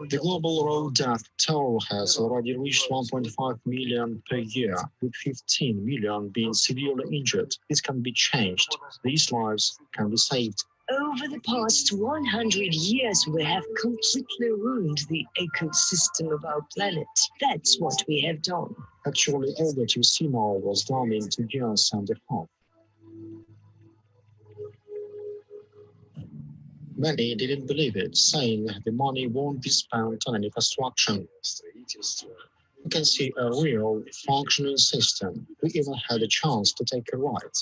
The global road death toll has already reached 1.5 million per year, with 15 million being severely injured. This can be changed. These lives can be saved. Over the past 100 years, we have completely ruined the ecosystem of our planet. That's what we have done. Actually, all that you see now was done in 2 years and a half. Many didn't believe it, saying the money won't be spent on any construction. You can see a real functioning system. We even had a chance to take a ride.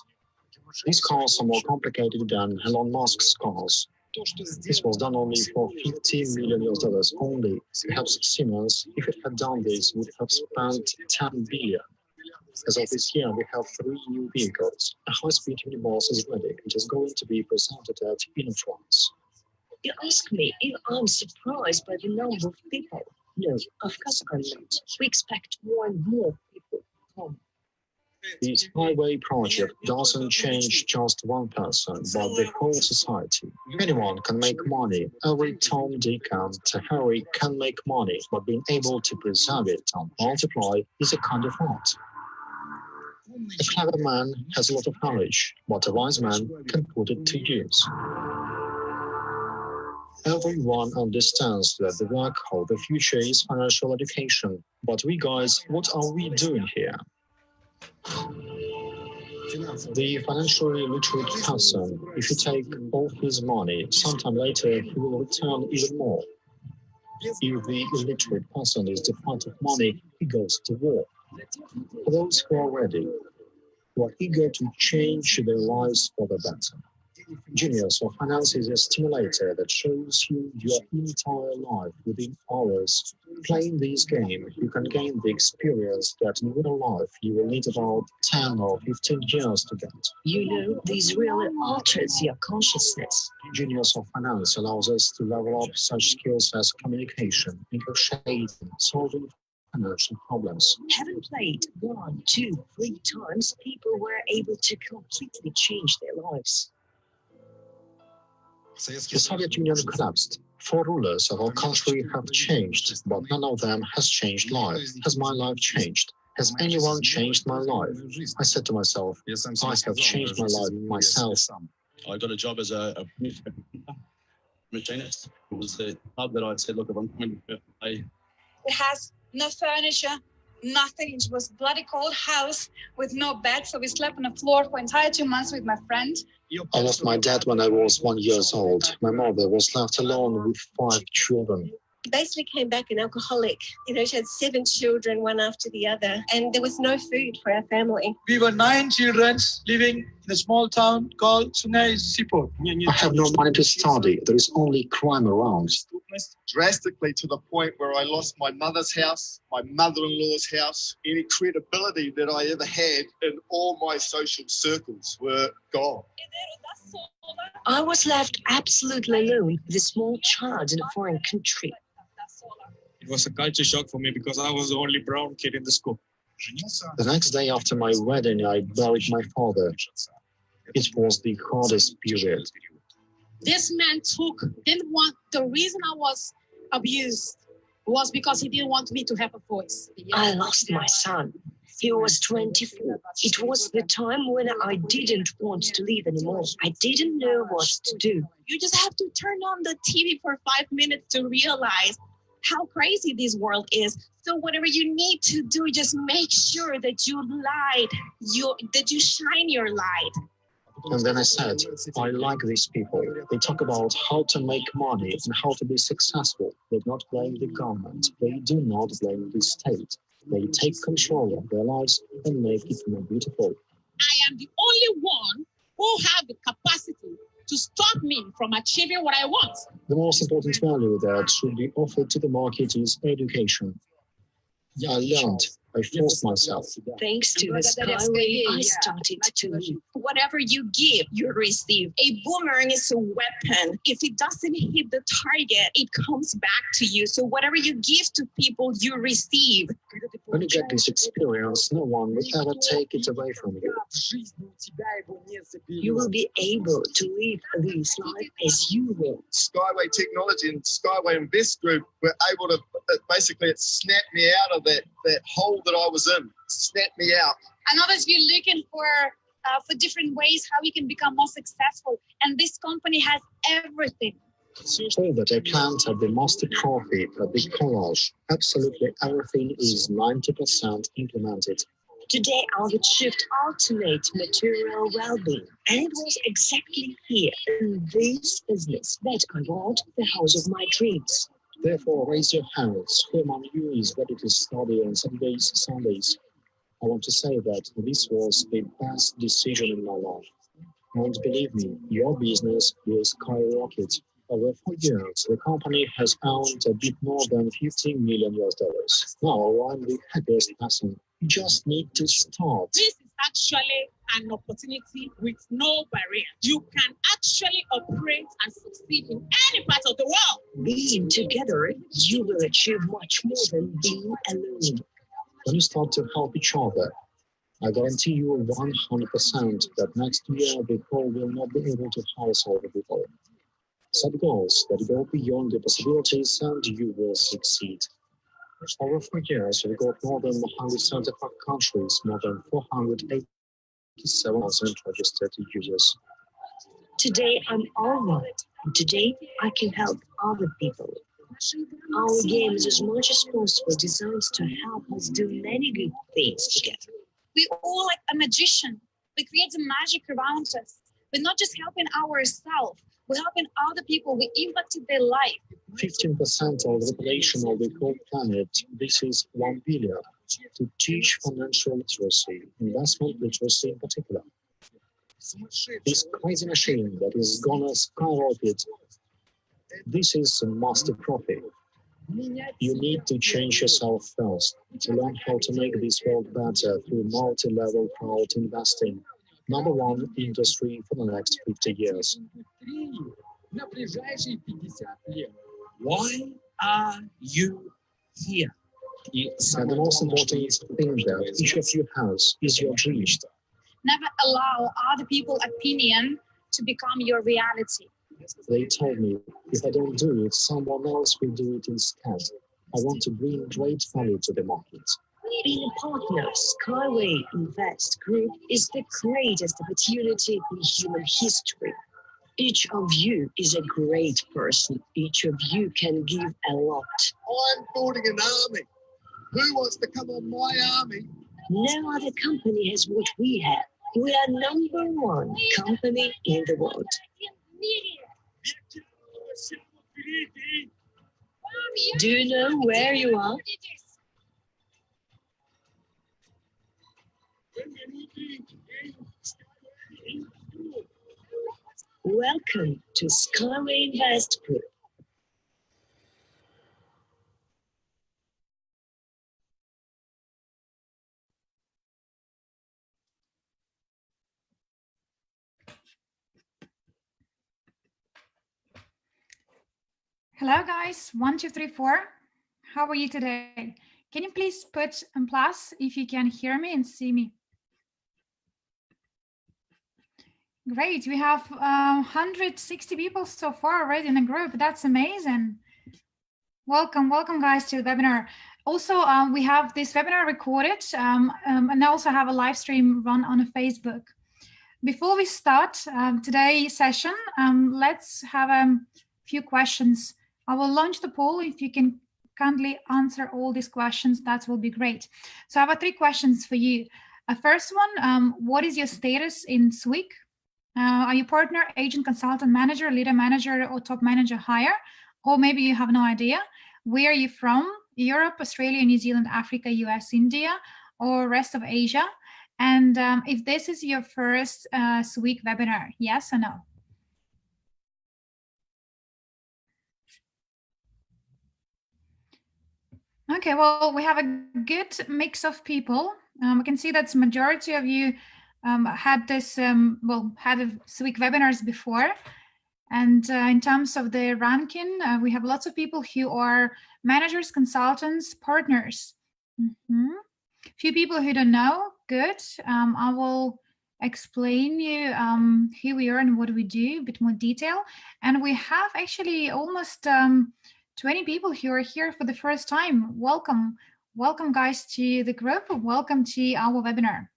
These cars are more complicated than Elon Musk's cars. This was done only for $50 million only. Perhaps Siemens, if it had done this, would have spent $10 billion. As of this year, we have 3 new vehicles. A high-speed minibus is ready. It is going to be presented at France. You ask me if I'm surprised by the number of people. No, of course I'm not. We expect more and more people to come. The SkyWay project doesn't change just one person, but the whole society. Anyone can make money. Every Tom, Dick, and Harry can make money, but being able to preserve it and multiply is a kind of art. A clever man has a lot of knowledge, but a wise man can put it to use. Everyone understands that the work of the future is financial education. But we guys, what are we doing here? The financially literate person, if you take all his money, sometime later he will return even more. If the illiterate person is deprived of money, he goes to war. For those who are ready, who are eager to change their lives for the better. Genius of Finance is a stimulator that shows you your entire life within hours. Playing this game, you can gain the experience that in real life you will need about 10 or 15 years to get. You know, this really alters your consciousness. Genius of Finance allows us to level up such skills as communication, negotiating, solving financial problems. Having played 1, 2, 3 times, people were able to completely change their lives. The Soviet Union collapsed. 4 rulers of our country have changed, but none of them has changed life. Has my life changed? Has anyone changed my life? I said to myself, I have changed my life myself. I got a job as a machinist. It was the job that I said, look, if I'm going to pay. It has no furniture, nothing. It was a bloody cold house with no bed, so we slept on the floor for entire 2 months with my friend. I lost my dad when I was 1 year old. My mother was left alone with 5 children. Basically came back an alcoholic. You know, she had 7 children, one after the other, and there was no food for our family. We were 9 children living in a small town called Sunay Sipur. I have no money to study. There is only crime around. Drastically to the point where I lost my mother's house, my mother-in-law's house. Any credibility that I ever had in all my social circles were gone. I was left absolutely alone with a small child in a foreign country. It was a culture shock for me because I was the only brown kid in the school. The next day after my wedding, I buried my father. It was the hardest period. This man the reason I was abused was because he didn't want me to have a voice. I lost my son. He was 24. It was the time when I didn't want to live anymore. I didn't know what to do. You just have to turn on the TV for 5 minutes to realize how crazy this world is. So whatever you need to do, just make sure that you shine your light. And then I said, I like these people. They talk about how to make money and how to be successful. They do not blame the government. They do not blame the state. They take control of their lives and make it more beautiful. I am the only one who have the capacity to stop me from achieving what I want. The most important value that should be offered to the market is education. I learned I forced myself. Thanks to the SkyWay, I started to live. Whatever you give, you receive. A boomerang is a weapon. If it doesn't hit the target, it comes back to you. So whatever you give to people, you receive. When you get this experience, no one will ever take it away from you. You will be able to live this life as you will. SkyWay Technology and SkyWay Invest Group were able to basically it snapped me out of that hole that I was in. Snapped me out. I know that you're looking for different ways how we can become more successful, and this company has everything. All that I can't at the master profit, at the collage, absolutely everything is 90% implemented. Today, I would shift ultimate material well-being, and it was exactly here in this business that I bought the house of my dreams. Therefore, raise your hands. Who among you is ready to study on Saturdays, Sundays? I want to say that this was the best decision in my life. And believe me, your business will skyrocket. Over 4 years, the company has earned a bit more than $15 million. Now I'm the happiest person. You just need to start. This is actually an opportunity with no barrier. You can actually operate and succeed in any part of the world. Being together, you will achieve much more than being alone. When you start to help each other, I guarantee you 100% that next year the poor will not be able to house all the people. Set goals that go beyond the possibilities and you will succeed. Over 4 years, we got more than 175 countries, more than 487,000 registered users. Today, I'm honored. Today, I can help other people. Our game is as much as possible designed to help us do many good things together. We're all like a magician. We create the magic around us. We're not just helping ourselves. We're helping other people. We impacted their life. 15% of the population of the whole planet, this is 1 billion, to teach financial literacy, investment literacy in particular. This crazy machine that is gonna skyrocket, this is a master profit. You need to change yourself first, to learn how to make this world better through multi-level crowd investing. Number one industry for the next 50 years. Why are you here? And the most important thing that each of you has is your dream. Never allow other people's opinion to become your reality. They told me, if I don't do it, someone else will do it instead. I want to bring great value to the market. Being a partner of SkyWay Invest Group is the greatest opportunity in human history. Each of you is a great person. Each of you can give a lot. I'm building an army. Who wants to come on my army? No other company has what we have. We are #1 company in the world. Do you know where you are? Welcome to SkyWay Invest Group. Hello guys, 1, 2, 3, 4. How are you today? Can you please put a plus if you can hear me and see me? Great, we have 160 people so far already in the group. That's amazing. Welcome guys to the webinar. Also, we have this webinar recorded and also have a live stream run on Facebook. Before we start today's session, let's have a few questions. I will launch the poll. If you can kindly answer all these questions, that will be great. So I have 3 questions for you. First one, what is your status in SWIG? Are you partner, agent, consultant, manager, leader manager, or top manager hire? Or maybe you have no idea. Where are you from? Europe, Australia, New Zealand, Africa, US, India, or rest of Asia? And if this is your first SWIG webinar, yes or no? Okay, well, we have a good mix of people. I can see that majority of you had this, had SWIG webinars before. And in terms of the ranking, we have lots of people who are managers, consultants, partners. Few people who don't know, good. I will explain you who we are and what we do, a bit more detail. And we have actually almost 20 people who are here for the first time. Welcome. Welcome, guys, to the group. Welcome to our webinar.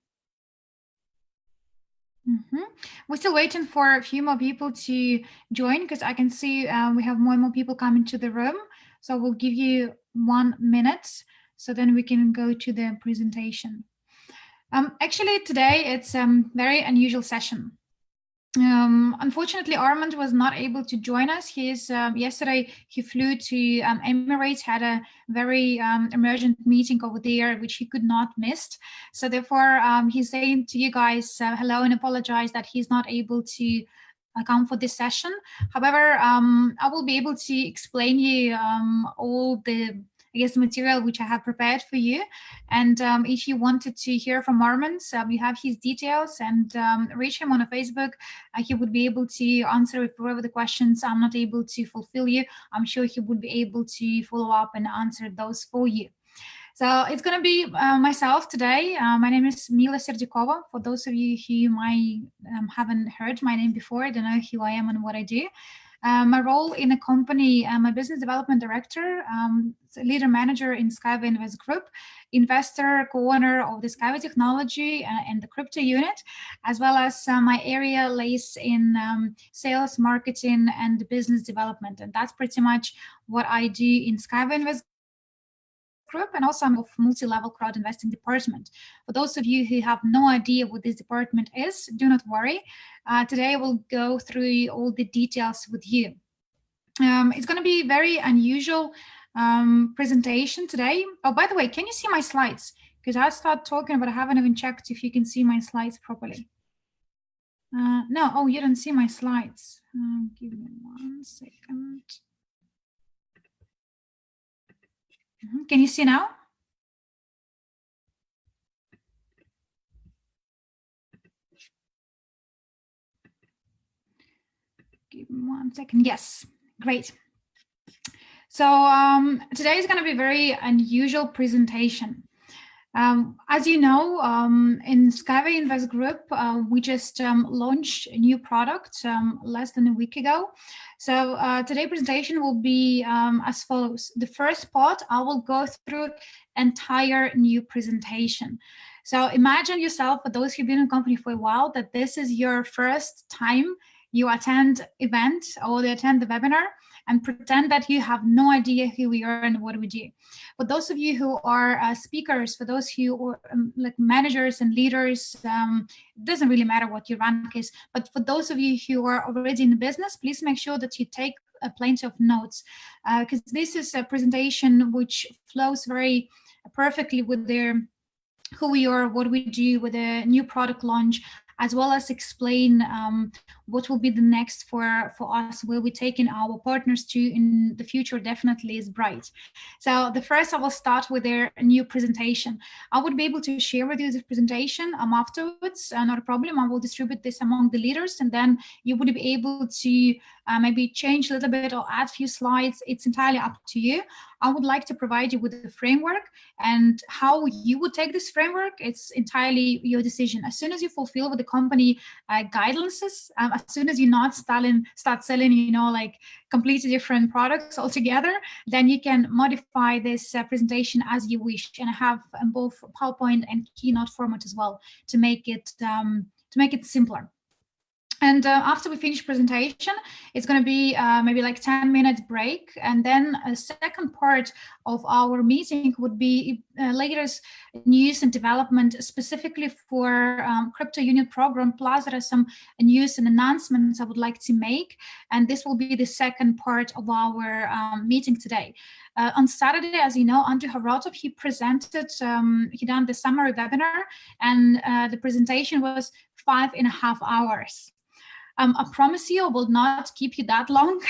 We're still waiting for a few more people to join because I can see we have more and more people coming to the room. So we'll give you 1 minute so then we can go to the presentation. Actually, today it's a very unusual session. Unfortunately, Armand was not able to join us. Yesterday he flew to Emirates, had a very emergent meeting over there, which he could not miss. So therefore, he's saying to you guys hello and apologize that he's not able to come for this session. However, I will be able to explain you all the material which I have prepared for you. And if you wanted to hear from Armand, you have his details and reach him on Facebook. He would be able to answer whatever the questions I'm not able to fulfill you. I'm sure he would be able to follow up and answer those for you. So it's going to be myself today. My name is MILA Serdikova. For those of you who might haven't heard my name before, I don't know who I am and what I do. My role in the company, I'm a business development director, leader manager in SkyWay Invest Group, investor, co-owner of the SkyWay technology and the CryptoUnit, as well as my area lays in sales, marketing, and business development. And that's pretty much what I do in SkyWay Invest Group, and also I'm of multi-level crowd investing department. For those of you who have no idea what this department is, do not worry. Today I will go through all the details with you. It's going to be a very unusual presentation today. Oh, by the way, can you see my slides? Because I start talking, but I haven't even checked if you can see my slides properly. No, oh, you don't see my slides. Give me 1 second. Can you see now? Give me 1 second. Yes, great. So today is going to be a very unusual presentation. As you know, in SkyWay Invest Group, we just launched a new product less than a week ago. So today's presentation will be as follows. The first part, I will go through entire new presentation. So imagine yourself, for those who've been in the company for a while, that this is your first time you attend event or they attend the webinar, and pretend that you have no idea who we are and what we do. For those of you who are speakers, for those who are like managers and leaders, it doesn't really matter what your rank is, but for those of you who are already in the business, please make sure that you take plenty of notes, because this is a presentation which flows very perfectly with who we are, what we do with a new product launch, as well as explain what will be the next for us, where we're taking our partners to in the future definitely is bright. So the first, I will start with their new presentation. I would be able to share with you this presentation afterwards, not a problem. I will distribute this among the leaders, and then you would be able to maybe change a little bit or add a few slides. It's entirely up to you. I would like to provide you with a framework, and how you would take this framework, it's entirely your decision. As soon as you fulfill with the company guidances, as soon as you not start selling, you know, like completely different products altogether, then you can modify this presentation as you wish, and have both PowerPoint and Keynote format as well to make it simpler. And after we finish presentation, it's going to be maybe like 10-minute break. And then a second part of our meeting would be latest news and development specifically for CryptoUnit program. Plus, there are some news and announcements I would like to make. And this will be the second part of our meeting today. On Saturday, as you know, Andrew Haratov, he presented, he done the summary webinar, and the presentation was 5.5 hours. I promise you I will not keep you that long,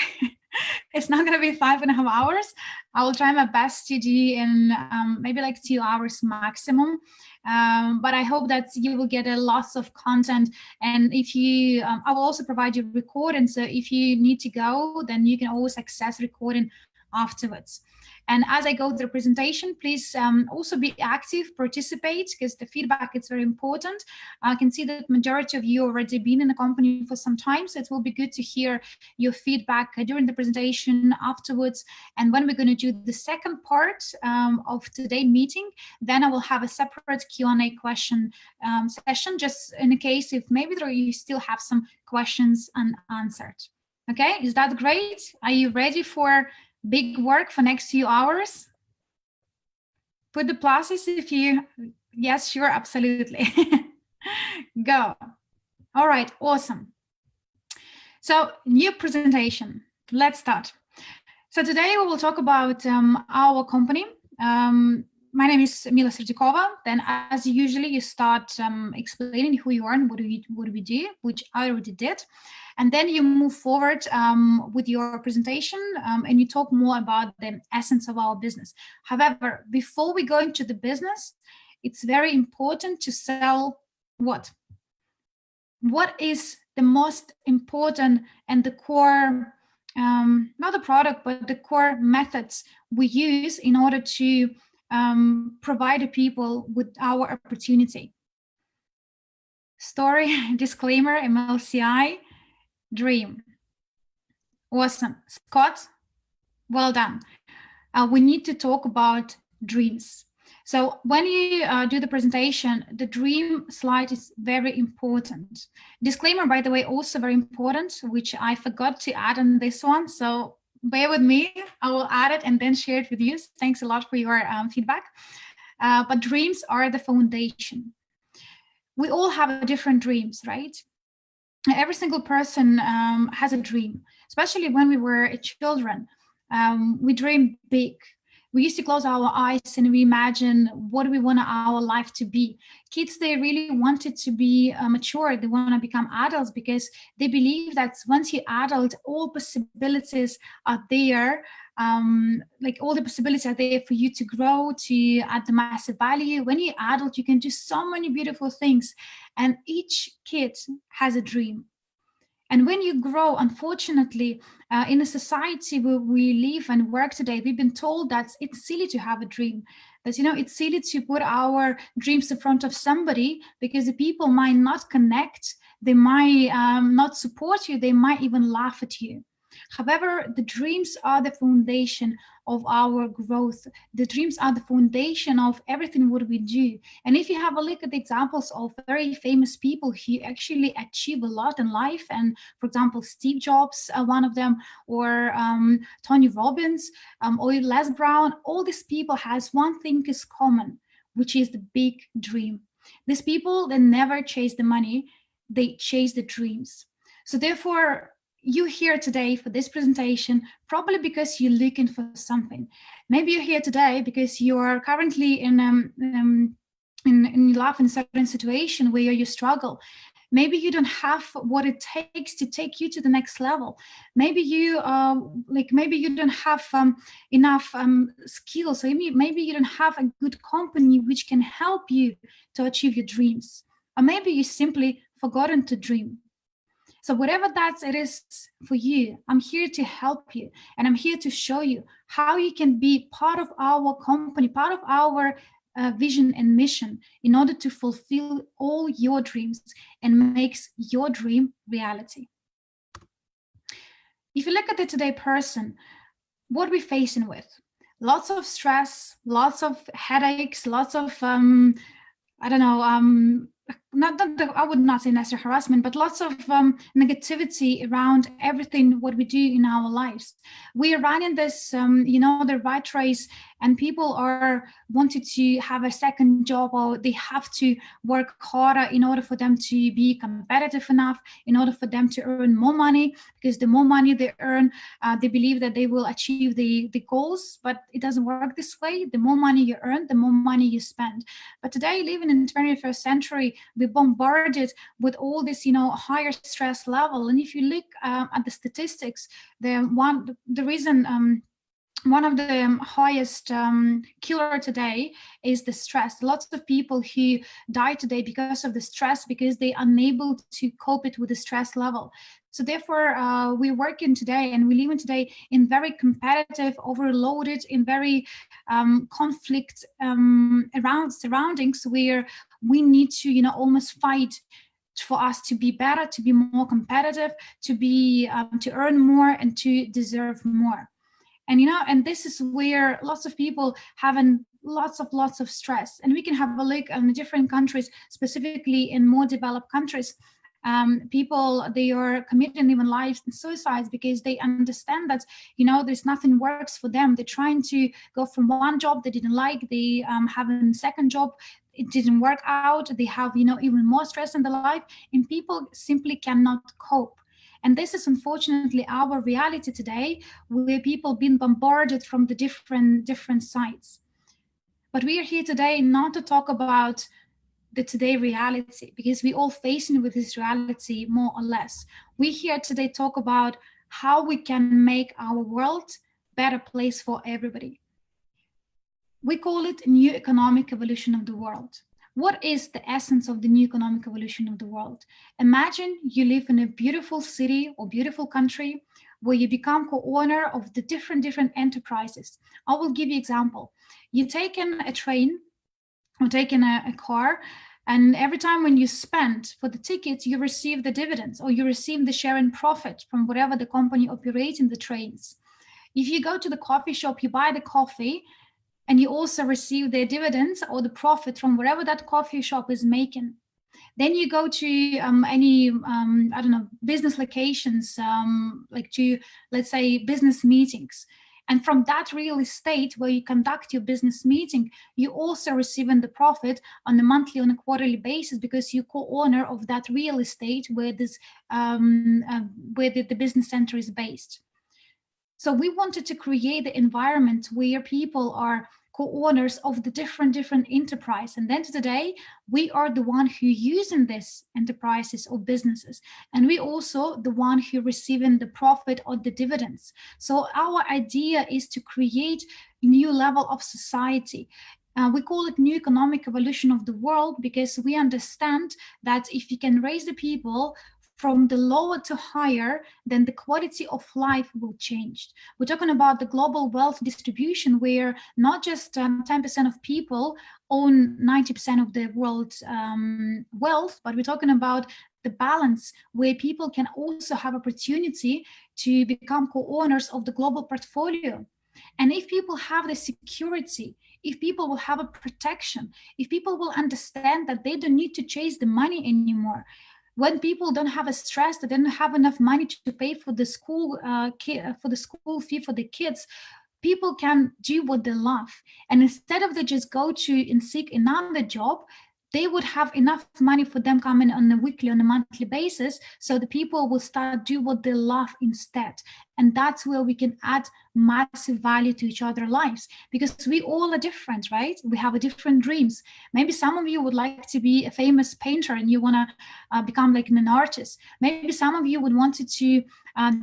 It's not going to be 5.5 hours. I will try my best to do in maybe like 2 hours maximum. But I hope that you will get a lots of content. And if you, I will also provide you recording. So if you need to go, then you can always access recording afterwards. And as I go through the presentation, please also be active, participate, because the feedback is very important. I can see that majority of you already been in the company for some time, so it will be good to hear your feedback during the presentation afterwards. And when we're going to do the second part of today's meeting, then I will have a separate Q&A question session, just in case if maybe you still have some questions unanswered. Okay, is that great? Are you ready for big work for next few hours? Put the pluses if you, yes, sure, absolutely. Go. All right, awesome. So new presentation, let's start. So today we will talk about our company. My name is Mila Sertikova. Then as usually you start explaining who you are and what do we do, which I already did. And then you move forward with your presentation and you talk more about the essence of our business. However, before we go into the business, it's very important to sell what? What is the most important and the core, not the product, but the core methods we use in order to provide the people with our opportunity. Story, disclaimer, MLCI, dream. Awesome. Scott, well done. We need to talk about dreams. So when you do the presentation, the dream slide is very important. Disclaimer, by the way, also very important, which I forgot to add on this one. So bear with me. I will add it and then share it with you. Thanks a lot for your feedback. But dreams are the foundation. We all have different dreams, right? Every single person has a dream, especially when we were children. We dream big. We used to close our eyes and we imagine what we want our life to be. Kids, they really wanted to be mature. They want to become adults because they believe that once you're adult, all possibilities are there. Like all the possibilities are there for you to grow, to add the massive value. When you're adult, you can do so many beautiful things. And each kid has a dream. And when you grow, unfortunately, in a society where we live and work today, we've been told that it's silly to have a dream. That, you know, it's silly to put our dreams in front of somebody because the people might not connect. They might not support you. They might even laugh at you. However, the dreams are the foundation of our growth. The dreams are the foundation of everything what we do. And if you have a look at the examples of very famous people who actually achieve a lot in life, and for example, Steve Jobs, one of them, or Tony Robbins, or Les Brown, all these people has one thing is common, which is the big dream. These people, they never chase the money, they chase the dreams. So therefore, you're here today for this presentation, probably because you're looking for something. Maybe you're here today because you are currently in life in a certain situation where you struggle. Maybe you don't have what it takes to take you to the next level. Maybe you maybe you don't have enough skills. Or maybe you don't have a good company which can help you to achieve your dreams. Or maybe you simply forgotten to dream. So whatever that it is for you, I'm here to help you. And I'm here to show you how you can be part of our company, part of our vision and mission in order to fulfill all your dreams and makes your dream reality. If you look at the today person, what we're facing with, lots of stress, lots of headaches, lots of, I don't know, I would not say necessary harassment, but lots of negativity around everything what we do in our lives. We are running this, the rat race, and people are wanting to have a second job, or they have to work harder in order for them to be competitive enough, in order for them to earn more money, because the more money they earn, they believe that they will achieve the goals, but it doesn't work this way. The more money you earn, the more money you spend. But today, living in the 21st century, we're bombarded with all this, you know, higher stress level. And if you look at the statistics, the reason one of the highest killer today is the stress. Lots of people who die today because of the stress, because they're unable to cope it with the stress level. So therefore, we're working today and we live in today in very competitive, overloaded, in very conflict around surroundings where we need to, you know, almost fight for us to be better, to be more competitive, to be to earn more and to deserve more. And, you know, and this is where lots of people having lots of stress. And we can have a look at the different countries, specifically in more developed countries. People, they are committing even lives and suicides because they understand that, you know, there's nothing works for them. They're trying to go from one job they didn't like, they have a second job, it didn't work out, they have, you know, even more stress in their life, and people simply cannot cope. And this is unfortunately our reality today, where people being bombarded from the different sides. But we are here today not to talk about the today reality, because we all facing with this reality more or less. We here today talk about how we can make our world a better place for everybody. We call it new economic evolution of the world. What is the essence of the new economic evolution of the world? Imagine you live in a beautiful city or beautiful country where you become co-owner of the different enterprises. I will give you an example. You take in a train or take in a car, and every time when you spend for the tickets, you receive the dividends or you receive the share in profit from whatever the company operates in the trains. If you go to the coffee shop, you buy the coffee, and you also receive the dividends or the profit from wherever that coffee shop is making. Then you go to any, I don't know, business locations, like to, let's say, business meetings. And from that real estate where you conduct your business meeting, you also receiving the profit on a monthly, on a quarterly basis, because you're co-owner of that real estate where this, where the business center is based. So we wanted to create the environment where people are co-owners of the different enterprise. And then today, we are the one who using these enterprises or businesses. And we also the one who receiving the profit or the dividends. So our idea is to create a new level of society. We call it new economic evolution of the world, because we understand that if you can raise the people from the lower to higher, then the quality of life will change. We're talking about the global wealth distribution, where not just 10% of people own 90% of the world's wealth, but we're talking about the balance where people can also have opportunity to become co-owners of the global portfolio. And if people have the security, if people will have a protection, if people will understand that they don't need to chase the money anymore, when people don't have a stress, they don't have enough money to pay for the school fee for the kids, people can do what they love. And instead of they just go to and seek another job, they would have enough money for them coming on a weekly, on a monthly basis. So the people will start do what they love instead. And that's where we can add massive value to each other's lives, because we all are different, right? We have a different dreams. Maybe some of you would like to be a famous painter and you want to become like an artist. Maybe some of you would want to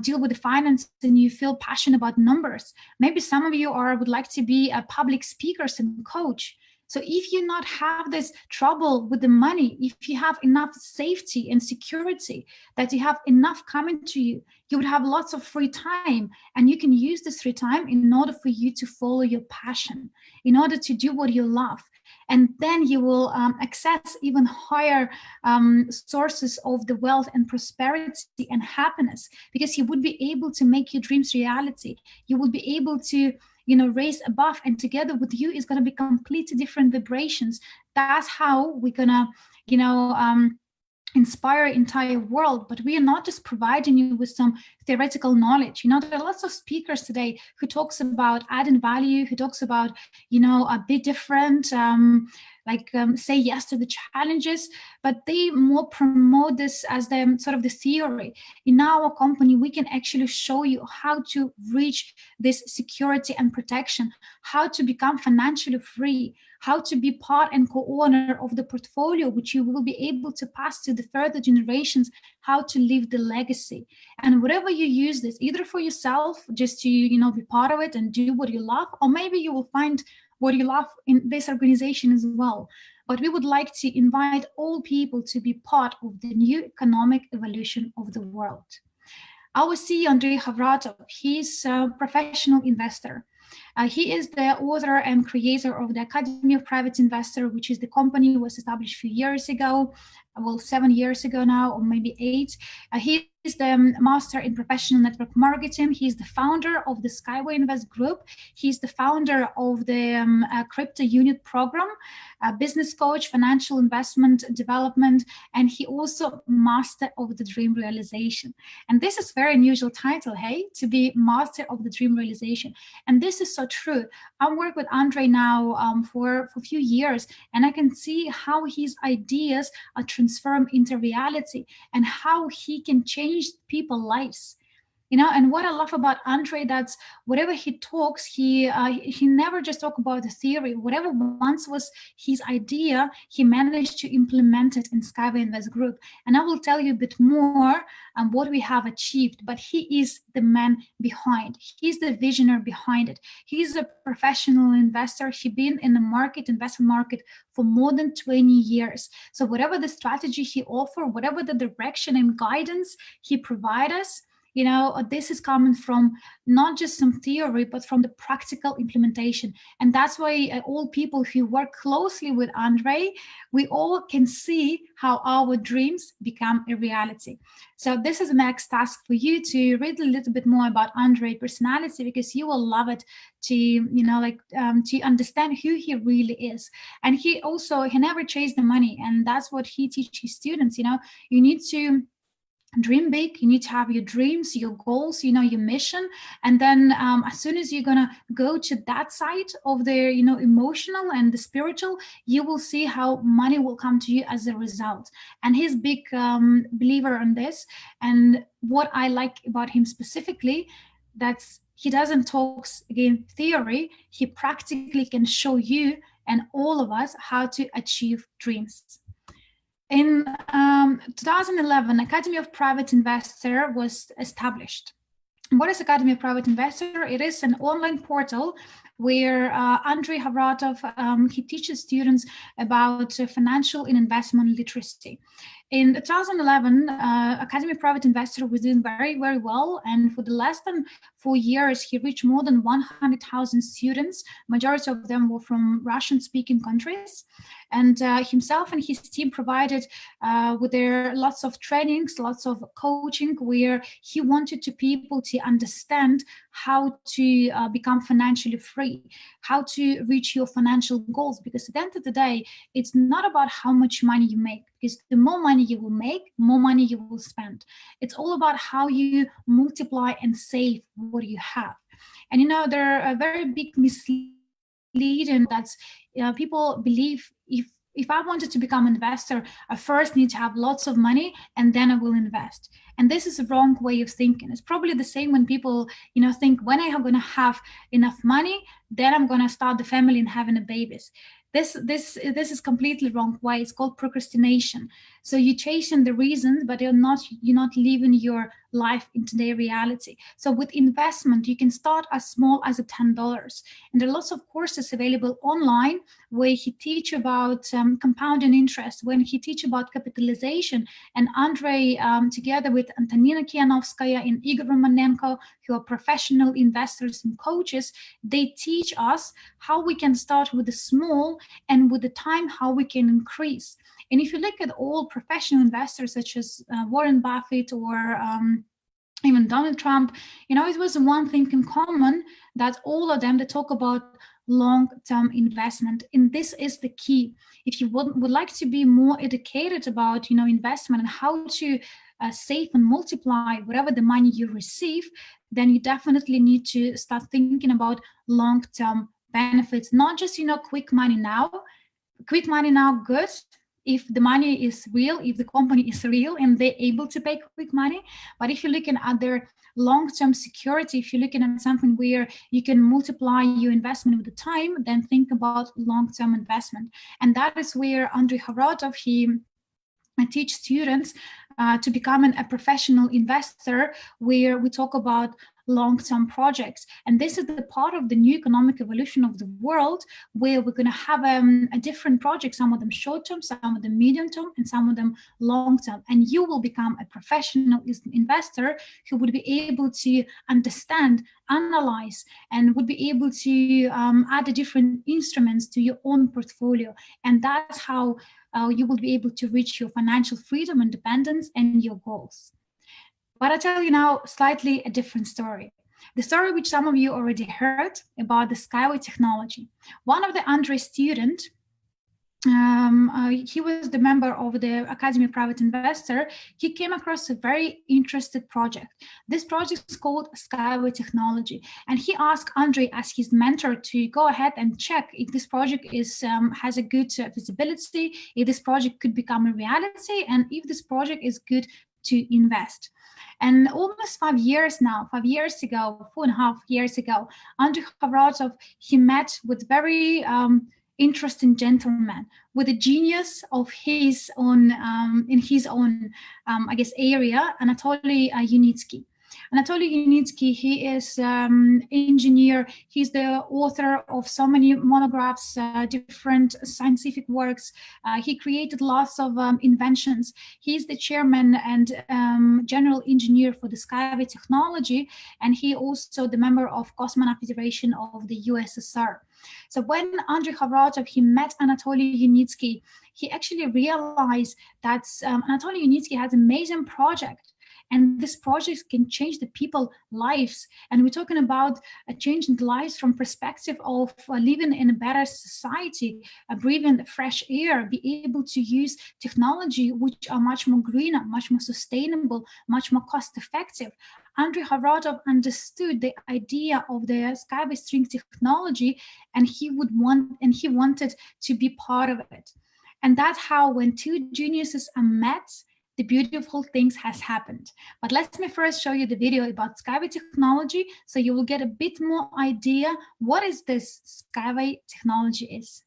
deal with the finance and you feel passionate about numbers. Maybe some of you would like to be a public speaker and coach. So if you not have this trouble with the money, if you have enough safety and security, that you have enough coming to you, you would have lots of free time, and you can use this free time in order for you to follow your passion, in order to do what you love. And then you will access even higher sources of the wealth and prosperity and happiness, because you would be able to make your dreams reality. You will be able to raise above, and together with you is going to be completely different vibrations. That's how we're going to, inspire entire world. But we are not just providing you with some theoretical knowledge. There are lots of speakers today who talks about adding value, who talks about, a bit different, say yes to the challenges, but they more promote this as the sort of the theory. In our company, we can actually show you how to reach this security and protection, how to become financially free, how to be part and co-owner of the portfolio, which you will be able to pass to the further generations, how to leave the legacy. And whatever you use this, either for yourself, just to, you know, be part of it and do what you love, or maybe you will find what you love in this organization as well. But we would like to invite all people to be part of the new economic evolution of the world. Our CEO, Andrei Havratov, he's a professional investor. He is the author and creator of the Academy of Private Investor, which is the company was established a few years ago, well, 7 years ago now, or maybe 8. He is the master in professional network marketing. He's the founder of the SkyWay Invest Group. He's the founder of the CryptoUnit program, business coach, financial investment development, and he also master of the dream realization. And this is very unusual title, hey, to be master of the dream realization. And this is so true. I work with Andrei now for a few years, and I can see how his ideas are transformed into reality and how he can change people's lives. You know, and what I love about Andrei, that's whatever he talks, he never just talk about the theory. Whatever once was his idea, he managed to implement it in SkyWay Invest Group. And I will tell you a bit more on what we have achieved, but he is the man behind. He's the visionary behind it. He's a professional investor. He's been in the market, investment market, for more than 20 years. So whatever the strategy he offers, whatever the direction and guidance he provides us, you know, this is coming from not just some theory, but from the practical implementation. And that's why all people who work closely with Andrei, we all can see how our dreams become a reality. So this is the next task for you, to read a little bit more about Andrei's personality, because you will love it, to, you know, like to understand who he really is. And he never chased the money. And that's what he teaches students. You know, you need to dream big, you need to have your dreams, your goals, you know, your mission. And then as soon as you're gonna go to that side of the, you know, emotional and the spiritual, you will see how money will come to you as a result. And he's big believer on this. And what I like about him specifically, that's he doesn't talk, again, theory, he practically can show you and all of us how to achieve dreams. In 2011, Academy of Private Investor was established. What is Academy of Private Investor? It is an online portal where Andrei Havratov, he teaches students about financial and investment literacy. In 2011, Academy of Private Investor was doing very, very well. And for the less than 4 years, he reached more than 100,000 students. Majority of them were from Russian-speaking countries. And himself and his team provided with their lots of trainings, lots of coaching, where he wanted to people to understand how to become financially free, how to reach your financial goals. Because at the end of the day, it's not about how much money you make, because the more money you will make, more money you will spend. It's all about how you multiply and save what you have. And, you know, there are a very big misleading that's people believe if I wanted to become an investor, I first need to have lots of money and then I will invest. And this is a wrong way of thinking. It's probably the same when people, you know, think when I am going to have enough money, then I'm going to start the family and having a babies. This is completely wrong way. It's called procrastination. So you're chasing the reasons, but you're not living your life into their reality. So with investment, you can start as small as $10. And there are lots of courses available online where he teach about compounding interest, when he teach about capitalization. And Andrei, together with Antonina Kianovskaya and Igor Romanenko, who are professional investors and coaches, they teach us how we can start with the small and with the time, how we can increase. And if you look at all professional investors such as Warren Buffett or even Donald Trump, you know, it was one thing in common, that all of them, they talk about long-term investment. And this is the key. If you would like to be more educated about, you know, investment and how to save and multiply whatever the money you receive, then you definitely need to start thinking about long-term benefits, not just, you know, quick money now, good. if the money is real, if the company is real and they're able to pay quick money. But if you're looking at their long-term security, if you're looking at something where you can multiply your investment with the time, then think about long-term investment. And that is where Andrei Khavratov, he teach students to become a professional investor, where we talk about long-term projects. And this is the part of the new economic evolution of the world, where we're going to have a different project, some of them short-term, some of them medium-term, and some of them long-term. And you will become a professional investor who would be able to understand, analyze, and would be able to add the different instruments to your own portfolio. And that's how you will be able to reach your financial freedom, independence, and your goals. But I'll tell you now slightly a different story. The story which some of you already heard about the SkyWay technology. One of the Andrei students, he was the member of the Academy of Private Investor. He came across a very interesting project. This project is called SkyWay Technology. And he asked Andrei as his mentor to go ahead and check if this project is has a good visibility, if this project could become a reality, and if this project is good to invest. And almost 5 years now, 5 years ago, 4.5 years ago, Andrei Khavratov, he met with very interesting gentleman with a genius of his own, in his own, I guess, area, Anatoly Unitsky. Anatoly Unitsky, he is engineer. He's the author of so many monographs, different scientific works. He created lots of inventions. He's the chairman and general engineer for the SkyWay technology, and he also the member of Cosmonaut Federation of the USSR. So when Andrei Khavratov, he met Anatoly Unitsky, he actually realized that Anatoly Unitsky has an amazing project. And this project can change the people's lives. And we're talking about a change in lives from perspective of living in a better society, breathing fresh air, be able to use technology which are much more greener, much more sustainable, much more cost effective. Andrei Khavratov understood the idea of the SkyWay string technology, and he wanted to be part of it. And that's how when two geniuses are met, the beautiful things has happened. But let me first show you the video about SkyWay technology, so you will get a bit more idea what is this SkyWay technology is.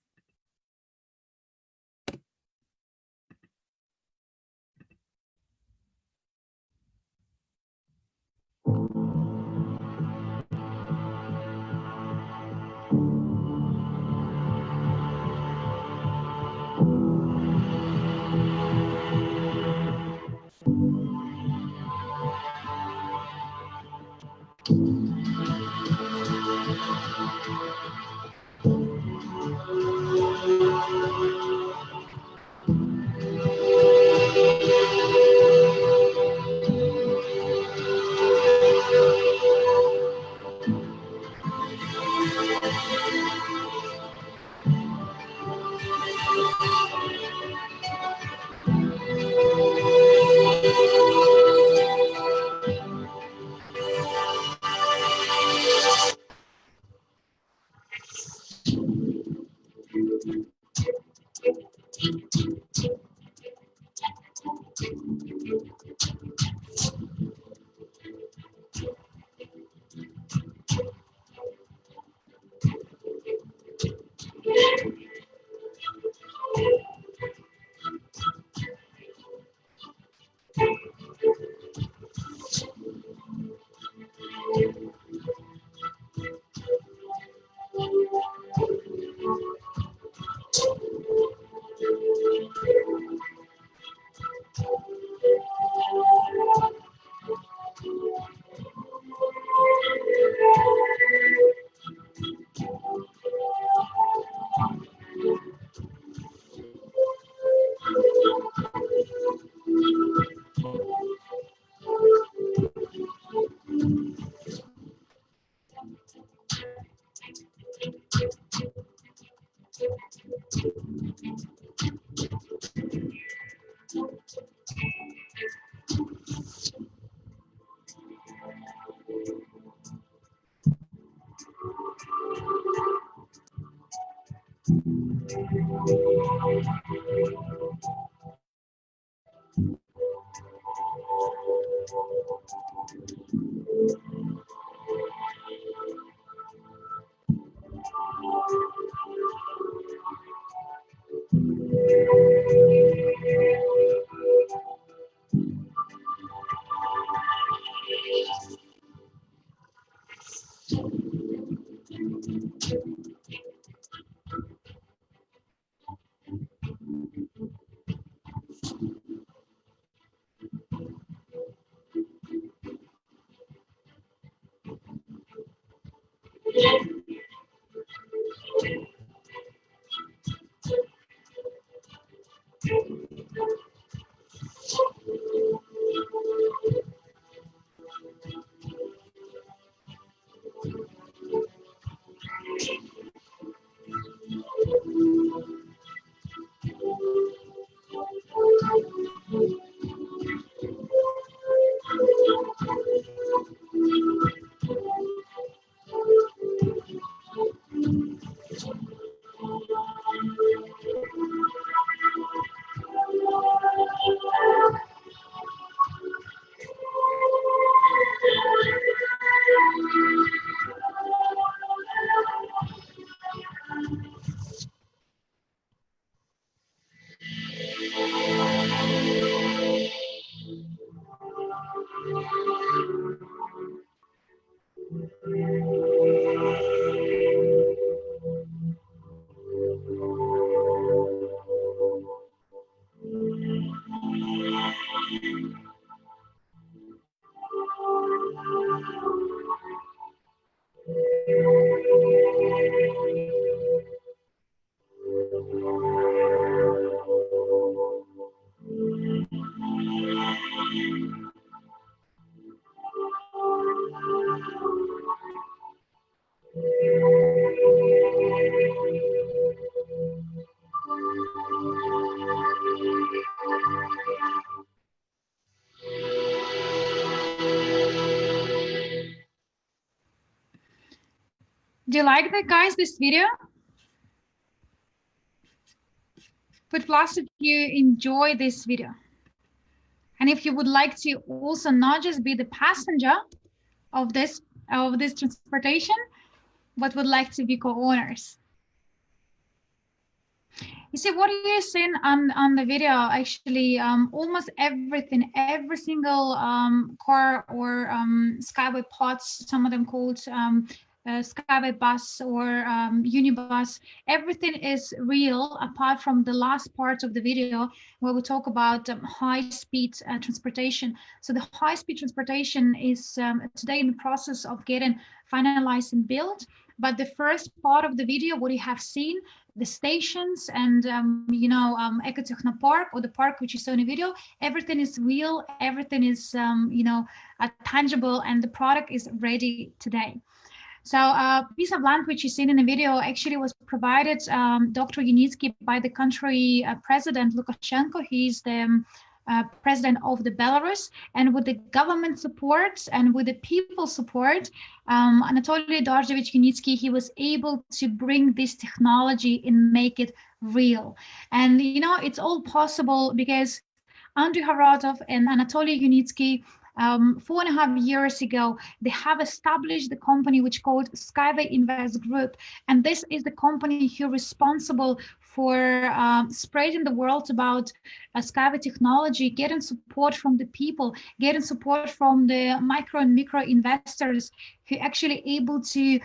Do you like that, guys, this video? Put plus if you enjoy this video. And if you would like to also not just be the passenger of this transportation, but would like to be co-owners. You see, what you're seeing on the video, actually, almost everything, every single car or SkyWay pods, some of them called SkyWay bus or unibus, everything is real apart from the last part of the video where we talk about high-speed transportation. So the high-speed transportation is today in the process of getting finalized and built. But the first part of the video, what you have seen, the stations and Ecotechno Park or the park which you saw in the video, everything is real, everything is tangible, and the product is ready today. So a piece of land which you've seen in the video actually was provided Dr. Unitsky by the country president Lukashenko. He's the president of the Belarus, and with the government support and with the people support, Anatoly Eduardovich Unitsky, he was able to bring this technology and make it real. And it's all possible because Andrei Haratov and Anatoly Unitsky, 4.5 years ago, they have established the company which called SkyWay Invest Group, and this is the company who is responsible for spreading the word about SkyWay technology, getting support from the people, getting support from the micro and micro investors who actually able to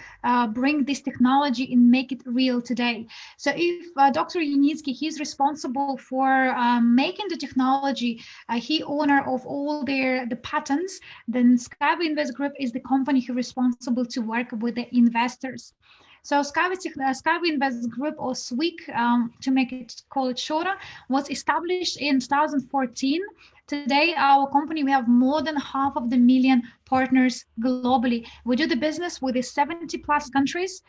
bring this technology and make it real today. So if Dr. Unitsky, he's responsible for making the technology, he owner of all the patents, then SkyWay Invest Group is the company who is responsible to work with the investors. So SkyWay Invest Group, or SWIG, to make it call it shorter, was established in 2014 Today, our company, we have more than 500,000 partners globally. We do the business with the 70 plus countries.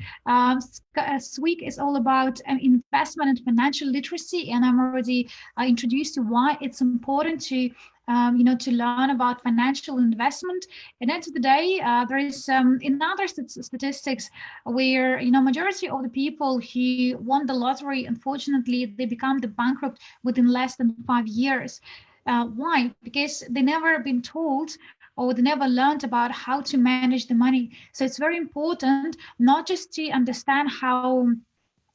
SWIG is all about investment and financial literacy, and I'm already introduced to why it's important to to learn about financial investment. And then to the day, there is in other statistics where majority of the people who won the lottery, unfortunately, they become the bankrupt within less than 5 years. Why? Because they never been told or they never learned about how to manage the money. So it's very important not just to understand how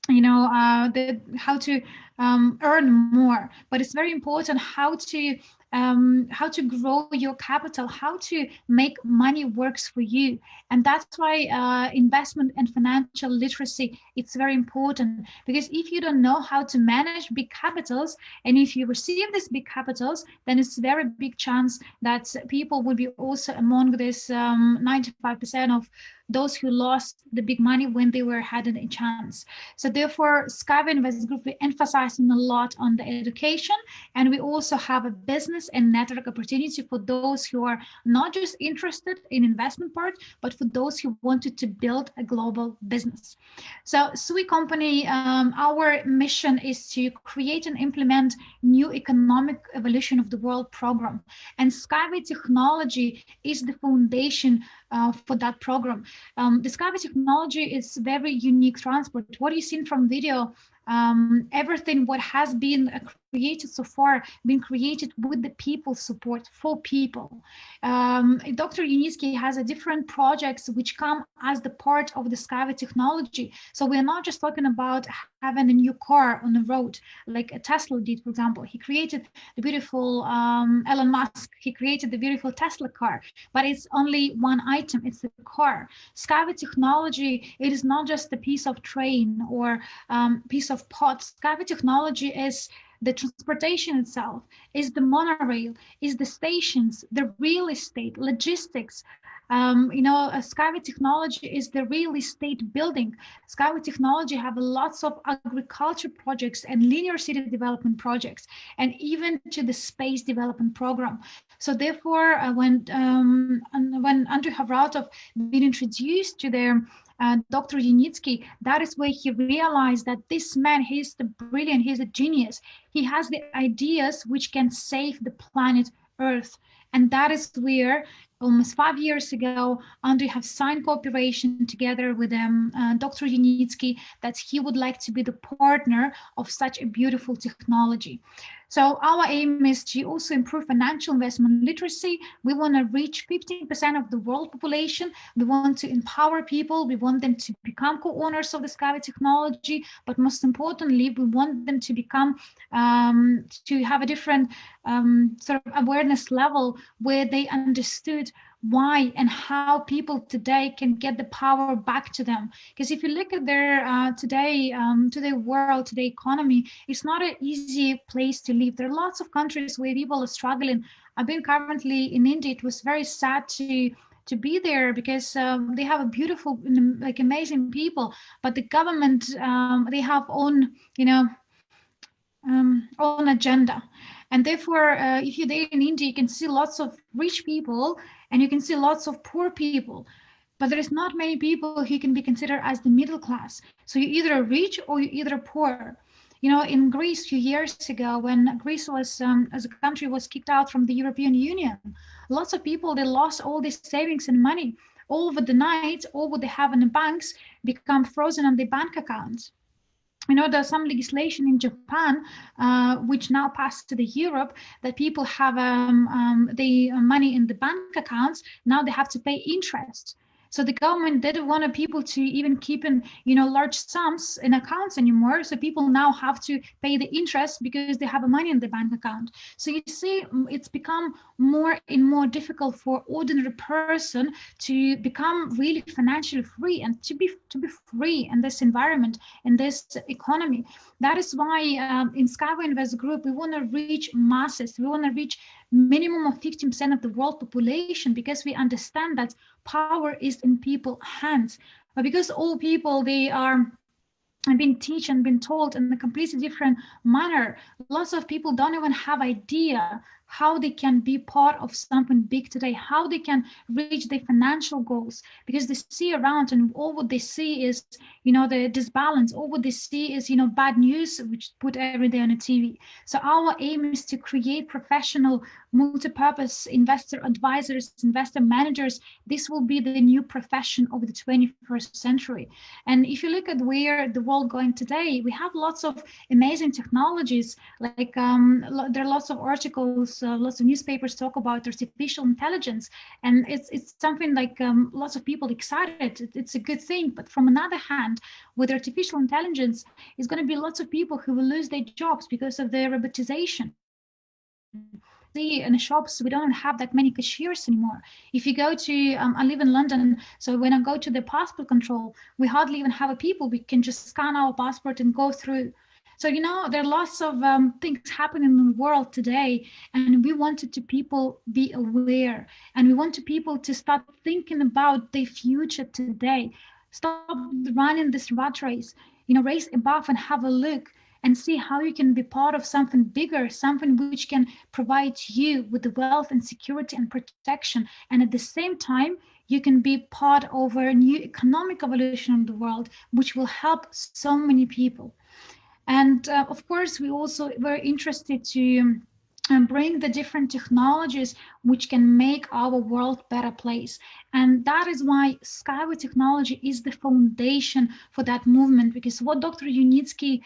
how to earn more, but it's very important how to grow your capital, how to make money works for you. And that's why investment and financial literacy, it's very important, because if you don't know how to manage big capitals, and if you receive these big capitals, then it's a very big chance that people will be also among this 95% of those who lost the big money when they were had a chance. So therefore, SkyWay Invest Group, we emphasizing a lot on the education, and we also have a business and network opportunity for those who are not just interested in investment part, but for those who wanted to build a global business. So SWIG company, our mission is to create and implement new economic evolution of the world program, and SkyWay technology is the foundation for that program. The SkyWay technology is very unique transport. What you've seen from video, everything what has been created so far been created with the people support for people. Dr. Unitsky has a different projects which come as the part of the SkyWay technology. So we're not just talking about having a new car on the road like a Tesla did, for example. He created the beautiful Elon Musk, he created the beautiful Tesla car, but it's only one item, it's the car. SkyWay technology, it is not just a piece of train or piece of pot. SkyWay technology is the transportation itself, is the monorail, is the stations, the real estate, logistics. SkyWay technology is the real estate building. SkyWay technology have lots of agriculture projects and linear city development projects, and even to the space development program. So therefore, when Andrew Havratov been introduced to their Dr. Unitsky, that is where he realized that this man, he's the brilliant, he's a genius. He has the ideas which can save the planet Earth. And that is where almost 5 years ago, Andrew have signed cooperation together with Dr. Unitsky that he would like to be the partner of such a beautiful technology. So our aim is to also improve financial investment literacy. We want to reach 15% of the world population. We want to empower people. We want them to become co-owners of the SkyWay technology. But most importantly, we want them to become, to have a different sort of awareness level where they understood why and how people today can get the power back to them. Because if you look at their today world, today economy, it's not an easy place to live. There are lots of countries where people are struggling. I've been currently in India. It was very sad to be there because they have a beautiful, like amazing people, but the government, they have own, own agenda. And therefore, if you're there in India, you can see lots of rich people and you can see lots of poor people, but there is not many people who can be considered as the middle class. So you're either rich or you're either poor. In Greece a few years ago, when Greece was, as a country, was kicked out from the European Union, lots of people, they lost all their savings and money. All over the night, all what they have in the banks become frozen on their bank accounts. There's some legislation in Japan, which now passed to the Europe, that people have the money in the bank accounts. Now they have to pay interest. So the government didn't want people to even keep in, large sums in accounts anymore. So people now have to pay the interest because they have money in the bank account. So you see, it's become more and more difficult for ordinary person to become really financially free and to be free in this environment, in this economy. That is why in SkyWay Invest Group, we want to reach masses. We want to reach minimum of 15% of the world population, because we understand that power is in people's hands. But because all people, they are been taught and been told in a completely different manner, lots of people don't even have idea how they can be part of something big today, how they can reach their financial goals, because they see around and all what they see is, the disbalance. All what they see is, bad news, which put every day on the TV. So our aim is to create professional, multi-purpose investor advisors, investor managers. This will be the new profession of the 21st century. And if you look at where the world going today, we have lots of amazing technologies. Like there are lots of articles, lots of newspapers talk about artificial intelligence, and it's something like lots of people excited. It's a good thing. But from another hand, with artificial intelligence, it's going to be lots of people who will lose their jobs because of the robotization. In the shops, we don't have that many cashiers anymore. If you go to, I live in London, so when I go to the passport control, we hardly even have a people. We can just scan our passport and go through. So, there are lots of things happening in the world today, and we wanted to people be aware, and we want people to start thinking about their future today. Stop running this rat race, race above and have a look and see how you can be part of something bigger, something which can provide you with the wealth and security and protection. And at the same time, you can be part of a new economic evolution of the world, which will help so many people. And of course, we also were interested to bring the different technologies which can make our world a better place. And that is why SkyWay technology is the foundation for that movement, because what Dr. Unitsky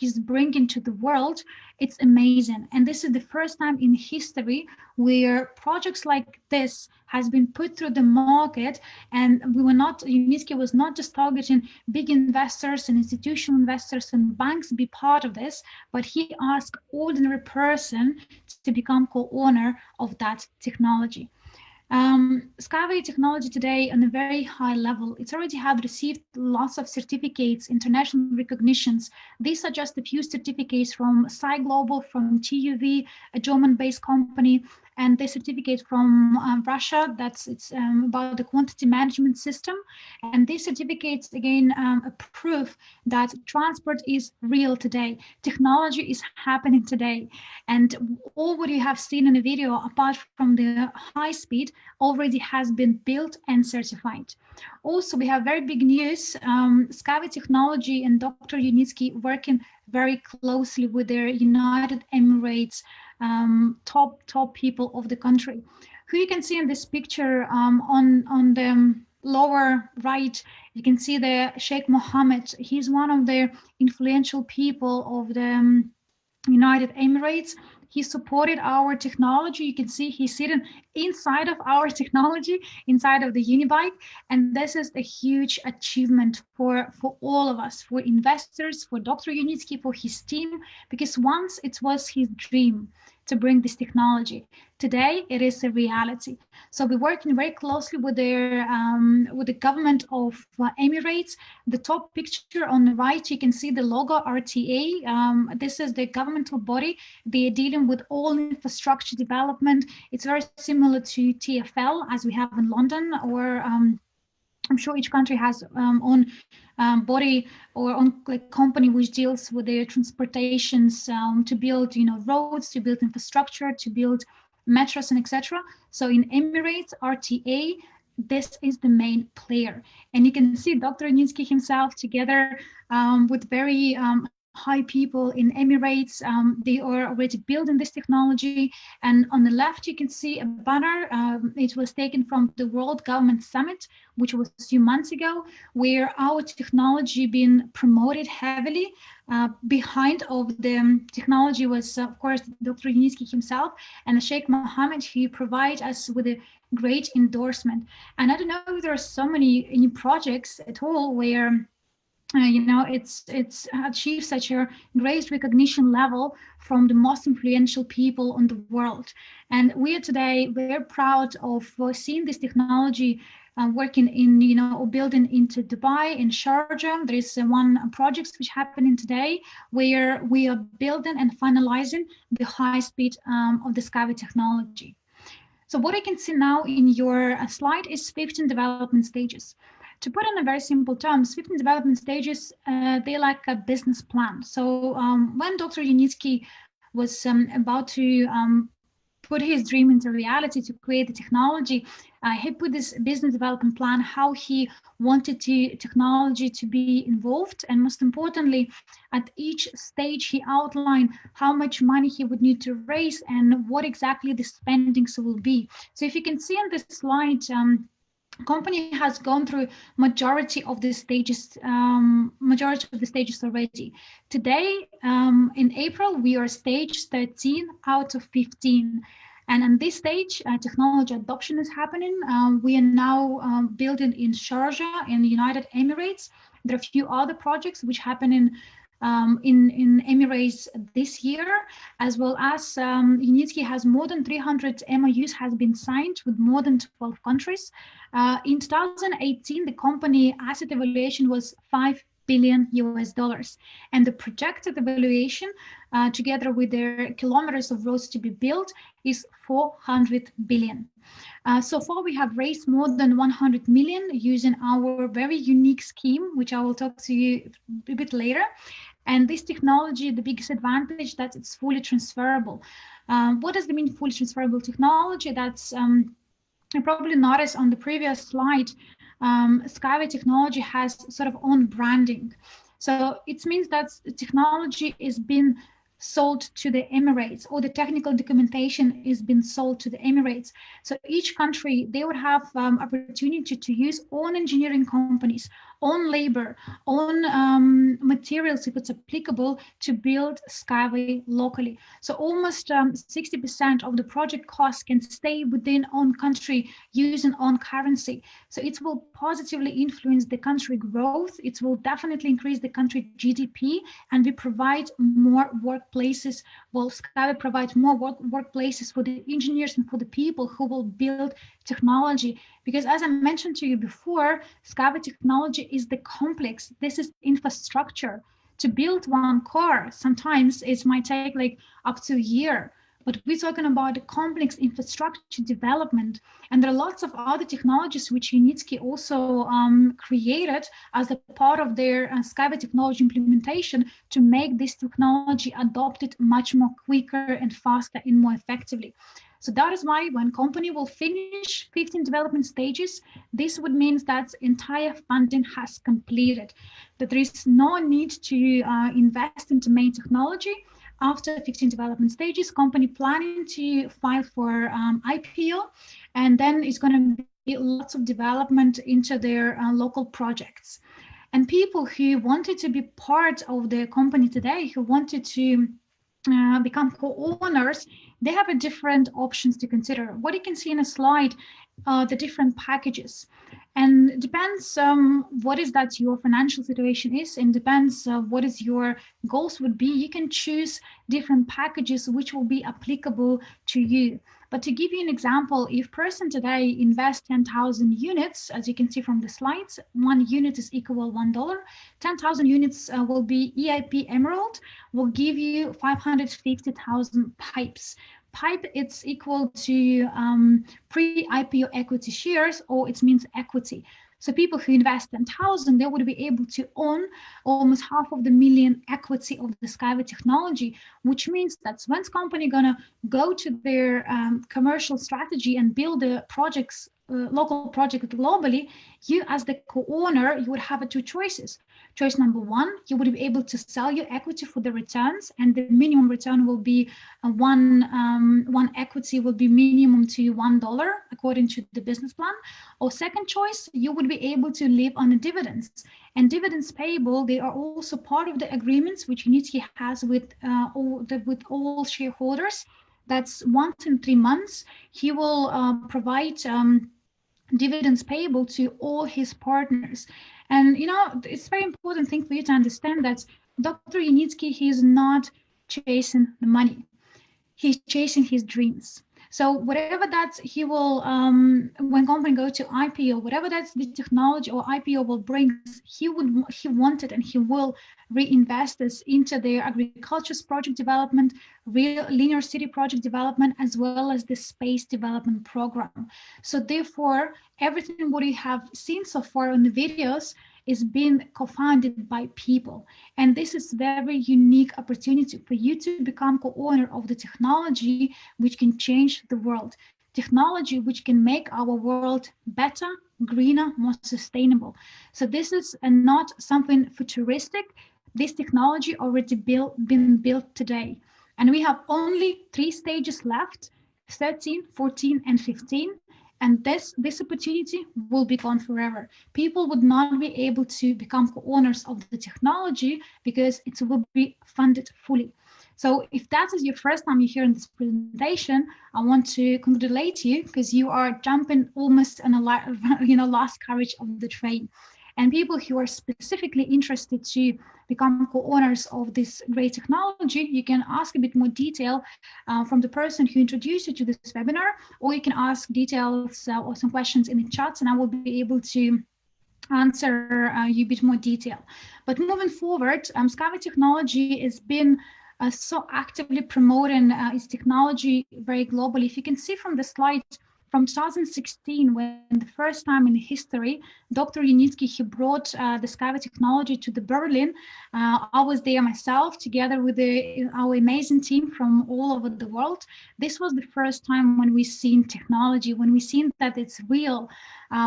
is bringing to the world, it's amazing. And this is the first time in history where projects like this has been put through the market, and Unitsky was not just targeting big investors and institutional investors and banks to be part of this, but he asked ordinary person to become co-owner of that technology. SkyWay technology today on a very high level, it's already have received lots of certificates, international recognitions. These are just a few certificates from Sci Global, from TUV, a German-based company, and the certificate from Russia, it's about the quantity management system. And these certificates, again, a proof that transport is real today. Technology is happening today. And all what you have seen in the video, apart from the high speed, already has been built and certified. Also, we have very big news. SkyWay Technology and Dr. Unitsky working very closely with their United Emirates top people of the country, who you can see in this picture on the lower right. You can see the Sheikh Mohammed. He's one of the influential people of the United Emirates. He supported our technology. You can see he's sitting inside of our technology, inside of the Unibike. And this is a huge achievement for all of us, for investors, for Dr. Unitsky, for his team, because once it was his dream to bring this technology. Today, it is a reality. So we're working very closely with the government of Emirates. The top picture on the right, you can see the logo RTA. This is the governmental body. They are dealing with all infrastructure development. It's very similar to TfL as we have in London, or I'm sure each country has own body or own company which deals with the transportations to build, roads, to build infrastructure, to build metros and etc. So in Emirates, RTA, this is the main player. And you can see Dr. Unitsky himself together with very high people in Emirates. They are already building this technology. And on the left, you can see a banner. It was taken from the World Government Summit, which was a few months ago, where our technology been promoted heavily. Behind of the technology was, of course, Dr. Unitsky himself and Sheikh Mohammed. He provides us with a great endorsement. And I don't know if there are so many new projects at all where it's achieved such a great recognition level from the most influential people in the world. And we are today very proud of seeing this technology working in, or building into Dubai, in Sharjah. There is one project which happening today where we are building and finalizing the high speed of the SkyWay technology. So what I can see now in your slide is 15 development stages. To put in a very simple terms, 15 development stages, they're like a business plan. So when Dr. Unitsky was about to put his dream into reality to create the technology. He put this business development plan, how he wanted technology to be involved, and most importantly, at each stage he outlined how much money he would need to raise and what exactly the spendings will be. So if you can see on this slide, company has gone through majority of the stages already. Today, in April, we are stage 13 out of 15. And on this stage, technology adoption is happening. We are now building in Sharjah in the United Emirates. There are a few other projects which happen in Emirates this year, as well as Unitsky has more than 300 MOUs has been signed with more than 12 countries. In 2018, the company asset evaluation was $5 billion US, and the projected evaluation, together with their kilometers of roads to be built, is 400 billion. So far, we have raised more than 100 million using our very unique scheme, which I will talk to you a bit later. And this technology, the biggest advantage that it's fully transferable. What does it mean, fully transferable technology? That's you probably noticed on the previous slide, SkyWay technology has sort of own branding. So it means that technology is being sold to the Emirates, or the technical documentation is being sold to the Emirates. So each country, they would have opportunity to use own engineering companies, own labor, own materials, if it's applicable, to build SkyWay locally. So almost 60% of the project costs can stay within own country using own currency. So it will positively influence the country growth. It will definitely increase the country GDP, and we provide more workplaces. Well, SkyWay provides more workplaces for the engineers and for the people who will build technology. Because as I mentioned to you before, SkyWay technology is the complex. This is infrastructure. To build one car, sometimes it might take like up to a year. But we're talking about the complex infrastructure development. And there are lots of other technologies which Unitsky also created as a part of their SkyWay technology implementation to make this technology adopted much more quicker and faster and more effectively. So that is why when company will finish 15 development stages, this would mean that entire funding has completed, that there is no need to invest into main technology. After 15 development stages, company planning to file for IPO, and then it's going to be lots of development into their local projects. And people who wanted to be part of the company today, who wanted to become co-owners, they have a different options to consider. What you can see in a slide, the different packages. And it depends what is that your financial situation is, and depends what is your goals would be. You can choose different packages which will be applicable to you. But to give you an example, if person today invests 10,000 units, as you can see from the slides, 1 unit is equal $1. 10,000 units will be EIP Emerald, will give you 550,000 pipes. Pipe, it's equal to pre-IPO equity shares, or it means equity. So people who invest 10,000, they would be able to own almost 500,000 equity of the SkyWay technology, which means that when company gonna go to their commercial strategy and build the projects, local project globally, you as the co-owner, you would have 2 choices. Choice number 1, you would be able to sell your equity for the returns, and the minimum return will be one equity will be minimum to $1 according to the business plan. Or second choice, you would be able to live on the dividends. And dividends payable, they are also part of the agreements which Unitsky has with all shareholders. That's once in 3 months. He will provide dividends payable to all his partners. And you know, it's a very important thing for you to understand that Dr. Unitsky, he's not chasing the money. He's chasing his dreams. So whatever that he will, when company go to IPO, whatever that's the technology or IPO will bring, he wanted and he will reinvest this into their agriculture project development, real linear city project development, as well as the space development program. So therefore, everything what you have seen so far in the videos is being co-founded by people. And this is very unique opportunity for you to become co-owner of the technology which can change the world. Technology which can make our world better, greener, more sustainable. So this is not something futuristic. This technology already been built today. And we have only 3 stages left, 13, 14, and 15. And this opportunity will be gone forever. People would not be able to become co-owners of the technology because it will be funded fully. So if that is your first time you're hearing this presentation, I want to congratulate you because you are jumping almost on a last carriage of the train. And people who are specifically interested to become co-owners of this great technology, you can ask a bit more detail from the person who introduced you to this webinar, or you can ask details or some questions in the chat, and I will be able to answer you a bit more detail. But moving forward, SkyWay Technology has been so actively promoting its technology very globally. If you can see from the slide, from 2016, when the first time in history, Dr. Unitsky, he brought the SkyWay technology to the Berlin. I was there myself, together with our amazing team from all over the world. This was the first time when we seen technology, when we seen that it's real,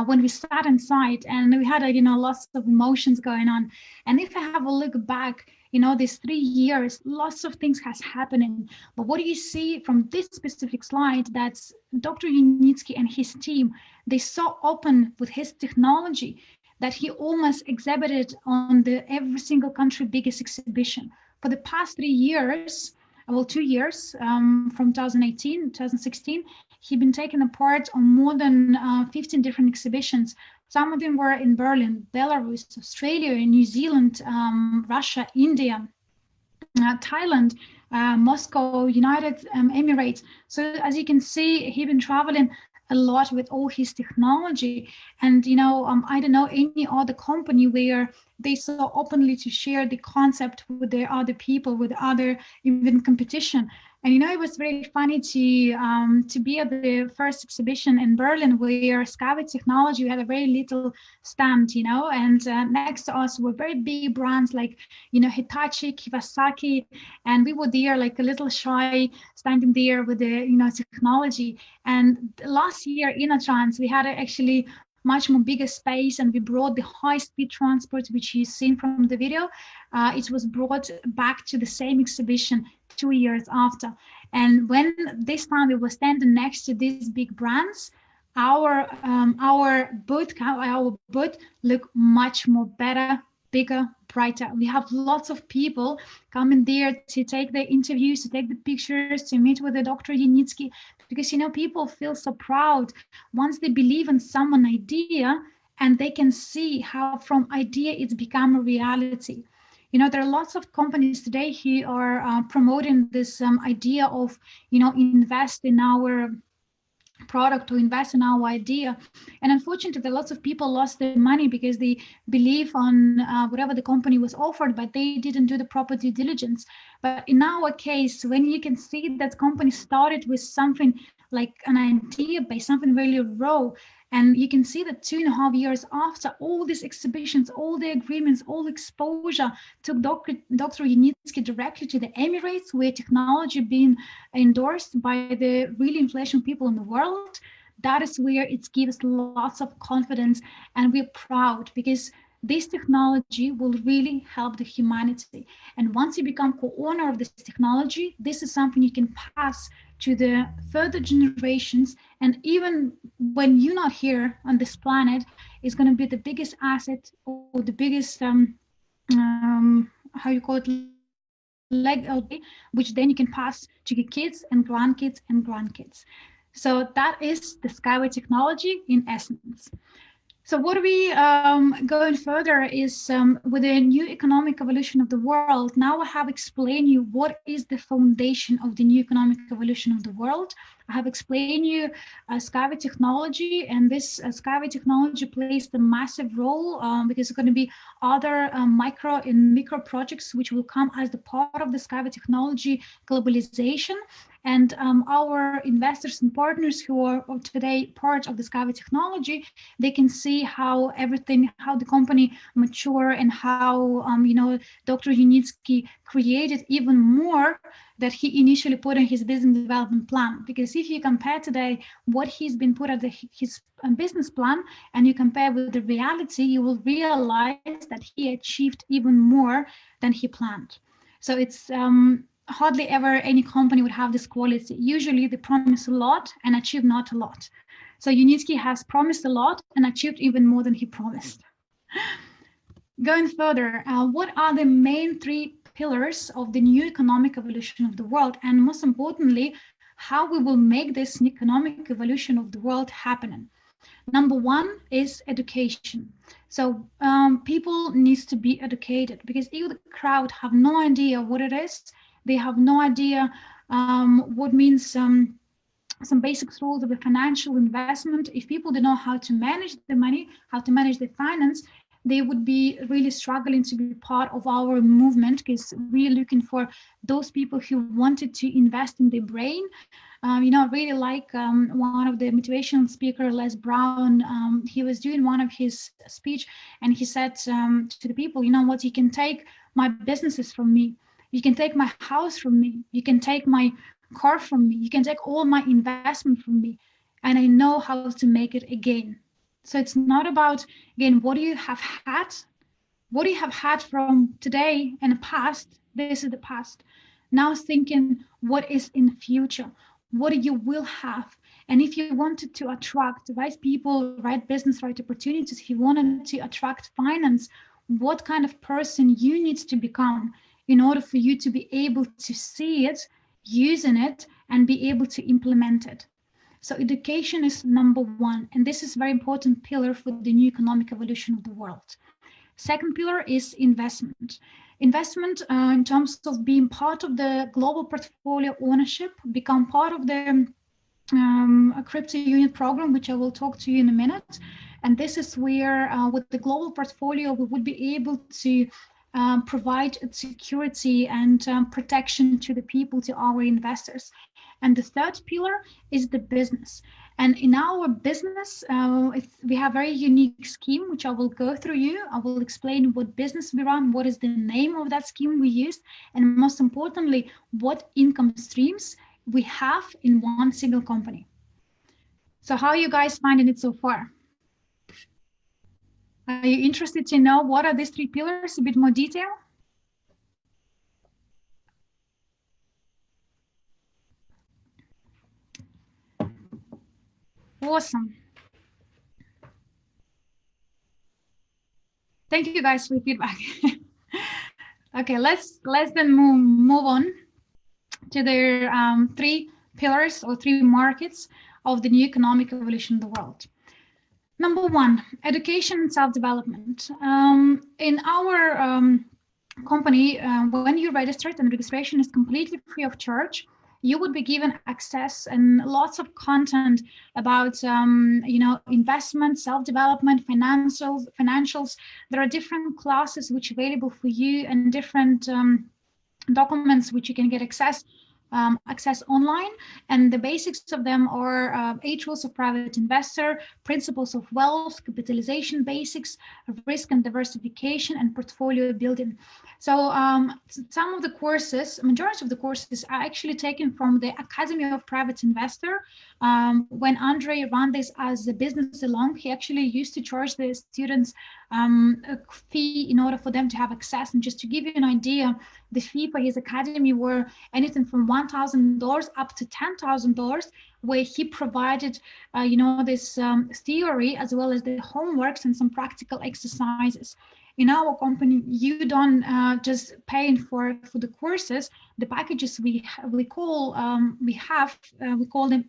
when we sat inside, and we had lots of emotions going on. And if I have a look back, these 3 years, lots of things has happening. But what do you see from this specific slide? That's Dr. Unitsky and his team. They so open with his technology that he almost exhibited on every single country biggest exhibition. For the past 3 years, well, 2 years, from 2018, 2016, he'd been taking part on more than 15 different exhibitions. Some of them were in Berlin, Belarus, Australia, New Zealand, Russia, India, Thailand, Moscow, United Emirates. So as you can see, he's been traveling a lot with all his technology. And, I don't know any other company where they so openly to share the concept with the other people, with other even competition. And, it was very funny to be at the first exhibition in Berlin where SkyWay Technology, we had a very little stand, and next to us were very big brands like, Hitachi, Kawasaki, and we were there like a little shy, standing there with the, technology. And last year in Trans, we had actually much more bigger space, and we brought the high-speed transport, which you've seen from the video. It was brought back to the same exhibition 2 years after. And when this time we were standing next to these big brands, our booth looked much more better, bigger, brighter. We have lots of people coming there to take the interviews, to take the pictures, to meet with the Dr. Unitsky, because people feel so proud once they believe in someone's idea and they can see how from idea it's become a reality. There are lots of companies today who are promoting this idea of, invest in our product or invest in our idea. And unfortunately, lots of people lost their money because they believe on whatever the company was offered, but they didn't do the proper due diligence. But in our case, when you can see that company started with something like an idea based, something really raw, and you can see that 2.5 years after, all these exhibitions, all the agreements, all exposure took Dr. Unitsky directly to the Emirates, where technology being endorsed by the really influential people in the world. That is where it gives lots of confidence, and we're proud because this technology will really help the humanity. And once you become co-owner of this technology, this is something you can pass to the further generations. And even when you're not here on this planet, it's going to be the biggest asset or the biggest, legacy, which then you can pass to your kids and grandkids and grandkids. So that is the SkyWay technology in essence. So what we going further is with the new economic evolution of the world. Now I have explained you what is the foundation of the new economic evolution of the world. I have explained you SkyWay technology, and this SkyWay technology plays a massive role because it's going to be other micro projects which will come as the part of the SkyWay technology globalization. And our investors and partners who are today part of the SkyWay technology, they can see how the company mature and how Dr. Unitsky created even more that he initially put in his business development plan. Because if you compare today what he's been put at his business plan and you compare with the reality, you will realize that he achieved even more than he planned. So it's hardly ever any company would have this quality. Usually they promise a lot and achieve not a lot. So Unitsky has promised a lot and achieved even more than he promised. Going further, what are the main three pillars of the new economic evolution of the world? And most importantly, how we will make this economic evolution of the world happen? Number one is education. So people need to be educated, because if the crowd have no idea what it is, they have no idea what means some basic rules of the financial investment. If people don't know how to manage the money, how to manage the finance, they would be really struggling to be part of our movement, because we're looking for those people who wanted to invest in their brain. I really like one of the motivational speaker, Les Brown. He was doing one of his speech, and he said to the people, you know what, you can take my businesses from me. You can take my house from me. You can take my car from me. You can take all my investment from me. And I know how to make it again. So it's not about, again, what do you have had? What do you have had from today and the past? This is the past. Now thinking, what is in the future? What you will have? And if you wanted to attract the right people, right business, right opportunities, if you wanted to attract finance, what kind of person you need to become in order for you to be able to see it, using it, and be able to implement it. So education is number one, and this is a very important pillar for the new economic evolution of the world. Second pillar is investment. Investment in terms of being part of the global portfolio ownership, become part of the CryptoUnit program, which I will talk to you in a minute. And this is where with the global portfolio, we would be able to provide security and protection to the people, to our investors. And the third pillar is the business. And in our business, we have a very unique scheme, which I will go through you. I will explain what business we run, what is the name of that scheme we use, and most importantly, what income streams we have in one single company. So how are you guys finding it so far? Are you interested to know what are these three pillars, a bit more detail? Awesome. Thank you guys for your feedback. Okay, let's then move on to the three pillars or three markets of the new economic evolution of the world. Number one, education and self-development. In our company, when you register, and registration is completely free of charge, you would be given access and lots of content about investment, self-development, financials. There are different classes which are available for you, and different documents which you can get access online, and the basics of them are 8 rules of private investor, principles of wealth, capitalization basics, risk and diversification, and portfolio building. So some of the courses, majority of the courses are actually taken from the Academy of Private Investor. When Andre ran this as a business alone, he actually used to charge the students a fee in order for them to have access. And just to give you an idea, the fee for his academy were anything from $1,000 up to $10,000, where he provided, this theory as well as the homeworks and some practical exercises. In our company, you don't just paying for the courses. The packages we call them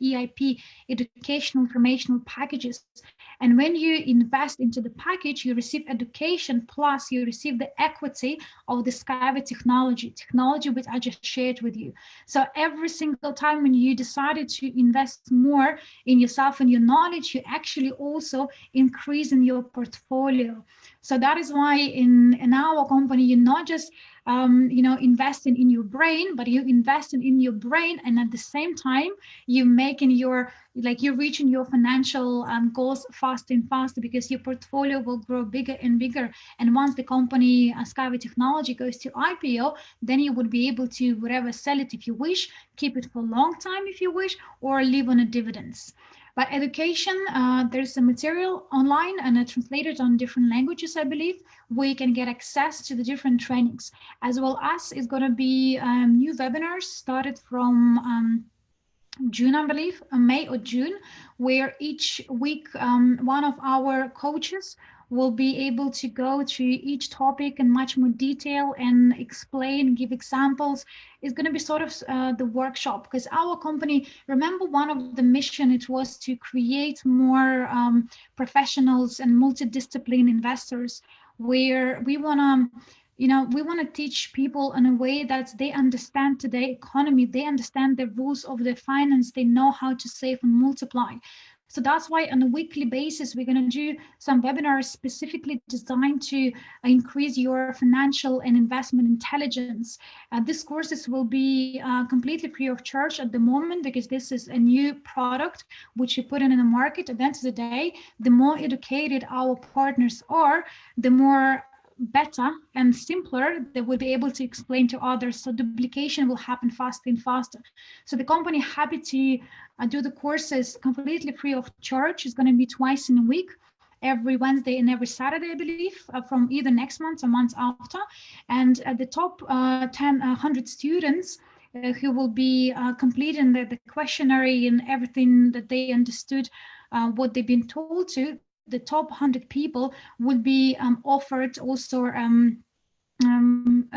EIP, educational informational packages, And when you invest into the package, you receive education, plus you receive the equity of the SkyWay technology which I just shared with you. So every single time when you decided to invest more in yourself and your knowledge, you actually also increase in your portfolio. So that is why in our company, you're not just investing in your brain, but you investing in your brain, and at the same time you're making you're reaching your financial goals faster and faster, because your portfolio will grow bigger and bigger. And once the company SkyWay Technology goes to IPO, then you would be able to whatever sell it if you wish, keep it for a long time if you wish, or live on a dividends. But education, there's a material online and translated on different languages, I believe, where you can get access to the different trainings, as well as it's going to be new webinars started from June, I believe, May or June, where each week one of our coaches will be able to go through each topic in much more detail and explain, give examples. It's going to be sort of the workshop, because our company, remember, one of the mission, it was to create more professionals and multidiscipline investors, where we want to we want to teach people in a way that they understand today's economy, they understand the rules of the finance, they know how to save and multiply. So that's why on a weekly basis, we're going to do some webinars specifically designed to increase your financial and investment intelligence. These courses will be completely free of charge at the moment, because this is a new product which we put in the market. At the end of the day, the more educated our partners are, the more better and simpler they will be able to explain to others. So duplication will happen faster and faster. So the company happy to do the courses completely free of charge. It's going to be twice in a week, every Wednesday and every Saturday, I believe, from either next month or months after. And the top 100 students who will be completing the questionnaire and everything that they understood, what they've been told to, the top 100 people would be offered also an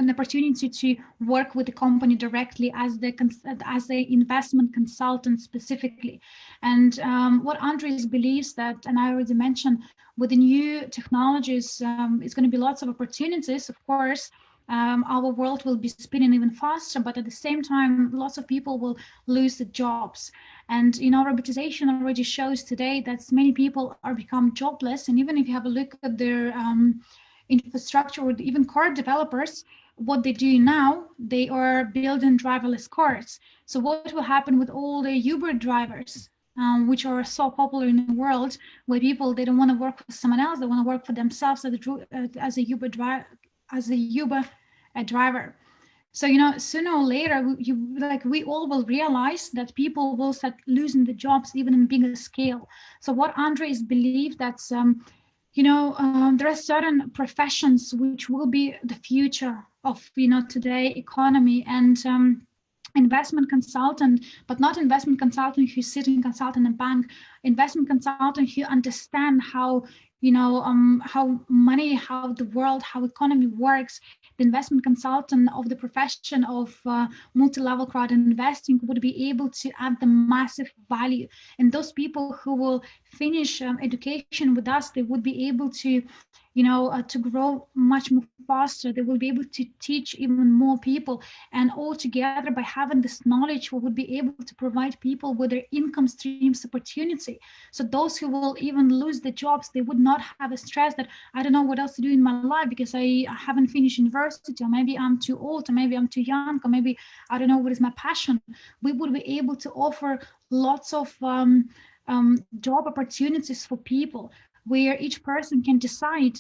opportunity to work with the company directly as the investment consultant specifically. And what Andres believes that, and I already mentioned, with the new technologies, it's going to be lots of opportunities, of course. Our world will be spinning even faster, but at the same time, lots of people will lose the jobs. And robotization already shows today that many people are become jobless. And even if you have a look at their infrastructure, or even car developers, what they do now, they are building driverless cars. So what will happen with all the Uber drivers, which are so popular in the world, where people, they don't want to work for someone else, they want to work for themselves as a Uber driver. So sooner or later, we all will realize that people will start losing the jobs even in bigger scale. So what Andres believed that there are certain professions which will be the future of today economy, and investment consultant, but not investment consultant who's sitting consulting a bank, investment consultant who understand how how money, how the world, how economy works. The investment consultant of the profession of multi-level crowd investing would be able to add the massive value. And those people who will finish education with us, they would be able to to grow much more faster. They will be able to teach even more people, and all together, by having this knowledge, we would be able to provide people with their income streams opportunity. So those who will even lose the jobs, they would not have a stress that I don't know what else to do in my life because I haven't finished university, or maybe I'm too old, or maybe I'm too young, or maybe I don't know what is my passion. We would be able to offer lots of job opportunities for people, where each person can decide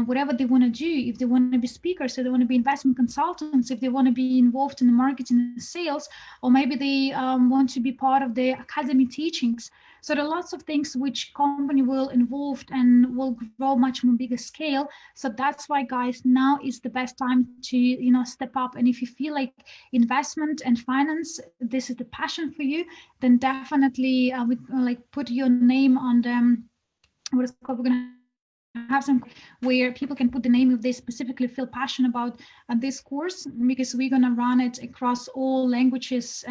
whatever they want to do. If they want to be speakers, if they want to be investment consultants, if they want to be involved in the marketing and sales, or maybe they want to be part of the academy teachings. So there are lots of things which company will involve and will grow much more bigger scale. So that's why, guys, now is the best time to step up. And if you feel like investment and finance, this is the passion for you, then definitely put your name on the what is called, we're going to have some where people can put the name if they specifically feel passionate about this course, because we're going to run it across all languages,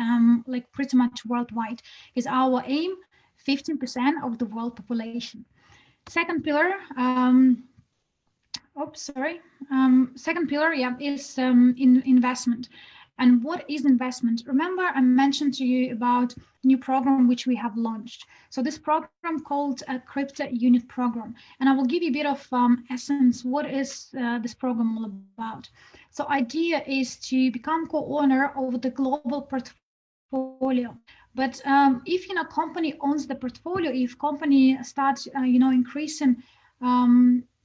pretty much worldwide. Is our aim 15% of the world population. Second pillar, second pillar, yeah, is investment. And what is investment? Remember, I mentioned to you about a new program which we have launched. So this program called a CryptoUnit program, and I will give you a bit of essence. What is this program all about? So idea is to become co-owner of the global portfolio. But if company owns the portfolio, if company starts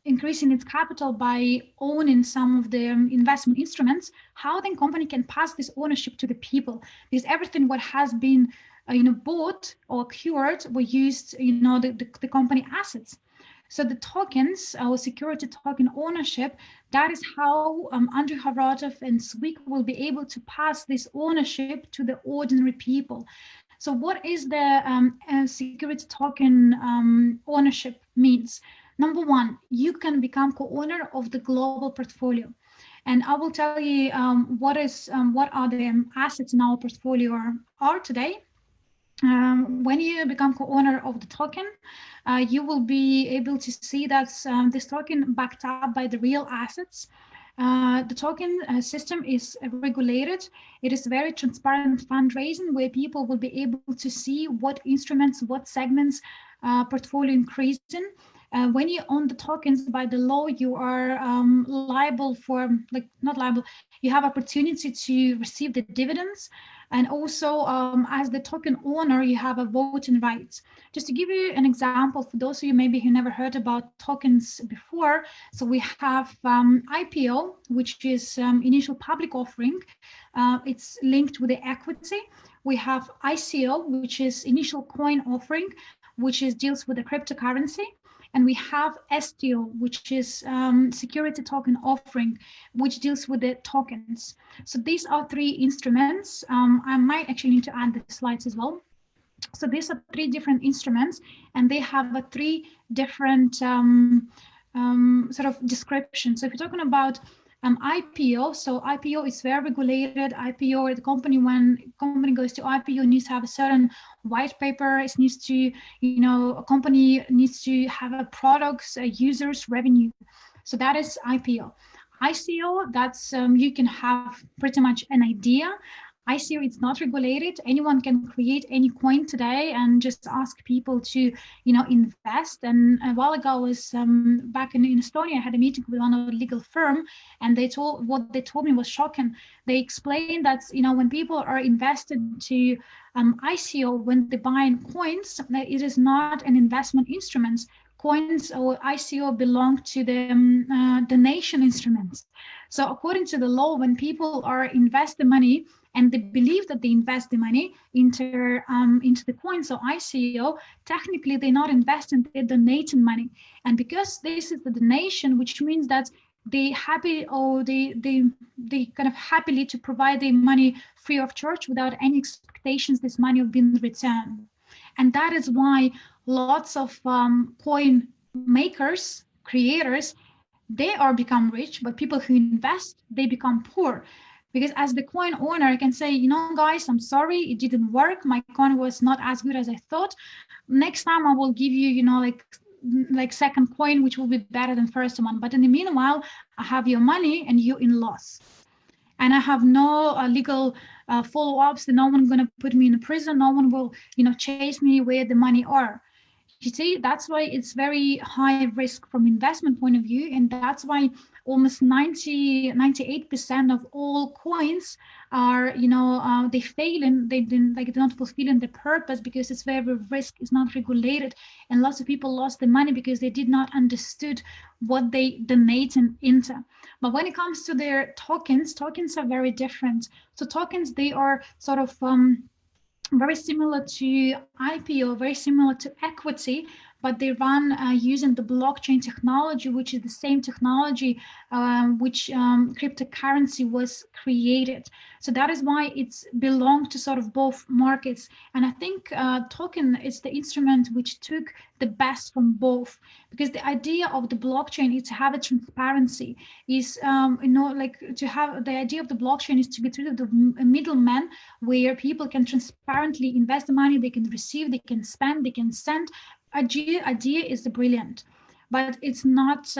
increasing its capital by owning some of the investment instruments, how then company can pass this ownership to the people? Because everything what has been bought or acquired were used the company assets. So the tokens, our security token ownership, that is how Andrew Haratov and SWIG will be able to pass this ownership to the ordinary people. So what is the security token ownership means? Number one, you can become co-owner of the global portfolio. And I will tell you what are the assets in our portfolio are today. When you become co-owner of the token, you will be able to see that this token backed up by the real assets. The token system is regulated. It is very transparent fundraising where people will be able to see what instruments, what segments portfolio increasing. When you own the tokens, by the law, you are liable for, not liable, you have opportunity to receive the dividends. And also, as the token owner, you have a voting rights. Just to give you an example, for those of you maybe who never heard about tokens before, so we have IPO, which is initial public offering. It's linked with the equity. We have ICO, which is initial coin offering, which deals with the cryptocurrency. And we have STO, which is security token offering, which deals with the tokens. So these are three instruments. I might actually need to add the slides as well. So these are three different instruments, and they have three different sort of descriptions. So if you're talking about IPO, so IPO is very regulated. IPO, the company, when company goes to IPO, needs to have a certain white paper. It needs to, a company needs to have a products, users, revenue. So that is IPO. ICO, that's you can have pretty much an idea. ICO, it's not regulated. Anyone can create any coin today and just ask people to, invest. And a while ago, I was back in Estonia. I had a meeting with one of the legal firm, and what they told me was shocking. They explained that, when people are invested to ICO, when they buy coins, it is not an investment instrument. Coins or ICO belong to the donation instruments. So according to the law, when people are investing money, and they believe that they invest the money into the coins or ICO, technically they're not investing, they're donating money. And because this is the donation, which means that they happy, or they kind of happily to provide the money free of charge without any expectations this money will be returned. And that is why lots of coin makers, creators, they are become rich, but people who invest, they become poor. Because as the coin owner, I can say, guys, I'm sorry, it didn't work. My coin was not as good as I thought. Next time I will give you, like second coin, which will be better than first one. But in the meanwhile, I have your money and you in loss. And I have no legal follow-ups. No one going to put me in prison. No one will, chase me where the money are. You see, that's why it's very high risk from investment point of view. And that's why almost 98% of all coins are, they fail and they're not fulfilling the purpose because it's very risk, it's not regulated. And lots of people lost the money because they did not understood what they donated into. But when it comes to their tokens are very different. So tokens, they are sort of very similar to IPO, very similar to equity, but they run using the blockchain technology, which is the same technology which cryptocurrency was created. So that is why it's belonged to sort of both markets. And I think token is the instrument which took the best from both, because the idea of the blockchain is to have a transparency, is to have the idea of the blockchain is to get rid of the middleman, where people can transparently invest the money, they can receive, they can spend, they can send. Idea is brilliant. but it's not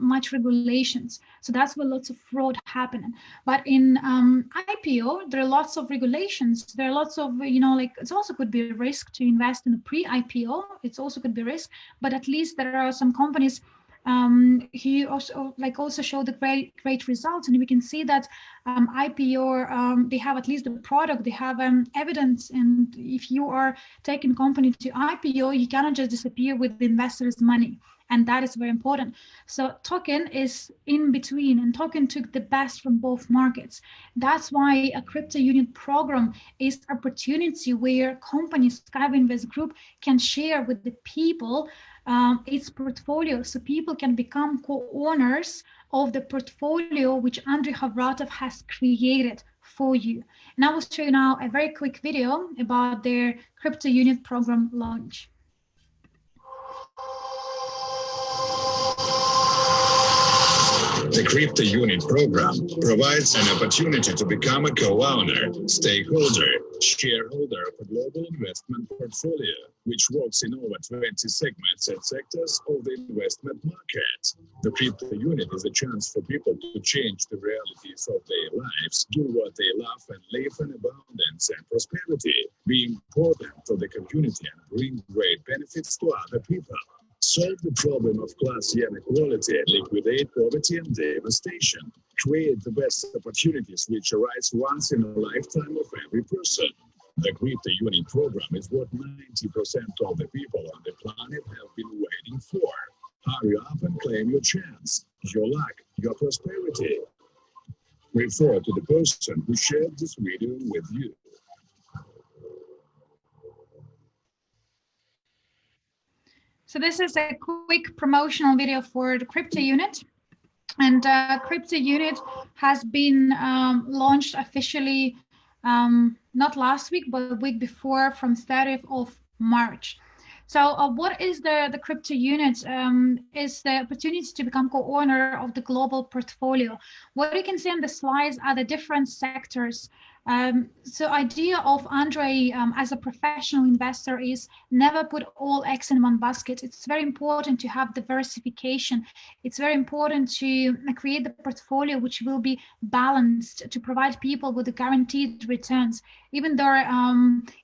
much regulations. So that's where lots of fraud happening. But in IPO, there are lots of regulations. There are lots of, like, it also could be a risk to invest in a pre-IPO. It's also could be a risk, but at least there are some companies he also showed the great results, and we can see that IPO, they have at least the product, they have evidence, and if you are taking company to IPO, you cannot just disappear with the investors' money, and that is very important. So Token is in between, and Token took the best from both markets. That's why a CryptoUnit program is an opportunity where companies, SkyWay Invest Group, can share with the people its portfolio, so people can become co-owners of the portfolio which Andrei Havratov has created for you. And I will show you now a very quick video about their CryptoUnit program launch. The CryptoUnit program provides an opportunity to become a co-owner, stakeholder, shareholder of a global investment portfolio, which works in over 20 segments and sectors of the investment market. The CryptoUnit is a chance for people to change the realities of their lives, do what they love, and live in abundance and prosperity, be important to the community, and bring great benefits to other people. Solve the problem of class inequality and liquidate poverty and devastation. Create the best opportunities which arise once in a lifetime of every person. The CryptoUnit program is what 90% of the people on the planet have been waiting for. Hurry up and claim your chance, your luck, your prosperity. Refer to the person who shared this video with you. So this is a quick promotional video for the CryptoUnit, and CryptoUnit has been launched officially not last week, but the week before, from 30th of March. So what is the CryptoUnit? Is the opportunity to become co-owner of the global portfolio. What you can see on the slides are the different sectors. So idea of Andrei as a professional investor is never put all eggs in one basket. It's very important to have diversification. It's very important to create the portfolio which will be balanced to provide people with the guaranteed returns. Even though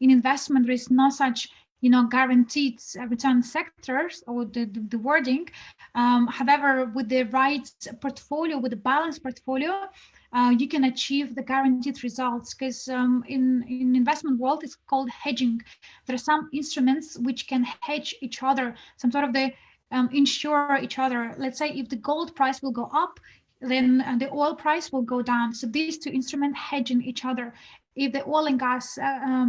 in investment there is no such guaranteed return sectors or the wording. However, with the right portfolio, with a balanced portfolio, you can achieve the guaranteed results, because in investment world, it's called hedging. There are some instruments which can hedge each other, some sort of the insure each other. Let's say if the gold price will go up, then the oil price will go down. So these two instruments hedging each other. If the oil and gas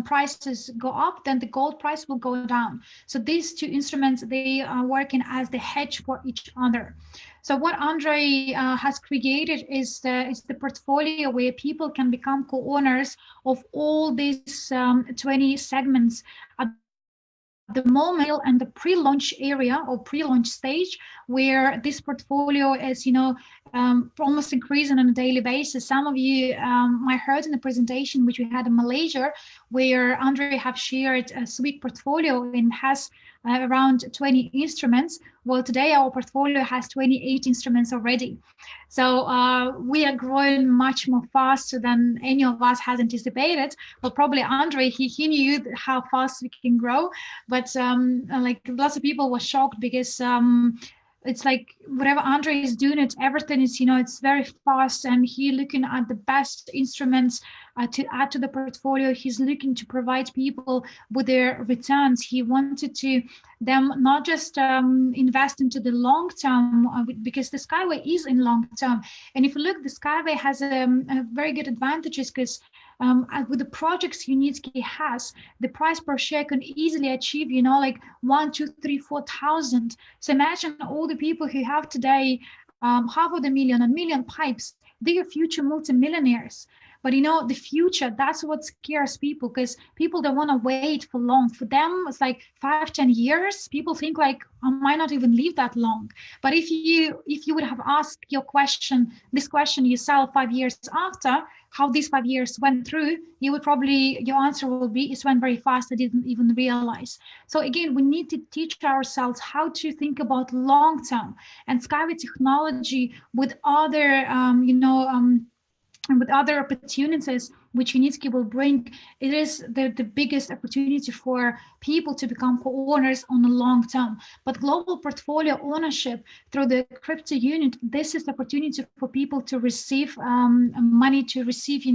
prices go up, then the gold price will go down. So these two instruments, they are working as the hedge for each other. So what Andrei has created is the portfolio where people can become co-owners of all these 20 segments. At the moment, and the pre-launch area or pre-launch stage, where this portfolio is, almost increasing on a daily basis. Some of you might heard in the presentation which we had in Malaysia, where Andrei have shared a SWIG portfolio and has around 20 instruments. Well, today our portfolio has 28 instruments already. So we are growing much more faster than any of us has anticipated. Well, probably Andrei, he knew how fast we can grow, but like lots of people were shocked because it's like whatever Andrei is doing, everything is, it's very fast, and he looking at the best instruments to add to the portfolio. He's looking to provide people with their returns. He wanted to them not just invest into the long term, because the SkyWay is in long term. And if you look, the SkyWay has a very good advantages, because with the projects Unitsky has, the price per share can easily achieve, like 1, 2, 3, 4,000. So imagine all the people who have today $500,000 and million pipes, they are future multimillionaires. But you know, the future, that's what scares people, because people don't want to wait for long. For them, it's like 5-10 years. People think like, I might not even live that long. But if you would have asked this question yourself 5 years after, how these 5 years went through, your answer will be, it went very fast, I didn't even realize. So again, we need to teach ourselves how to think about long term, and SkyWay technology with other and with other opportunities which Unitsky will bring, it is the biggest opportunity for people to become co-owners on the long term. But global portfolio ownership through the CryptoUnit, this is the opportunity for people to receive money, to receive,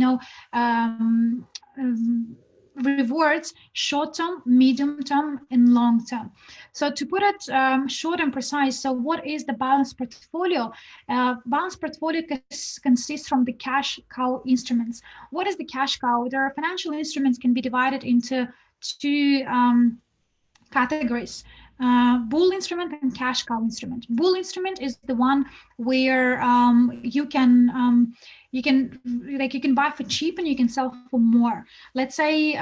rewards, short-term, medium-term, and long-term. So to put it short and precise, so what is the balanced portfolio? Balanced portfolio consists from the cash cow instruments. What is the cash cow? Their financial instruments can be divided into two categories. Bull instrument and cash cow instrument. Bull instrument is the one where you can buy for cheap and you can sell for more. Let's say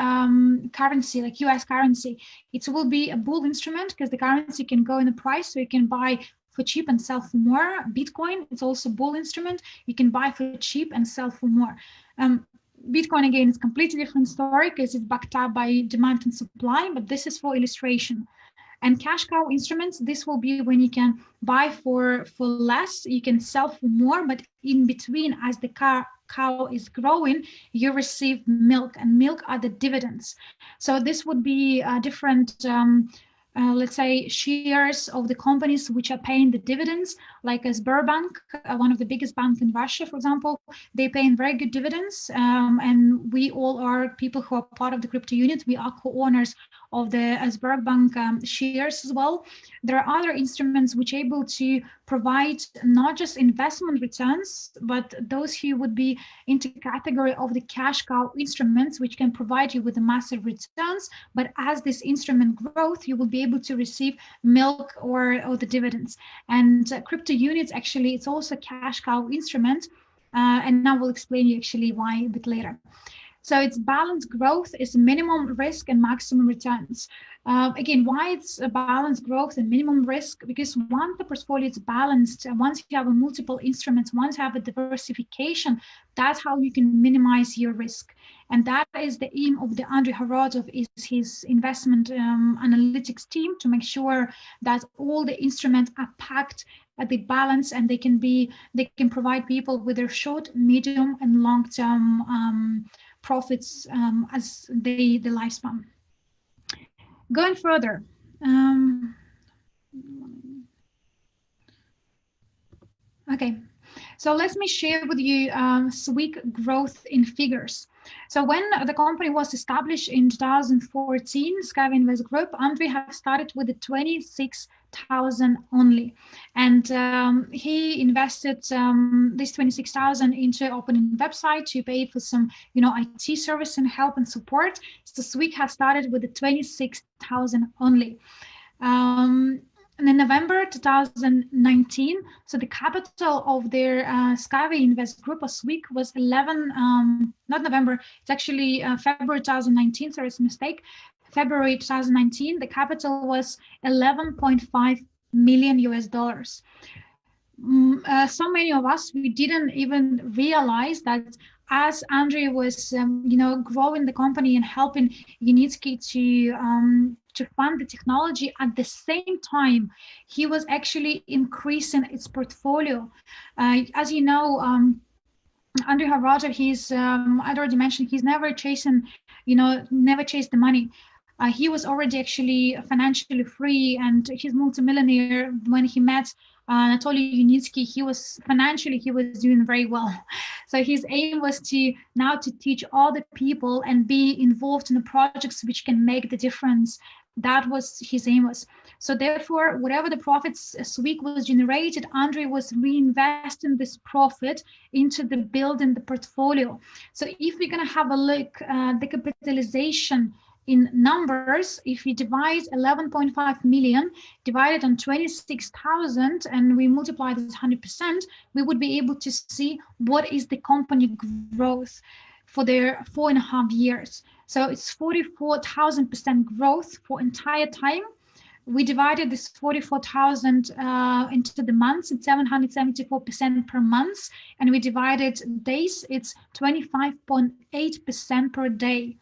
currency, like US currency, it will be a bull instrument because the currency can go in the price, so you can buy for cheap and sell for more. Bitcoin, it's also a bull instrument. You can buy for cheap and sell for more. Bitcoin, again, is a completely different story because it's backed up by demand and supply, but this is for illustration. And cash cow instruments, this will be when you can buy for less, you can sell for more, but in between, as the cow is growing, you receive milk, and milk are the dividends. So this would be different, let's say, shares of the companies which are paying the dividends, like as Sberbank, one of the biggest banks in Russia, for example, they pay in very good dividends. And we all are people who are part of the CryptoUnit. We are co-owners of the Sberbank shares as well. There are other instruments which are able to provide not just investment returns, but those who would be into category of the cash cow instruments, which can provide you with the massive returns. But as this instrument grows, you will be able to receive milk or the dividends. And CryptoUnit, actually, it's also a cash cow instrument. And now we'll explain you actually why a bit later. So it's balanced growth, is minimum risk and maximum returns. Again, why it's a balanced growth and minimum risk? Because once the portfolio is balanced, once you have a multiple instruments, once you have a diversification, that's how you can minimize your risk. And that is the aim of the Andrei Horodov, is his investment analytics team, to make sure that all the instruments are packed at the balance, and they can provide people with their short, medium, and long-term profits as the lifespan. Going further, okay, so let me share with you SWIG growth in figures. So when the company was established in 2014, SkyWay Invest Group, Andrei has started with the 26,000 only, and he invested this 26,000 into opening website to pay for some, IT service and help and support. So SWIG has started with the 26,000 only. And in November 2019, so the capital of their SkyWay Invest Group, or SWIG, was not November, it's actually February 2019, sorry, it's a mistake. February 2019, the capital was $11.5 million US. So many of us, we didn't even realize that as Andrei was, growing the company and helping Unitsky to fund the technology, at the same time, he was actually increasing its portfolio. As you know, Andrei Horodov, I'd already mentioned, he's never chased the money. He was already actually financially free, and he's multimillionaire. When he met Anatoly Unitsky, he was doing very well. So his aim was to teach all the people and be involved in the projects which can make the difference. That was his aim was. So therefore, whatever the profits SWIG was generated, Andrei was reinvesting this profit into the building the portfolio. So if we're going to have a look at the capitalization in numbers, if we divide 11.5 million divided on 26,000 and we multiply this 100%, we would be able to see what is the company growth. for their 4.5 years. So it's 44,000% growth for entire time. We divided this 44,000 into the months. It's 774% per month, and we divided days. It's 25.8% per day.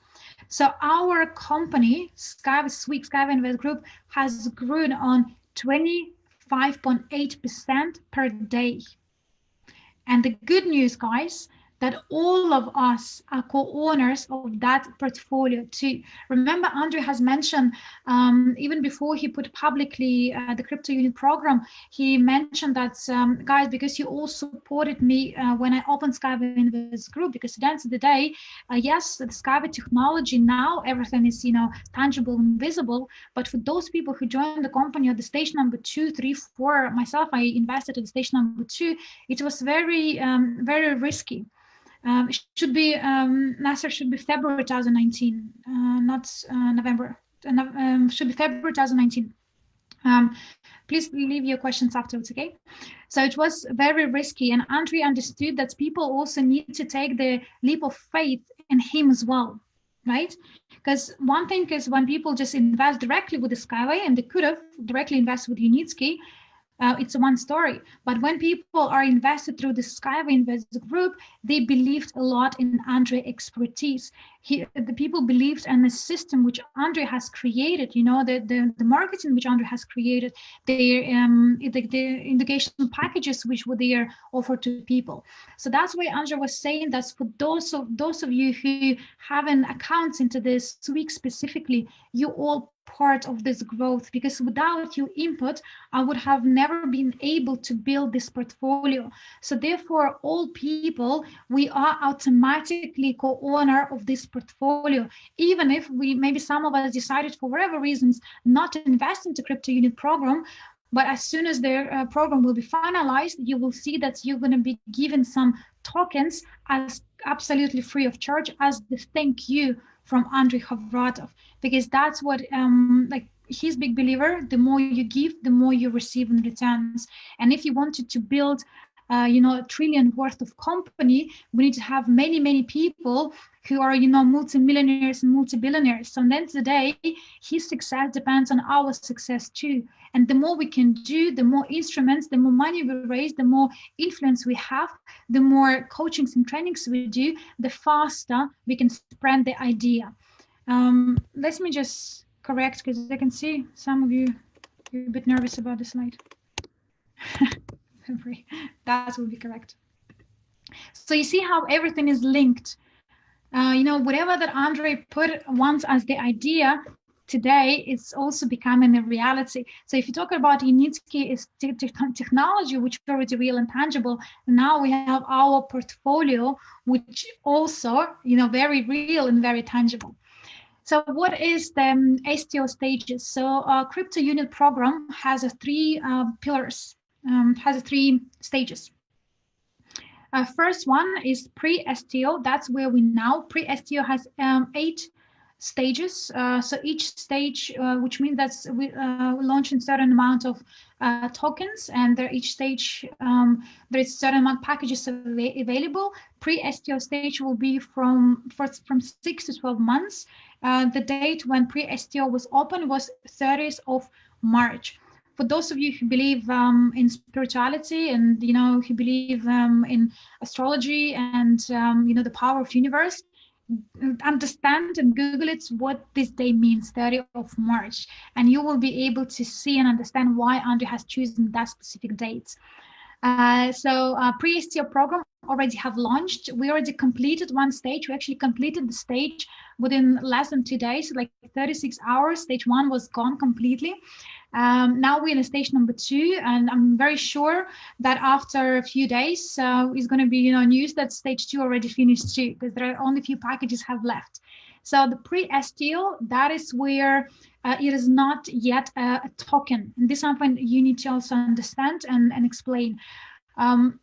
So our company, SWIG, SkyWay Invest Group, has grown on 25.8% per day. And the good news, guys, that all of us are co-owners of that portfolio too. Remember, Andre has mentioned, even before he put publicly the CryptoUnit program, he mentioned that, guys, because you all supported me when I opened SkyWay Invest Group, because at the end of the day, yes, the SkyWay technology, now everything is, you know, tangible and visible, but for those people who joined the company at the stage number 2, 3, 4, myself, I invested at the stage number 2, it was very, very risky. It should be Nasser, should be February 2019, not November. Should be February 2019. Please leave your questions afterwards, okay? So it was very risky, and Andre understood that people also need to take the leap of faith in him as well, right? Because one thing is when people just invest directly with the SkyWay, and they could have directly invested with Unitsky, it's one story. But when people are invested through the SkyWay Invest Group, they believed a lot in Andre expertise. The people believed in the system which Andre has created, you know, the marketing which Andre has created, the educational packages which were there offered to people. So that's why Andre was saying that for those of you who have an accounts into this SWIG specifically, you all part of this growth, because without your input, I would have never been able to build this portfolio. So therefore, all people, we are automatically co-owner of this portfolio, even if we, maybe some of us decided for whatever reasons not to invest into CryptoUnit program. But as soon as the program will be finalized, you will see that you're going to be given some tokens as absolutely free of charge as the thank you from Andrei Havratov, because that's what, like, he's big believer, the more you give, the more you receive in returns. And if you wanted to build, you know, $1 trillion worth of company, we need to have many, many people who are, you know, multimillionaires and multi-billionaires. So at the end of the day, his success depends on our success too. And the more we can do, the more instruments, the more money we raise, the more influence we have, the more coachings and trainings we do, the faster we can spread the idea. Let me just correct, because I can see some of you are a bit nervous about the slide. That will be correct. So you see how everything is linked. You know, whatever that Andre put once as the idea, today it's also becoming a reality. So if you talk about Unitsky is technology, which is already real and tangible, now we have our portfolio, which also, you know, very real and very tangible. So what is the STO stages? So CryptoUnit program has three pillars, has 3 stages. First one is pre-STO. That's where we now. Pre-STO has 8 stages. So each stage, which means that we launch a certain amount of tokens, and there each stage there is a certain amount of packages available. Pre-STO stage will be from 6 to 12 months. The date when pre-STO was open was 30th of March. For those of you who believe in spirituality and, you know, who believe in astrology and, you know, the power of universe, understand and Google it what this day means, 30th of March, and you will be able to see and understand why Andre has chosen that specific date. So pre-STO program already have launched. We already completed one stage. We actually completed the stage within less than 2 days, like 36 hours. Stage 1 was gone completely. Now we're in stage number 2, and I'm very sure that after a few days, it's going to be, you know, news that stage 2 already finished too, because there are only a few packages have left. So the pre-STO, that is where it is not yet a token. And this is something you need to also understand and explain.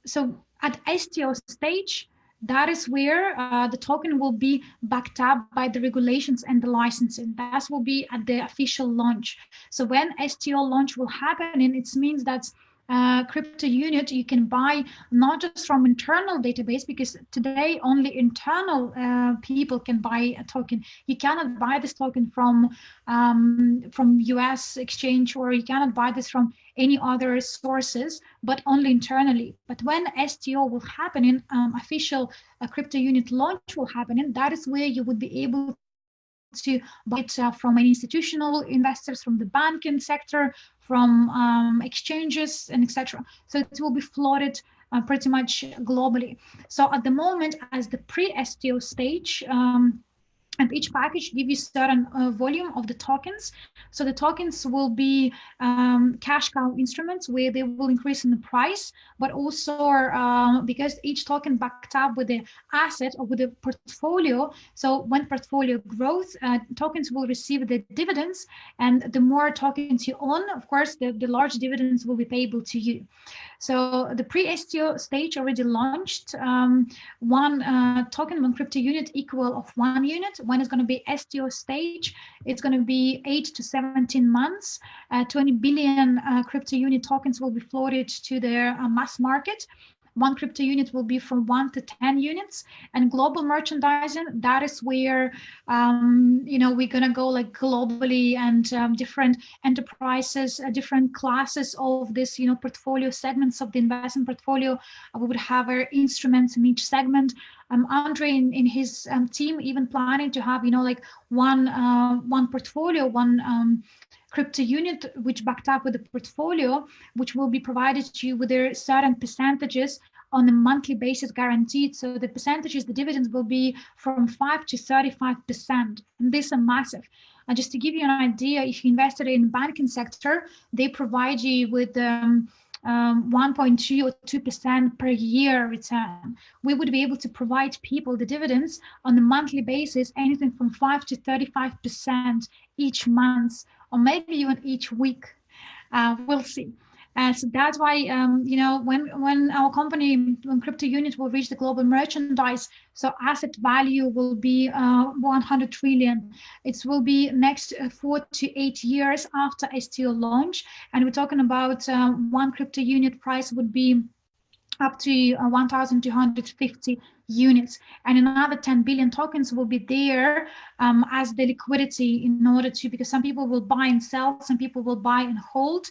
So at STO stage, that is where the token will be backed up by the regulations and the licensing. That will be at the official launch. So when STO launch will happen, and it means that CryptoUnit, you can buy not just from internal database, because today only internal people can buy a token. You cannot buy this token from US exchange, or you cannot buy this from any other sources, but only internally. But when STO will happen in official CryptoUnit launch will happen, and that is where you would be able to buy it from any institutional investors, from the banking sector, from exchanges, and etc. So it will be floated pretty much globally. So at the moment, as the pre-STO stage, and each package gives you certain volume of the tokens. So the tokens will be cash cow instruments where they will increase in the price, but also because each token backed up with the asset or with the portfolio. So when portfolio grows, tokens will receive the dividends, and the more tokens you own, of course, the large dividends will be payable to you. So the pre-STO stage already launched. One token, one CryptoUnit equal of 1 unit. When it's going to be STO stage, it's going to be 8 to 17 months. 20 billion CryptoUnit tokens will be floated to the mass market. One CryptoUnit will be from 1 to 10 units, and global merchandising, that is where we're gonna go like globally, and different enterprises, different classes of this portfolio segments of the investment portfolio. We would have our instruments in each segment. Andre in his team even planning to have like one portfolio, one CryptoUnit, which backed up with the portfolio, which will be provided to you with their certain percentages on a monthly basis guaranteed. So the percentages, the dividends will be from 5 to 35%. And these are massive. And just to give you an idea, if you invested in banking sector, they provide you with 1.2 or 2% per year return. We would be able to provide people the dividends on a monthly basis, anything from 5 to 35% each month, or maybe even each week. We'll see. So that's why, when our company, when CryptoUnit will reach the global merchandise, so asset value will be 100 trillion. It will be next 4 to 8 years after STO launch. And we're talking about one CryptoUnit price would be up to 1,250 units, and another 10 billion tokens will be there as the liquidity in order to, because some people will buy and sell, some people will buy and hold.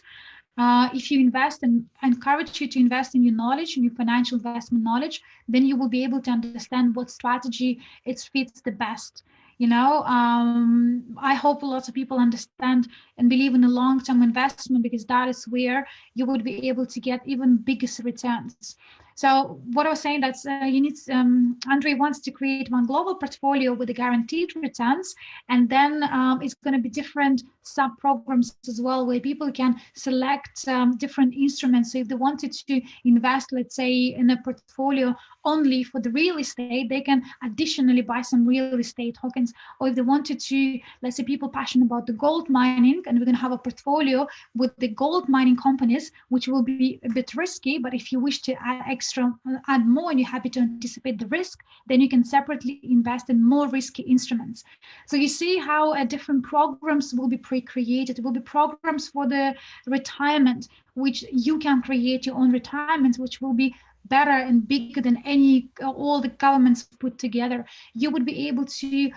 If you invest, and I encourage you to invest in your knowledge, in your financial investment knowledge, then you will be able to understand what strategy it fits the best. I hope lots of people understand and believe in the long-term investment, because that is where you would be able to get even bigger returns. So what I was saying, that's Andre wants to create one global portfolio with the guaranteed returns, and then it's going to be different sub-programs as well, where people can select different instruments. So if they wanted to invest, let's say, in a portfolio only for the real estate, they can additionally buy some real estate tokens. Or if they wanted to, let's say, people passionate about the gold mining, and we're going to have a portfolio with the gold mining companies, which will be a bit risky, but if you wish to add more and you're happy to anticipate the risk, then you can separately invest in more risky instruments. So you see how different programs will be pre-created. It will be programs for the retirement, which you can create your own retirements, which will be better and bigger than all the governments put together. You would be able to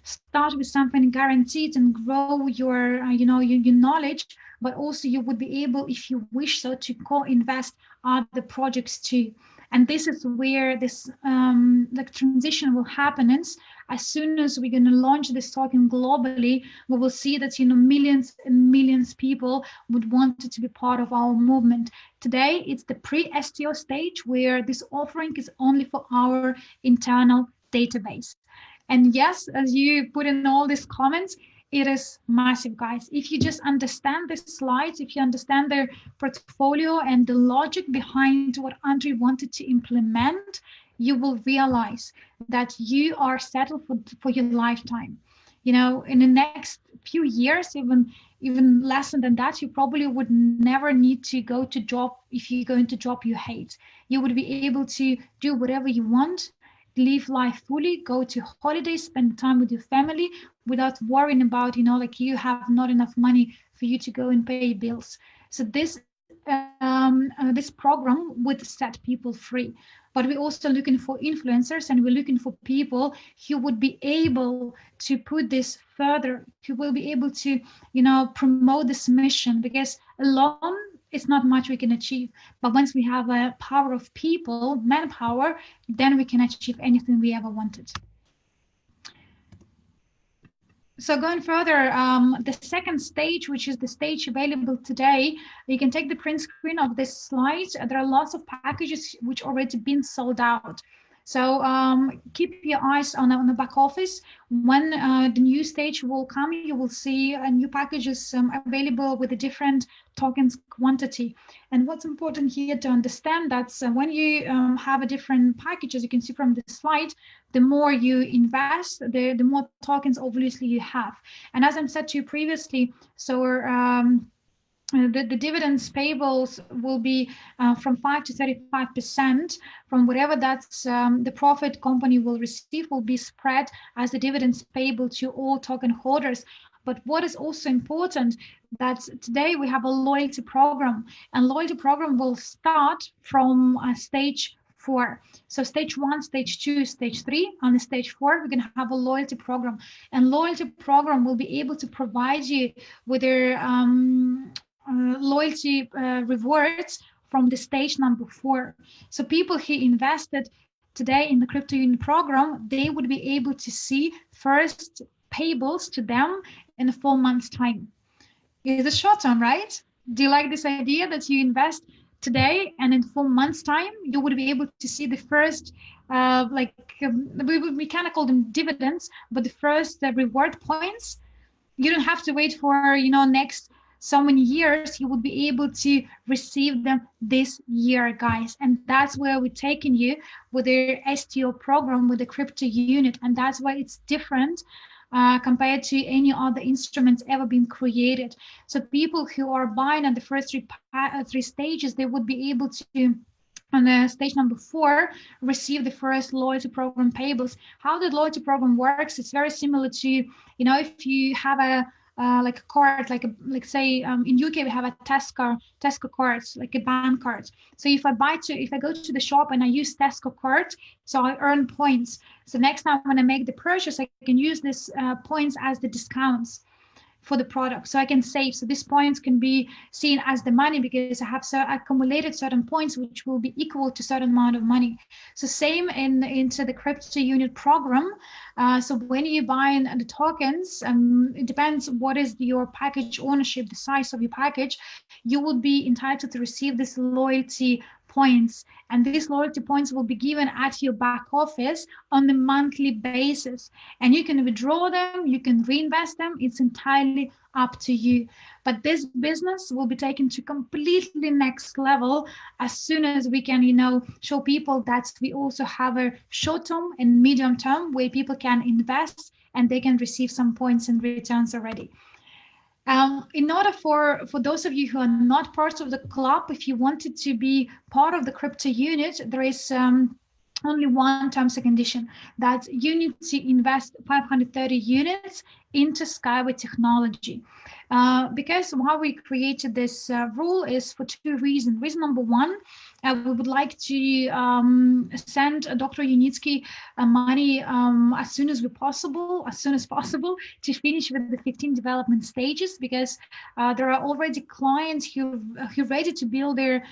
start with something guaranteed and grow your your knowledge, but also you would be able, if you wish so, to co-invest other projects too. And this is where this the transition will happen. And as soon as we're going to launch this token globally, we will see that millions and millions of people would want it to be part of our movement. Today, it's the pre-STO stage, where this offering is only for our internal database. And yes, as you put in all these comments, it is massive, guys. If you just understand the slides, if you understand their portfolio and the logic behind what Andre wanted to implement, you will realize that you are settled for your lifetime. In the next few years, even less than that, you probably would never need to go to job. If you go into job you hate, you would be able to do whatever you want, live life fully, go to holidays, spend time with your family without worrying about, you have not enough money for you to go and pay bills. So this this program would set people free. But we're also looking for influencers, and we're looking for people who would be able to put this further, who will be able to, promote this mission, because alone it's not much we can achieve. But once we have a power of people, manpower, then we can achieve anything we ever wanted. So going further, the second stage, which is the stage available today, you can take the print screen of this slide. There are lots of packages which already been sold out. So keep your eyes on the back office. When the new stage will come, you will see new packages available with a different tokens quantity. And what's important here to understand that when you have a different package, as you can see from the slide, the more you invest, the more tokens obviously you have. And as I said to you previously, so the dividends payables will be from 5 to 35% from whatever that's the profit company will receive will be spread as the dividends payable to all token holders. But what is also important that today we have a loyalty program, and loyalty program will start from stage 4. So stage 1, stage 2, stage 3, and stage 4, we're going to have a loyalty program, and loyalty program will be able to provide you with their loyalty rewards from the stage number 4. So people who invested today in the CryptoUnit program, they would be able to see first payables to them in 4 months' time. It's a short term, right? Do you like this idea that you invest today and in 4 months' time, you would be able to see the first, we kind of call them dividends, but the first reward points? You don't have to wait for, next so many years. You would be able to receive them this year, guys. And that's where we're taking you with the STO program, with the CryptoUnit. And that's why it's different compared to any other instruments ever been created. So people who are buying at the first three stages, they would be able to, on the stage number 4, receive the first loyalty program payables. How the loyalty program works, it's very similar to, if you have a like a card, like say in UK we have a Tesco cards, like a bank card. So if I go to the shop and I use Tesco card, so I earn points. So next time when I make the purchase, I can use this points as the discounts for the product, so I can save. So these points can be seen as the money because I have accumulated certain points which will be equal to certain amount of money. So same into the CryptoUnit program. So when you buy the tokens, it depends what is your package ownership, the size of your package, you will be entitled to receive this loyalty points, and these loyalty points will be given at your back office on a monthly basis, and you can withdraw them, you can reinvest them, it's entirely up to you. But this business will be taken to completely next level as soon as we can, show people that we also have a short term and medium term where people can invest and they can receive some points and returns already. In order for those of you who are not part of the club, if you wanted to be part of the CryptoUnit, there is only one terms and condition, that you need to invest 530 units into SkyWay technology. Because why we created this rule is for 2 reasons. Reason number 1, we would like to send Dr. Unitsky money as soon as possible to finish with the 15 development stages, because there are already clients who ready to build their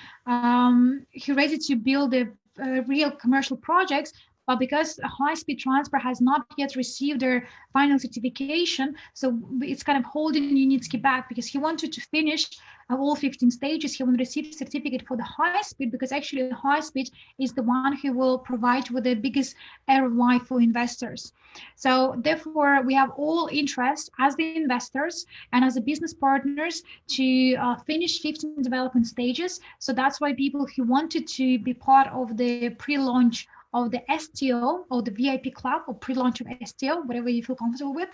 real commercial projects, but because high-speed transfer has not yet received their final certification, so it's kind of holding Unitsky back because he wanted to finish all 15 stages. He will receive certificate for the high speed, because actually the high speed is the one who will provide with the biggest ROI for investors. So therefore, we have all interest as the investors and as the business partners to finish 15 development stages. So that's why people who wanted to be part of the pre-launch of the STO or the VIP club or pre-launch of STO, whatever you feel comfortable with,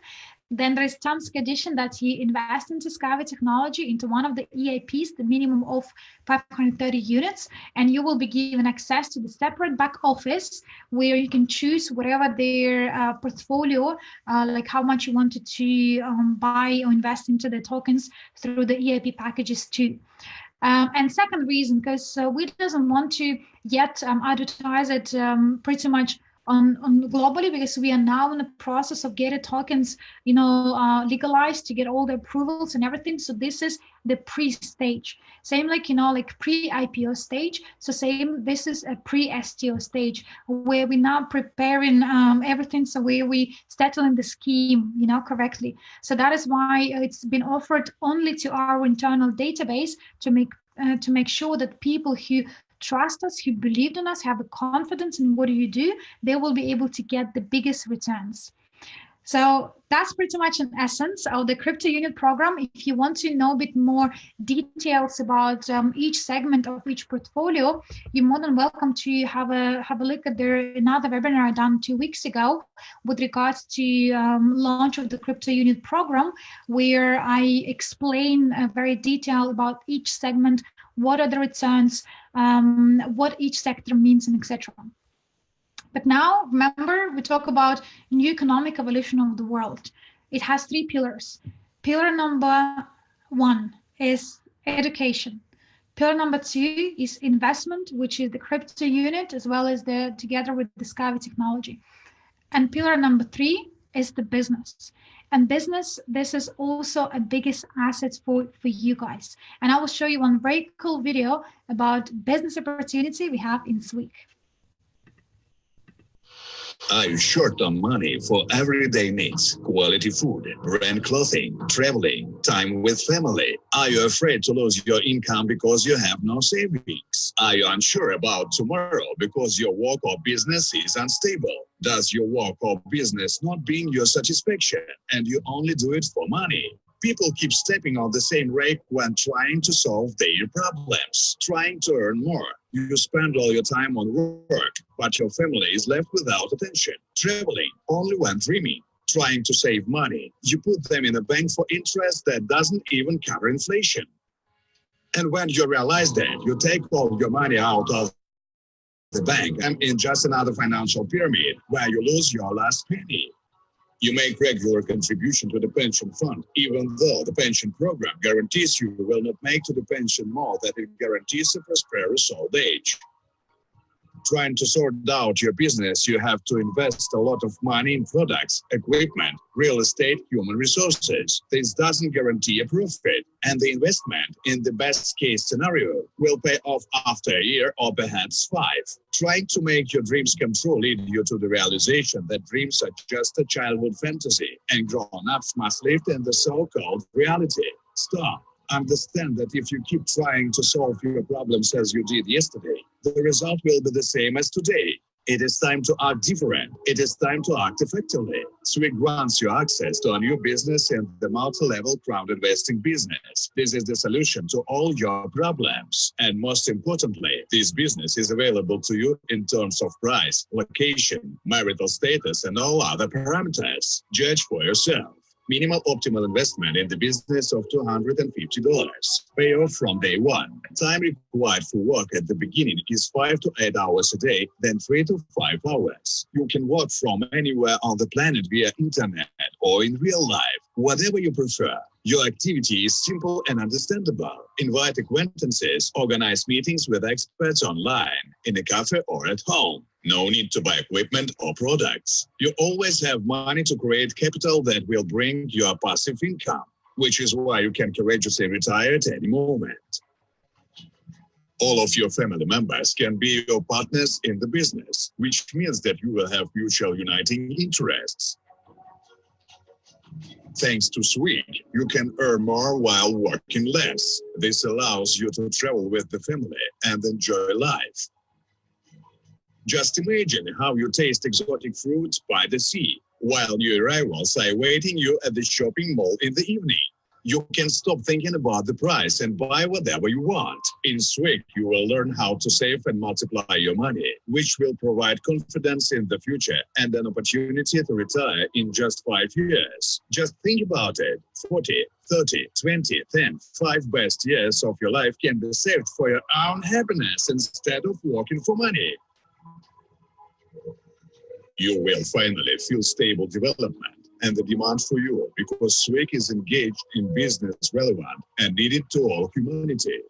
then there is terms condition that you invest into SkyWay technology, into one of the EAPs, the minimum of 530 units, and you will be given access to the separate back office where you can choose whatever their portfolio, like how much you wanted to buy or invest into the tokens through the EAP packages too. And second reason, because we doesn't want to yet advertise it pretty much on globally, because we are now in the process of getting tokens, legalized to get all the approvals and everything. So this is the pre-stage, same like, like pre-IPO stage. So same, this is a pre-STO stage where we now preparing everything. So where we settling the scheme, correctly. So that is why it's been offered only to our internal database to make sure that people who trust us, who believed in us, have the confidence in what you do, they will be able to get the biggest returns. So that's pretty much an essence of the CryptoUnit program. If you want to know a bit more details about each segment of each portfolio, you're more than welcome to have a look at another webinar I done 2 weeks ago with regards to launch of the CryptoUnit program, where I explain very detailed about each segment, what are the returns, what each sector means, and etc. But now, remember, we talk about new economic evolution of the world. It has 3 pillars. Pillar number 1 is education. Pillar number 2 is investment, which is the CryptoUnit, as well as together with the SkyWay technology. And pillar number 3 is the business. And business, this is also a biggest asset for you guys. And I will show you one very cool video about business opportunity we have in SWIG. Are you short on money for everyday needs, quality food, rent, clothing, traveling, time with family? Are you afraid to lose your income because you have no savings? Are you unsure about tomorrow because your work or business is unstable? Does your work or business not bring your satisfaction and you only do it for money? People keep stepping on the same rake when trying to solve their problems, trying to earn more. You spend all your time on work, but your family is left without attention. Traveling only when dreaming, trying to save money. You put them in a bank for interest that doesn't even cover inflation. And when you realize that, you take all your money out of the bank and in just another financial pyramid where you lose your last penny. You make regular contribution to the pension fund, even though the pension program guarantees you will not make to the pension more than it guarantees a prosperous old age. Trying to sort out your business, you have to invest a lot of money in products, equipment, real estate, human resources. This doesn't guarantee a profit, and the investment, in the best case scenario, will pay off after a year or perhaps 5. Trying to make your dreams come true lead you to the realization that dreams are just a childhood fantasy, and grown-ups must live in the so-called reality. Stop. Understand that if you keep trying to solve your problems as you did yesterday, the result will be the same as today. It is time to act different. It is time to act effectively. SWIG grants you access to a new business in the multi-level crowd investing business. This is the solution to all your problems. And most importantly, this business is available to you in terms of price, location, marital status, and all other parameters. Judge for yourself. Minimal optimal investment in the business of $250. Payoff from day one. Time required for work at the beginning is 5 to 8 hours a day, then 3 to 5 hours. You can work from anywhere on the planet via internet or in real life, whatever you prefer. Your activity is simple and understandable. Invite acquaintances, organize meetings with experts online, in a cafe or at home. No need to buy equipment or products. You always have money to create capital that will bring you a passive income, which is why you can courageously retire at any moment. All of your family members can be your partners in the business, which means that you will have mutual uniting interests. Thanks to SWIG, you can earn more while working less. This allows you to travel with the family and enjoy life. Just imagine how you taste exotic fruits by the sea, while new arrivals are awaiting you at the shopping mall in the evening. You can stop thinking about the price and buy whatever you want. In SWIG, you will learn how to save and multiply your money, which will provide confidence in the future and an opportunity to retire in just 5 years. Just think about it. 40, 30, 20, 10, 5 best years of your life can be saved for your own happiness instead of working for money. You will finally feel stable development and the demand for you because SWIG is engaged in business relevant and needed to all humanity.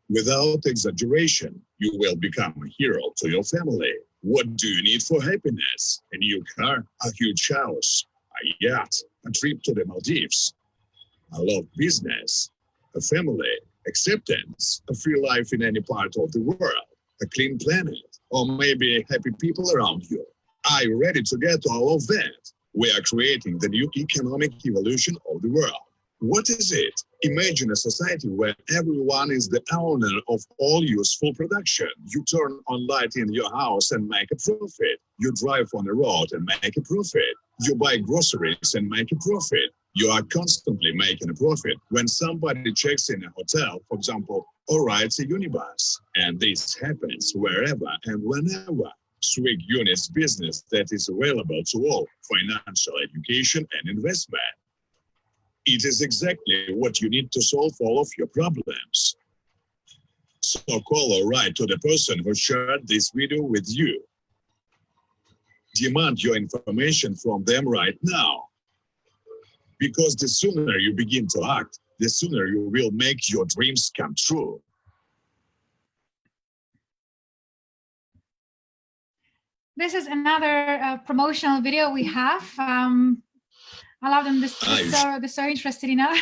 Without exaggeration, you will become a hero to your family. What do you need for happiness? A new car, a huge house, a yacht, a trip to the Maldives, a love business, a family, acceptance, a free life in any part of the world, a clean planet, or maybe happy people around you. Are you ready to get all of that? We are creating the new economic evolution of the world. What is it? Imagine a society where everyone is the owner of all useful production. You turn on light in your house and make a profit. You drive on the road and make a profit. You buy groceries and make a profit. You are constantly making a profit. When somebody checks in a hotel, for example, or rides a unibus, and this happens wherever and whenever. SWIG units business that is available to all, financial education and investment. It is exactly what you need to solve all of your problems. So call or write to the person who shared this video with you. Demand your information from them right now. Because the sooner you begin to act, the sooner you will make your dreams come true. This is another promotional video we have. I love them. They're so interested, you know.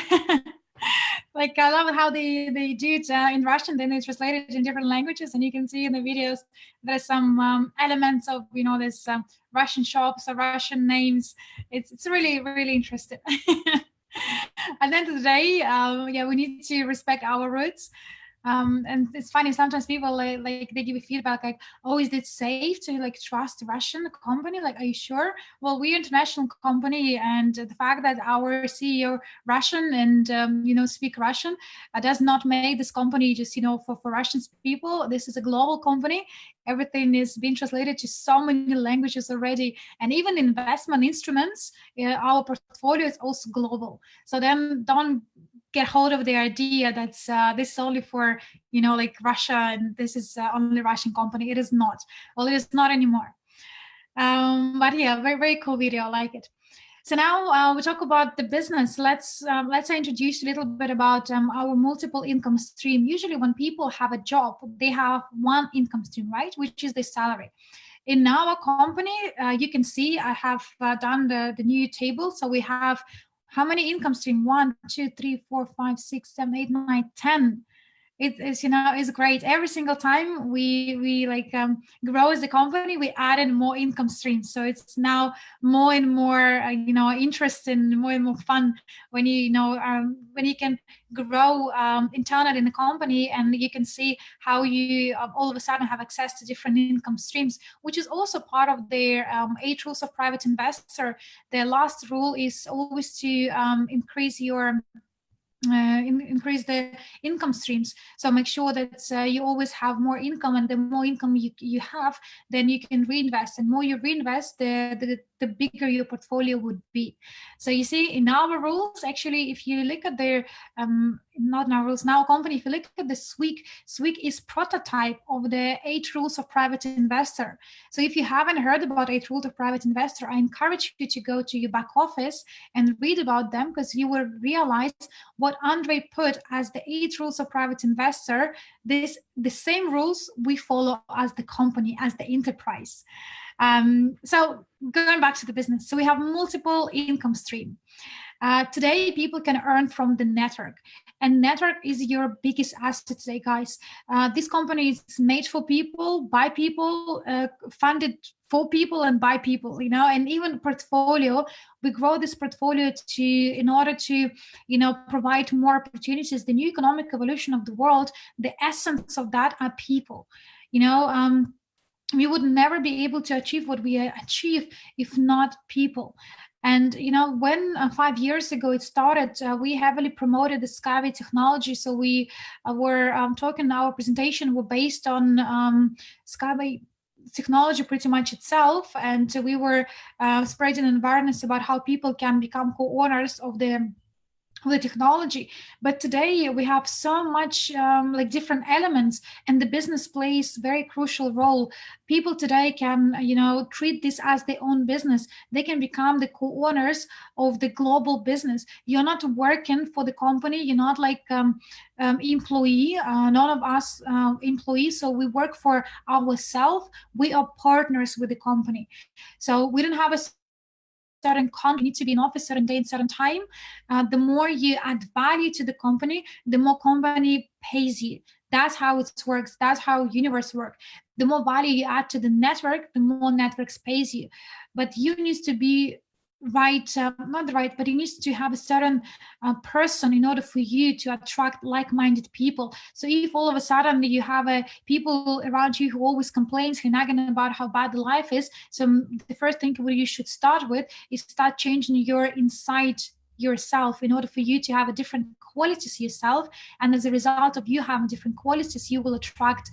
Like I love how they do it in Russian, then they translate it in different languages, and you can see in the videos there's some elements of, you know, there's Russian shops or Russian names. It's really, really interesting. At the end of the day, yeah, we need to respect our roots. And it's funny, sometimes people like they give you feedback like, oh, is it safe to like trust a Russian company? Like, are you sure? Well, we're an international company, and the fact that our CEO Russian and you know, speak Russian does not make this company just, you know, for Russian people. This is a global company. Everything is being translated to so many languages already, and even investment instruments, our portfolio is also global. So then don't get hold of the idea that's this is only for, you know, like Russia, and this is only Russian company. It is not. Well, it is not anymore. But yeah, very, very cool video. I like it. So now we talk about the business. Let's introduce a little bit about our multiple income stream. Usually when people have a job, they have one income stream, right? Which is the salary. In our company, you can see I have done the new table. So we have how many income stream? 1, 2, 3, 4, 5, 6, 7, 8, 9, 10. It is, you know, is great. Every single time we like grow as a company, we add in more income streams. So it's now more and more, you know, interesting, more and more fun when you know when you can grow internally in the company, and you can see how you all of a sudden have access to different income streams, which is also part of their 8 rules of private investor. Their last rule is always to increase your increase the income streams. So make sure that you always have more income, and the more income you have, then you can reinvest, and more you reinvest, the bigger your portfolio would be. So you see, in our rules, actually, if you look at their not in our rules, now company, if you look at the SWIG is prototype of the 8 rules of private investor. So if you haven't heard about 8 rules of private investor, I encourage you to go to your back office and read about them, because you will realize what Andre put as the 8 rules of private investor. The same rules we follow as the company, as the enterprise. So going back to the business, so we have multiple income stream. Today, people can earn from the network, and network is your biggest asset today, guys. This company is made for people, by people, funded for people and by people, you know, and even portfolio, we grow this portfolio in order to, you know, provide more opportunities. The new economic evolution of the world, the essence of that are people, you know. We would never be able to achieve what we achieve if not people. And, you know, when 5 years ago it started, we heavily promoted the SkyWay technology. So we were talking, our presentation were based on SkyWay technology pretty much itself. And we were spreading awareness about how people can become co-owners of the the technology. But today we have so much like different elements, and the business plays very crucial role. People today can, you know, treat this as their own business. They can become the co-owners of the global business. You're not working for the company. You're not like employee. None of us employees. So we work for ourselves. We are partners with the company. So we don't have a certain contract, you need to be in office certain day and certain time. The more you add value to the company, the more company pays you. That's how it works. That's how universe works. The more value you add to the network, the more networks pays you. But you need to be right, not right, but it needs to have a certain person in order for you to attract like-minded people. So if all of a sudden you have people around you who always complains, who nagging about how bad the life is, so the first thing what you should start with is start changing your inside yourself in order for you to have a different qualities yourself, and as a result of you having different qualities, you will attract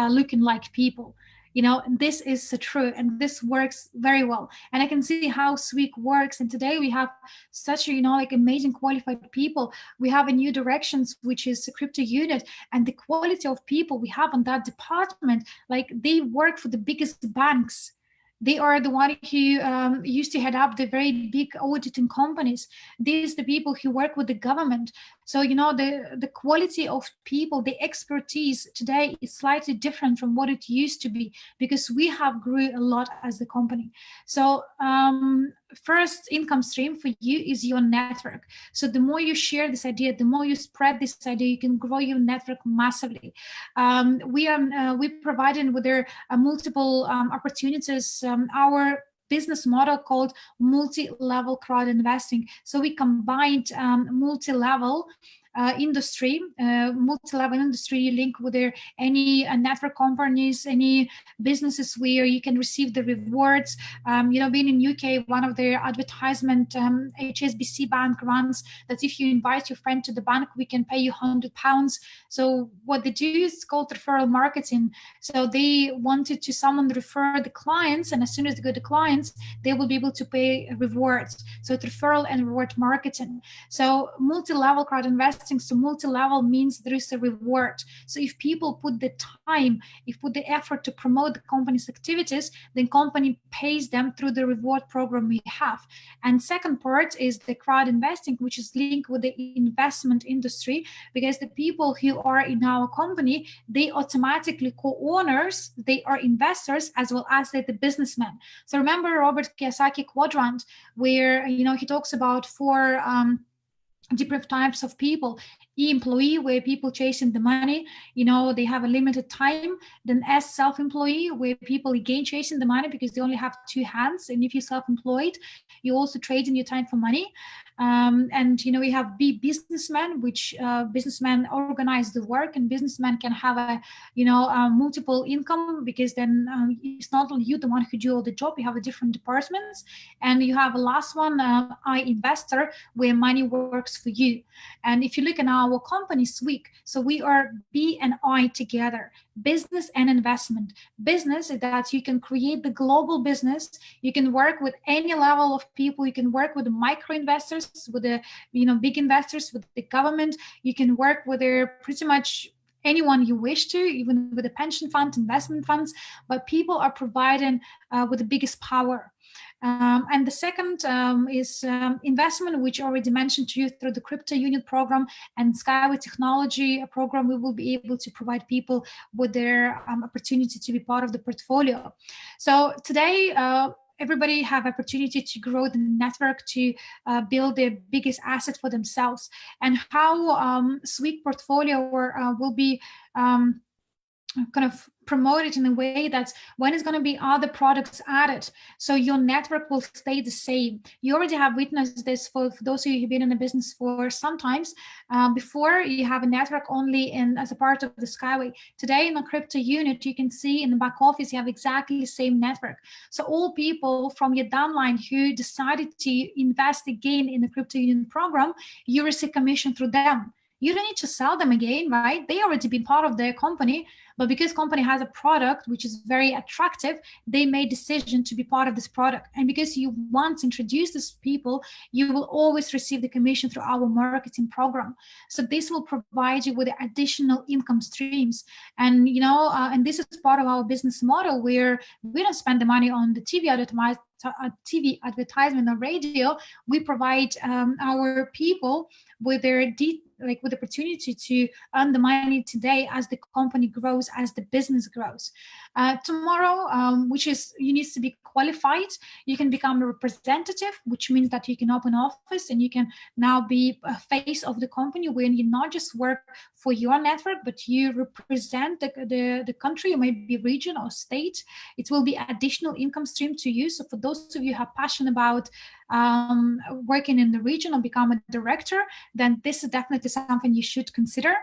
looking like people. You know, and this is true, and this works very well. And I can see how SWIG works. And today we have such, you know, like amazing qualified people. We have a new directions, which is CryptoUnit, and the quality of people we have on that department, like they work for the biggest banks. They are the one who used to head up the very big auditing companies. These are the people who work with the government. So, you know, the quality of people, the expertise today is slightly different from what it used to be, because we have grew a lot as the company. So first income stream for you is your network. So the more you share this idea, the more you spread this idea, you can grow your network massively. We provided with their multiple opportunities. Our business model called multi-level crowd investing. So we combined multi-level industry, multi-level industry link with any network companies, any businesses where you can receive the rewards. You know, being in UK, one of their advertisement, HSBC Bank runs that if you invite your friend to the bank, we can pay you £100. So what they do is called referral marketing. So they wanted to someone refer the clients, and as soon as they go to clients, they will be able to pay rewards. So it's referral and reward marketing. So multi-level crowd investing. So multi-level means there is a reward. So if people put the time, if put the effort to promote the company's activities, then company pays them through the reward program we have. And second part is the crowd investing, which is linked with the investment industry, because the people who are in our company, they automatically co-owners, they are investors as well as the businessmen. So remember Robert Kiyosaki quadrant, where, you know, he talks about four different types of people. E-employee, where people chasing the money, you know, they have a limited time. Then S, self-employee, where people again chasing the money because they only have two hands. And if you're self-employed, you also trading your time for money. And, you know, we have B, businessman, which businessmen organize the work, and businessmen can have a, you know, multiple income, because then it's not only you the one who do all the job, you have a different departments. And you have a last one, I, investor, where money works for you. And if you look at our company SWIG, so we are B and I together, business and investment. Business is that you can create the global business, you can work with any level of people, you can work with the micro investors, with the, you know, big investors, with the government, you can work with their pretty much anyone you wish to, even with the pension fund, investment funds, but people are providing with the biggest power. And the second is investment, which I already mentioned to you through the CryptoUnit program and SkyWay Technology program. We will be able to provide people with their opportunity to be part of the portfolio. So today, everybody have opportunity to grow the network, to build the biggest asset for themselves. And how SWIG portfolio will be kind of promoted in a way that when it's going to be other products added, so your network will stay the same. You already have witnessed this for those of you who've been in the business for sometimes. Before, you have a network only as a part of the SkyWay. Today in the CryptoUnit, you can see in the back office, you have exactly the same network. So all people from your downline who decided to invest again in the CryptoUnit program, you receive commission through them. You don't need to sell them again, right? They already been part of the company, but because company has a product which is very attractive, they made decision to be part of this product. And because you want to introduce these people, you will always receive the commission through our marketing program. So this will provide you with additional income streams. And and this is part of our business model, where we don't spend the money on the TV advertisement or radio. We provide our people with their with the opportunity to earn the money today as the company grows, as the business grows. Tomorrow, which is you need to be qualified, you can become a representative, which means that you can open office and you can now be a face of the company, when you not just work for your network, but you represent the country, or maybe region or state. It will be additional income stream to you. So for those of you who are passionate about working in the region or become a director, then this is definitely something you should consider.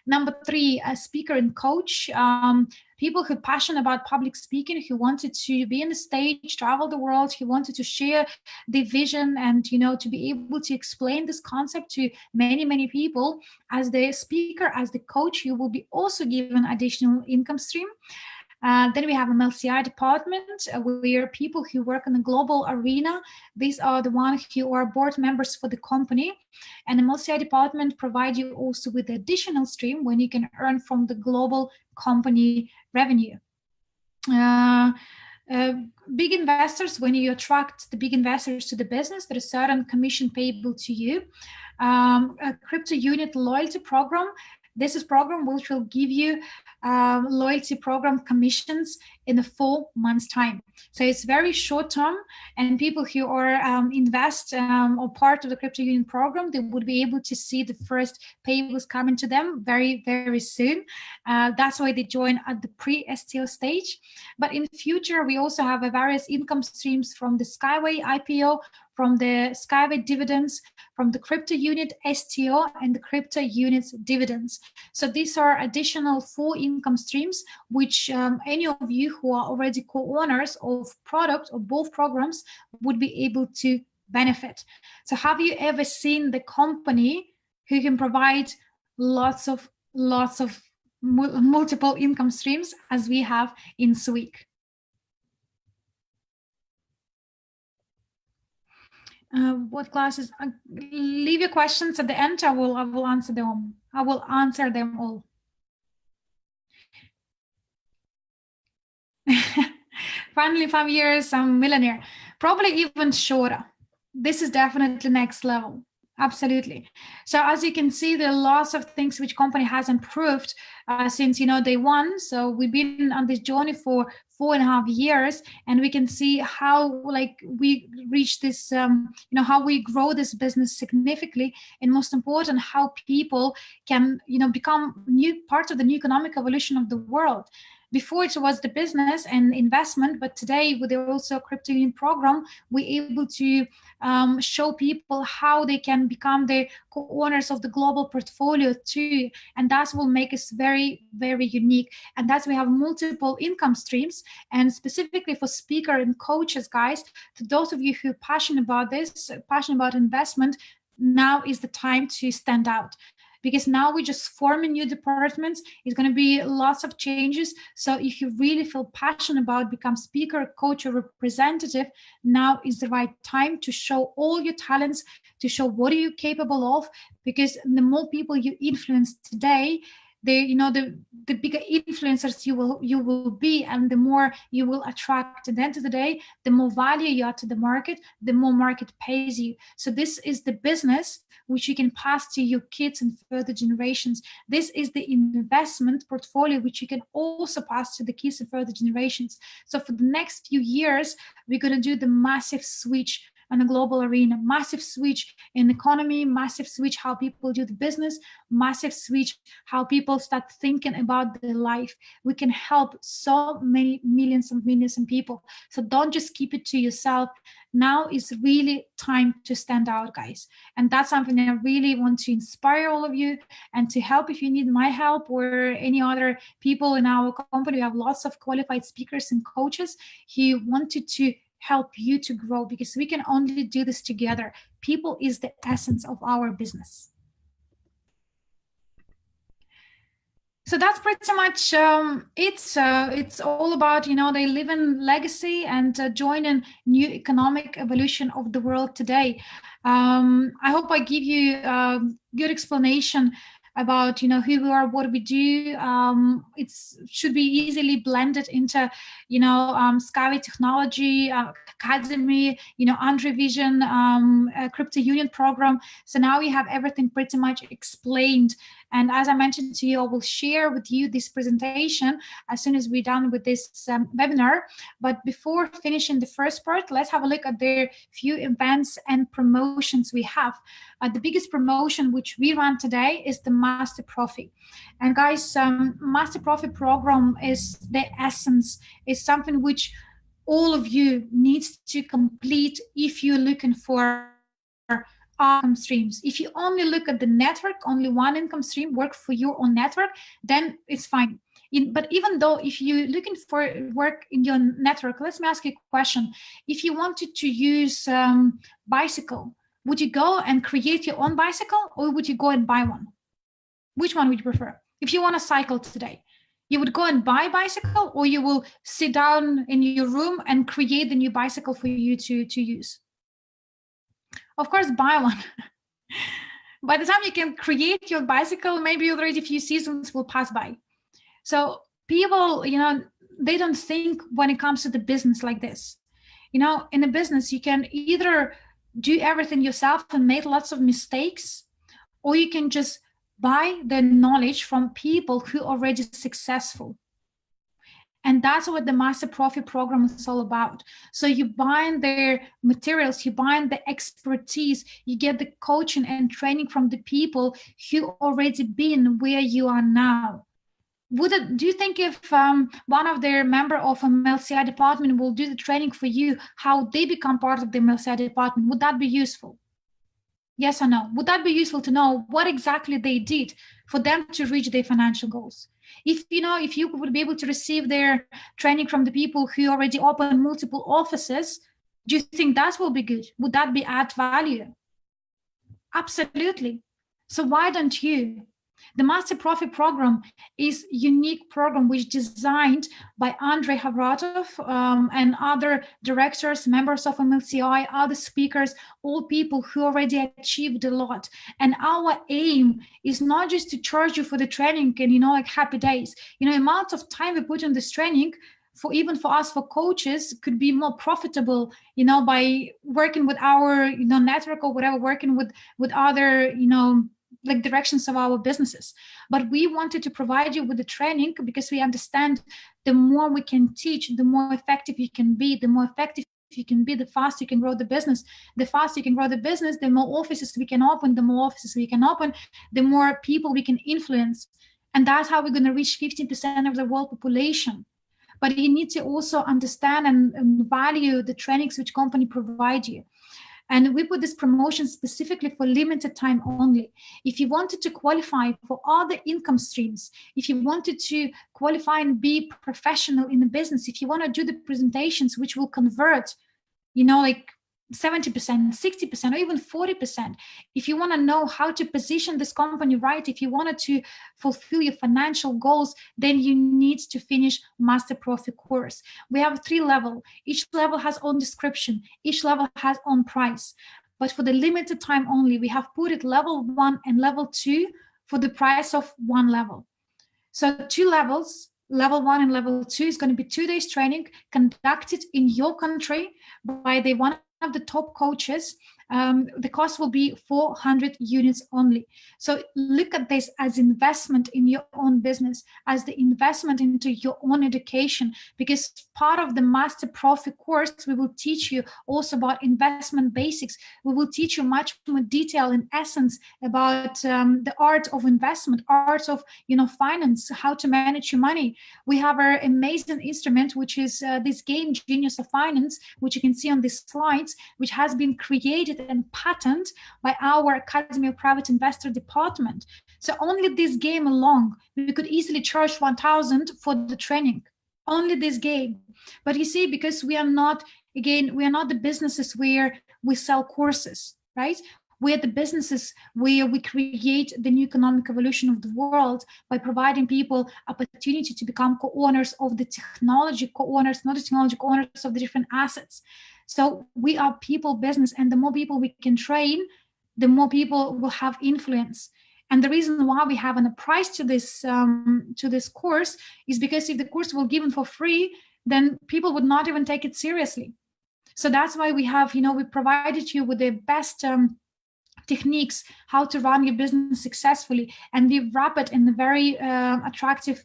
Number 3, a speaker and coach. People who are passionate about public speaking, who wanted to be on the stage, travel the world, who wanted to share the vision and to be able to explain this concept to many people. As the speaker, as the coach, you will be also given additional income stream. Then we have a MLCI department, where people who work in the global arena, these are the ones who are board members for the company. And the MLCI department provides you also with additional stream when you can earn from the global company revenue. Big investors, when you attract the big investors to the business, there is certain commission payable to you. A CryptoUnit loyalty program. This is program which will give you loyalty program commissions in a 4 months time. So it's very short term, and people who are invest or part of the CryptoUnit program, they would be able to see the first payables coming to them very soon. That's why they join at the pre-STO stage. But in the future, we also have various income streams from the SkyWay IPO, from the SkyWay dividends, from the CryptoUnit STO, and the CryptoUnit dividends. So these are additional 4 income streams, which any of you who are already co-owners of product or both programs would be able to benefit. So have you ever seen the company who can provide lots of multiple income streams as we have in SWIG? What classes? Leave your questions at the end. I will answer them. I will answer them all. Finally, 5 years, I'm millionaire. Probably even shorter. This is definitely next level. Absolutely. So as you can see, there are lots of things which company has improved since day one. So we've been on this journey for 4.5 years, and we can see how we reach this, how we grow this business significantly, and most important, how people can become new part of the new economic evolution of the world. Before it was the business and investment, but today with the also CryptoUnit program, we're able to show people how they can become the co-owners of the global portfolio too. And that will make us very unique. And that's we have multiple income streams. And specifically for speaker and coaches, guys, to those of you who are passionate about this, passionate about investment, now is the time to stand out. Because now we're just forming new departments. It's going to be lots of changes. So if you really feel passionate about become speaker, coach, or representative, now is the right time to show all your talents, to show what are you capable of. Because the more people you influence today, the bigger influencers you will be, and the more you will attract. At the end of the day, the more value you add to the market, the more market pays you. So this is the business which you can pass to your kids and further generations. This is the investment portfolio which you can also pass to the kids and further generations. So for the next few years, we're going to do the massive switch on a global arena, massive switch in economy, massive switch how people do the business, massive switch how people start thinking about their life. We can help so many millions of people. So don't just keep it to yourself. Now is really time to stand out, guys. And that's something I really want to inspire all of you and to help. If you need my help or any other people in our company, we have lots of qualified speakers and coaches who wanted to help you to grow, because we can only do this together. People is the essence of our business. So that's pretty much it's all about, you know, they live in legacy and join in new economic evolution of the world today. I hope I give you a good explanation about, you know, who we are, what we do. It should be easily blended into, you know, SkyWay Technology Academy, you know, Andre Vision, CryptoUnit program. So now we have everything pretty much explained. And as I mentioned to you, I will share with you this presentation as soon as we're done with this webinar. But before finishing the first part, let's have a look at the few events and promotions we have. The biggest promotion which we run today is the Master Profit. And guys, Master Profit program is the essence, is something which all of you needs to complete if you're looking for income streams. If you only look at the network, only one income stream work for your own network, then it's fine. But even though if you're looking for work in your network, let me ask you a question. If you wanted to use bicycle, would you go and create your own bicycle, or would you go and buy one? Which one would you prefer? If you want to cycle today, you would go and buy a bicycle, or you will sit down in your room and create the new bicycle for you to use? Of course, buy one. By the time you can create your bicycle, maybe already a few seasons will pass by. So people, you know, they don't think when it comes to the business like this. You know, in a business, you can either do everything yourself and make lots of mistakes, or you can just buy the knowledge from people who are already successful. And that's what the Master Profit program is all about. So you buy their materials, you buy the expertise, you get the coaching and training from the people who already been where you are now. Do you think if one of their member of a MLCI department will do the training for you, how they become part of the MLCI department, would that be useful? Yes or no? Would that be useful to know what exactly they did for them to reach their financial goals? If you know, if you would be able to receive their training from the people who already open multiple offices, do you think that will be good? Would that be add value? Absolutely. So why don't you? The Master Profit program is a unique program which is designed by Andrei Havratov and other directors, members of MLCI, other speakers, all people who already achieved a lot. And our aim is not just to charge you for the training and, you know, like happy days. You know, amount of time we put in this training, even for us, for coaches, could be more profitable, you know, by working with our, you know, network or whatever, working with other, you know, like directions of our businesses. But we wanted to provide you with the training because we understand the more we can teach, the more effective you can be. The more effective you can be, the faster you can grow the business. The faster you can grow the business, the more offices we can open. The more offices we can open, the more people we can influence. And that's how we're going to reach 15% of the world population. But you need to also understand and value the trainings which company provide you. And we put this promotion specifically for limited time only. If you wanted to qualify for all the income streams, if you wanted to qualify and be professional in the business, if you want to do the presentations which will convert, you know, like 70%, 60%, or even 40%. If you want to know how to position this company right, if you wanted to fulfill your financial goals, then you need to finish Master Profit course. We have 3 levels. Each level has own description. Each level has own price. But for the limited time only, we have put it level 1 and level 2 for the price of 1 level. So 2 levels, level 1 and level 2 is going to be 2 days training conducted in your country by the one of the top coaches. The cost will be 400 units only. So look at this as investment in your own business, as the investment into your own education, because part of the Master Profit course, we will teach you also about investment basics. We will teach you much more detail and essence about the art of investment, art of, you know, finance, how to manage your money. We have our amazing instrument, which is this game Genius of Finance, which you can see on these slides, which has been created and patented by our Academy of Private Investor department. So only this game alone, we could easily charge 1,000 for the training. Only this game. But you see, because we are not, again, we are not the businesses where we sell courses, right? We're the businesses where we create the new economic evolution of the world by providing people opportunity to become co-owners of the technology, co-owners, not the technology, co-owners of the different assets. So we are people business, and the more people we can train, the more people will have influence. And the reason why we have a price to this course is because if the course were given for free, then people would not even take it seriously. So that's why we have, we provided you with the best techniques how to run your business successfully, and we wrap it in a very attractive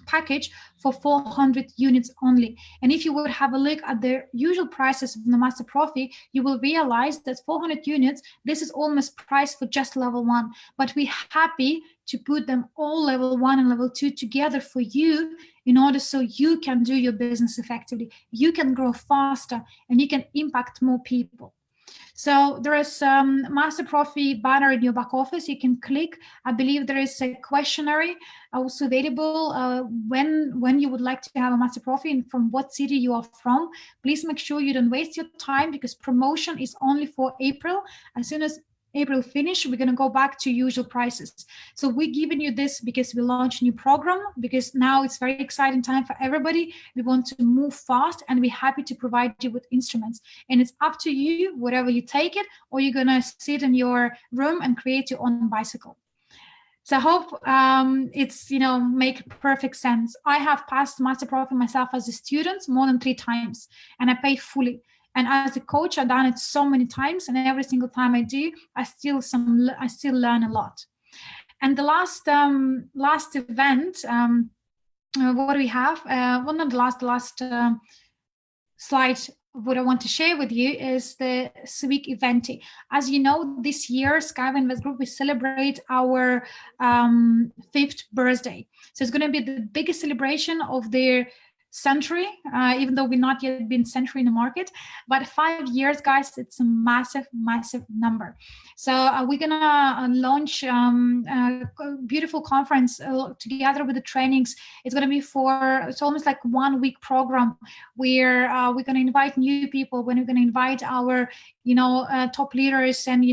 package for 400 units only. And if you would have a look at the usual prices of the Master Profi, you will realize that 400 units, this is almost priced for just level 1, but we're happy to put them all level 1 and level 2 together for you in order so you can do your business effectively, you can grow faster, and you can impact more people. So there is Master Profi banner in your back office. You can click. I believe there is a questionnaire also available when you would like to have a Master Profi and from what city you are from. Please make sure you don't waste your time, because promotion is only for April. As soon as April finish, we're going to go back to usual prices. So we're giving you this because we launched a new program, because now it's very exciting time for everybody. We want to move fast, and we're happy to provide you with instruments. And it's up to you, whatever you take it, or you're going to sit in your room and create your own bicycle. So I hope it's, make perfect sense. I have passed Master Profi myself as a student more than 3 times, and I paid fully. And as a coach, I've done it so many times, and every single time I do, I still learn a lot. And the last event, what do we have? Well, not the last slide. What I want to share with you is the SWIG event. As you know, this year, SkyWay Invest Group, we celebrate our 5th birthday. So it's going to be the biggest celebration of their century, even though we're not yet been century in the market, but 5 years, guys, it's a massive number. So we're gonna launch a beautiful conference together with the trainings. It's gonna be it's almost like 1 week program where we're gonna invite new people, when we're gonna invite our top leaders and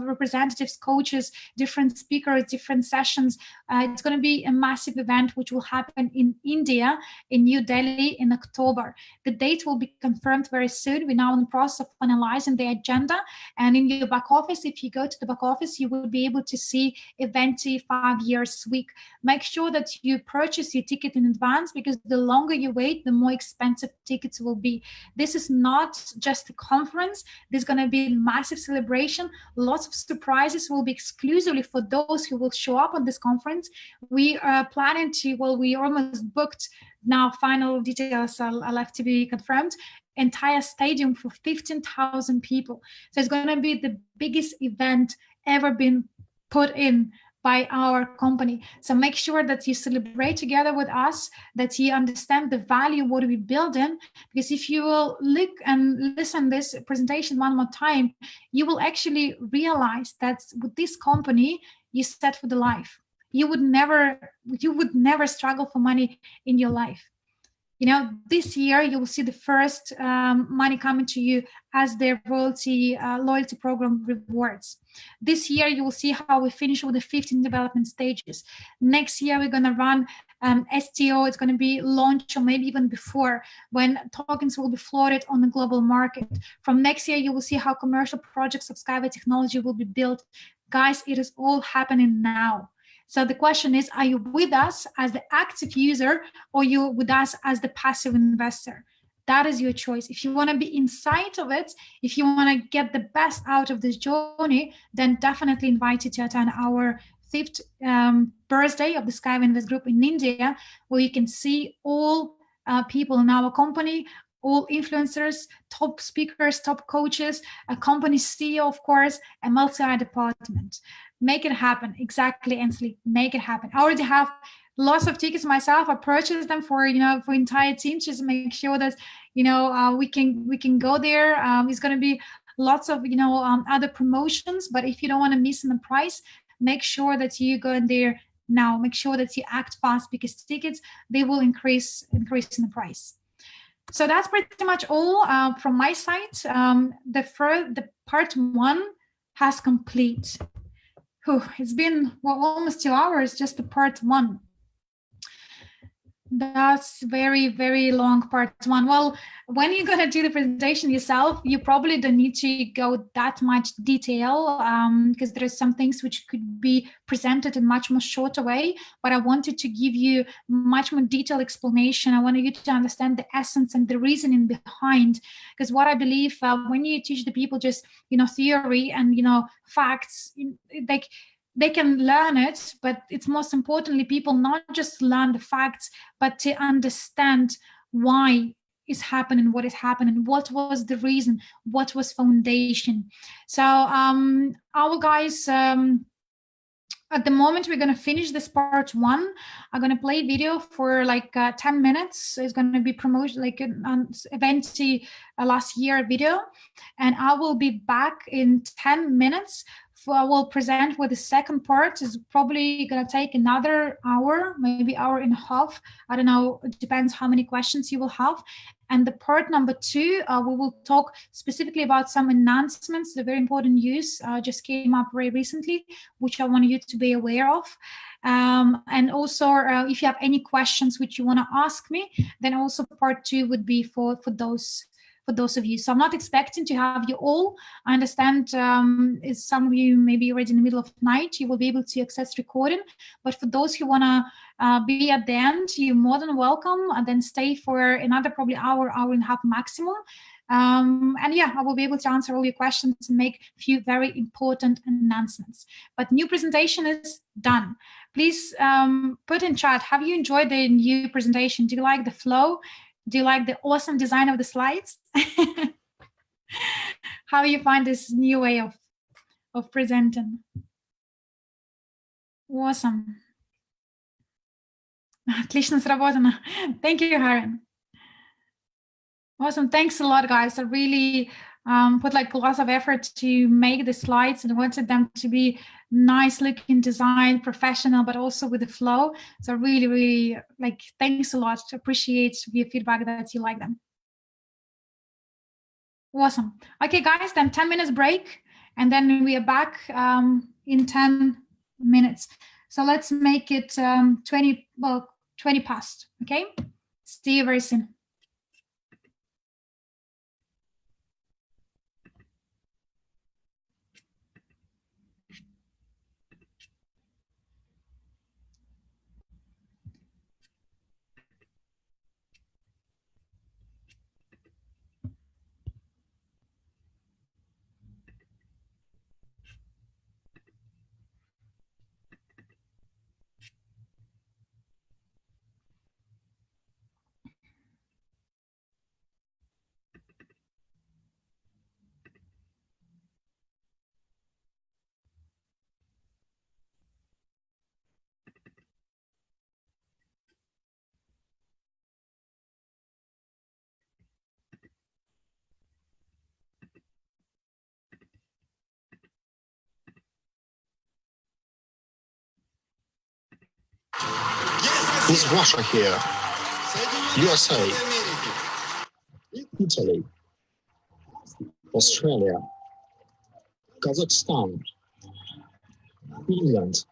representatives, coaches, different speakers, different sessions. It's going to be a massive event which will happen in India, in New Delhi, in October. The date will be confirmed very soon. We're now in the process of analyzing the agenda, and in your back office, if you go to the back office, you will be able to see event 5 years week. Make sure that you purchase your ticket in advance, because the longer you wait, the more expensive tickets will be. This is not just a conference. There's going to be a massive celebration. Lots of surprises will be exclusively for those who will show up on this conference. We are planning to, we almost booked now, final details are left to be confirmed, entire stadium for 15,000 people. So it's going to be the biggest event ever been put in by our company. So make sure that you celebrate together with us, that you understand the value of what we build in, because if you will look and listen this presentation one more time, you will actually realize that with this company, you set for the life. You would never struggle for money in your life. This year you will see the first money coming to you as their loyalty program rewards. This year you will see how we finish with the 15 development stages. Next year we're going to run STO. It's going to be launched, or maybe even before, when tokens will be floated on the global market. From next year you will see how commercial projects of SkyWay technology will be built. Guys, it is all happening now. So the question is, are you with us as the active user, or you with us as the passive investor? That is your choice. If you want to be inside of it, if you want to get the best out of this journey, then definitely invite you to attend our 5th birthday of the SkyWay Invest Group in India, where you can see all people in our company, all influencers, top speakers, top coaches, a company CEO, of course, a multi department. Make it happen. Exactly, Ainsley. Make it happen. I already have lots of tickets myself. I purchased them for entire teams, just to make sure that we can go there. It's going to be lots of other promotions. But if you don't want to miss on the price, make sure that you go in there now. Make sure that you act fast, because tickets, they will increase in the price. So that's pretty much all from my side. The part 1 has complete. Whew, it's been almost 2 hours, just the part one. That's very, very long part one. Well, when you're going to do the presentation yourself, you probably don't need to go that much detail because there are some things which could be presented in much more shorter way. But I wanted to give you much more detailed explanation. I wanted you to understand the essence and the reasoning behind. Because what I believe when you teach the people just, theory and, facts, like, they can learn it, but it's most importantly people not just learn the facts, but to understand why is happening, what is happening, what was the reason, what was foundation. So our guys, at the moment we're going to finish this part one. I'm going to play video for like 10 minutes. It's going to be promoted like an event last year video, and I will be back in 10 minutes. I will present with the second part. Is probably going to take another hour, maybe hour and a half. I don't know. It depends how many questions you will have. And the part number two, we will talk specifically about some announcements, the very important news just came up very recently, which I want you to be aware of. And also, if you have any questions which you want to ask me, then also part two would be for those of you. So I'm not expecting to have you all. I understand is some of you maybe already in the middle of the night, you will be able to access recording. But for those who want to be at the end, you're more than welcome, and then stay for another probably hour and a half maximum. And yeah, I will be able to answer all your questions and make a few very important announcements. But new presentation is done. Please put in chat, have you enjoyed the new presentation? Do you like the flow? Do you like the awesome design of the slides? How you find this new way of presenting? Awesome. Отлично сработано. Thank you, Harren. Awesome. Thanks a lot, guys. I really put like lots of effort to make the slides and wanted them to be nice looking design, professional, but also with the flow. So really, really like, thanks a lot. Appreciate your feedback that you like them. Awesome. Okay, guys, then 10 minutes break, and then we are back in 10 minutes. So let's make it 20 past, okay? See you very soon. Is Russia here? USA, Italy, Australia, Kazakhstan, England,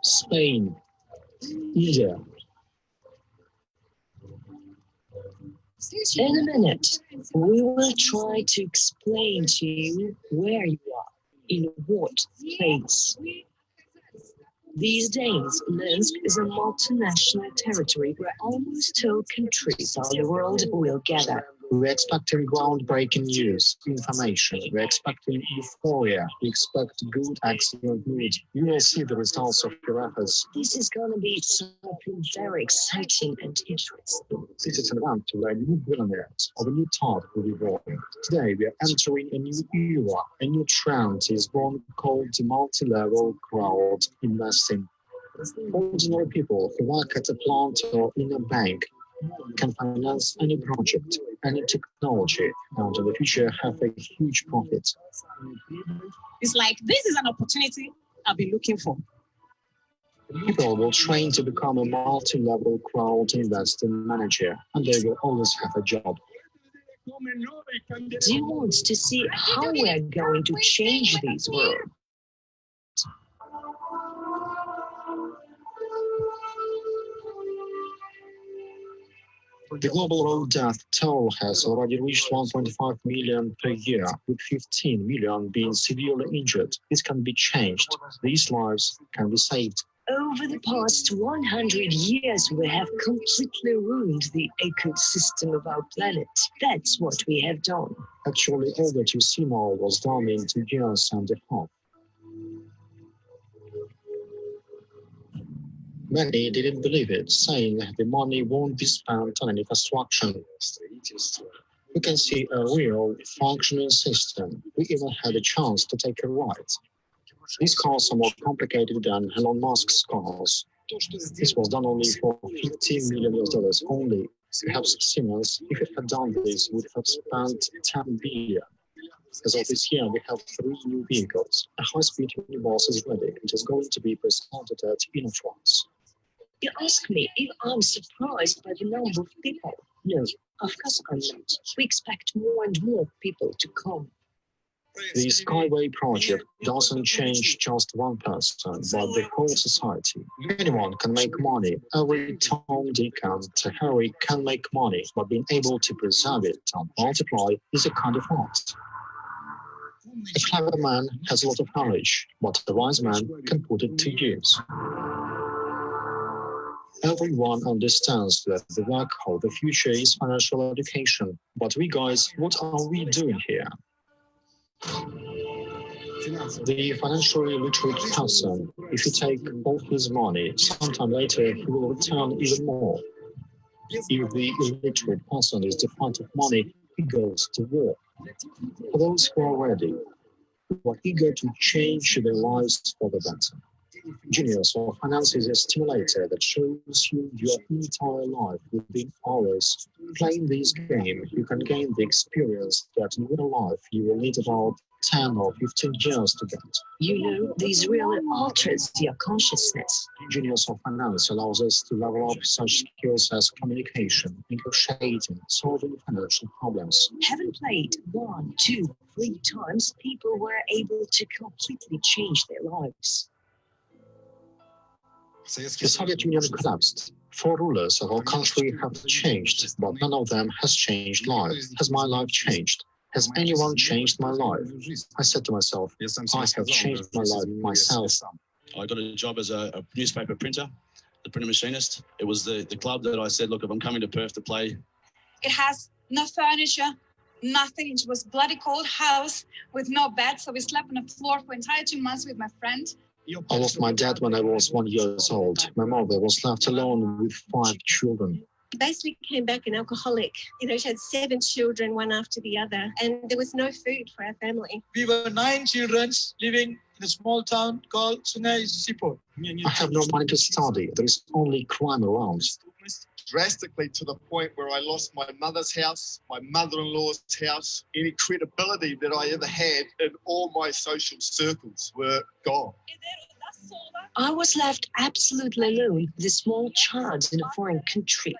Spain, India. In a minute, we will try to explain to you where you are, in what place. These days, Minsk is a multinational territory where almost all countries of the world will gather. We're expecting groundbreaking news, information. We're expecting euphoria. We expect good, excellent news. You will see the results of your efforts. This is going to be something very exciting and interesting. This is an event where new billionaires of a new type will be born. Today, we are entering a new era. A new trend is born called multi-level crowd investing. Ordinary people who work at a plant or in a bank can finance any project, any technology, and in the future have a huge profit. It's like, this is an opportunity I've been looking for. People will train to become a multi-level crowd investing manager, and they will always have a job. Do you want to see how we are going to change this world? The global road death toll has already reached 1.5 million per year, with 15 million being severely injured. This can be changed. These lives can be saved. Over the past 100 years, we have completely ruined the ecosystem of our planet. That's what we have done. Actually, all that you see now was done in 2 years and a half. Many didn't believe it, saying the money won't be spent on any construction. We can see a real functioning system. We even had a chance to take a ride. These cars are more complicated than Elon Musk's cars. This was done only for $15 million only. Perhaps Siemens, if it had done this, would have spent $10 billion. As of this year, we have 3 new vehicles. A high-speed minibus is ready. It is going to be presented at Innotrans. You ask me if I'm surprised by the number of people. No, of course I'm not. We expect more and more people to come. The SkyWay project doesn't change just one person, but the whole society. Anyone can make money. Every Tom, Dick, and Harry can make money, but being able to preserve it and multiply is a kind of art. A clever man has a lot of knowledge, but a wise man can put it to use. Everyone understands that the work of the future is financial education. But we guys, what are we doing here? The financially literate person, if you take all his money, sometime later he will return even more. If the illiterate person is deprived of money, he goes to war. For those who are ready, who are eager to change their lives for the better. Genius or Finance is a stimulator that shows you your entire life within hours. Playing this game, you can gain the experience that in real life you will need about 10 or 15 years to get. You know, this really alters your consciousness. Genius of Finance allows us to level up such skills as communication, negotiating, solving financial problems. Having played 1, 2, 3 times, people were able to completely change their lives. The Soviet Union collapsed. 4 rulers of our country have changed, but none of them has changed life. Has my life changed? Has anyone changed my life? I said to myself, I have changed my life myself. I got a job as a newspaper printer, the printer machinist. It was the club that I said, look, if I'm coming to Perth to play. It has no furniture, nothing. It was a bloody cold house with no bed, so we slept on the floor for entire 2 months with my friend. I lost my dad when I was 1 year old. My mother was left alone with 5 children. Basically came back an alcoholic. You know, she had 7 children, one after the other, and there was no food for our family. We were 9 children living in a small town called SWIG. I have no money to study. There is only crime around. Drastically to the point where I lost my mother's house, my mother-in-law's house. Any credibility that I ever had in all my social circles were gone. I was left absolutely alone with a small child in a foreign country.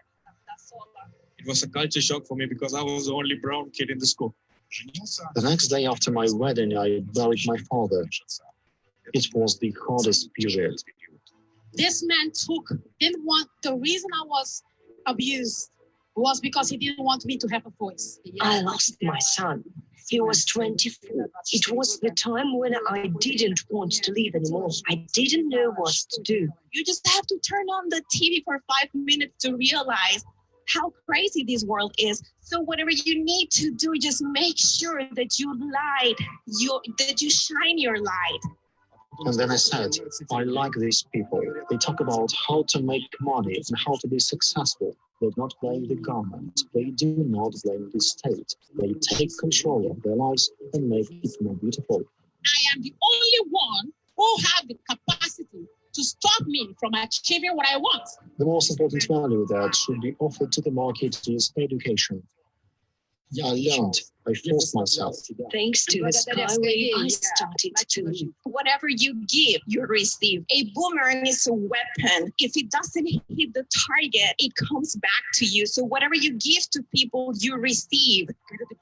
It was a culture shock for me because I was the only brown kid in the school. The next day after my wedding, I buried my father. It was the hardest period. This man the reason I was abused was because he didn't want me to have a voice. I lost my son. He was 24. It was the time when I didn't want to live anymore. I didn't know what to do. You just have to turn on the TV for 5 minutes to realize how crazy this world is. So whatever you need to do, just make sure that you that you shine your light. And then I said, I like these people. They talk about how to make money and how to be successful. They do not blame the government. They do not blame the state. They take control of their lives and make it more beautiful. I am the only one who have the capacity to stop me from achieving what I want. The most important value that should be offered to the market is education. I learned I forced myself. Thanks to the SkyWay, I started to live. Whatever you give, you receive. A boomerang is a weapon. If it doesn't hit the target, it comes back to you. So whatever you give to people, you receive.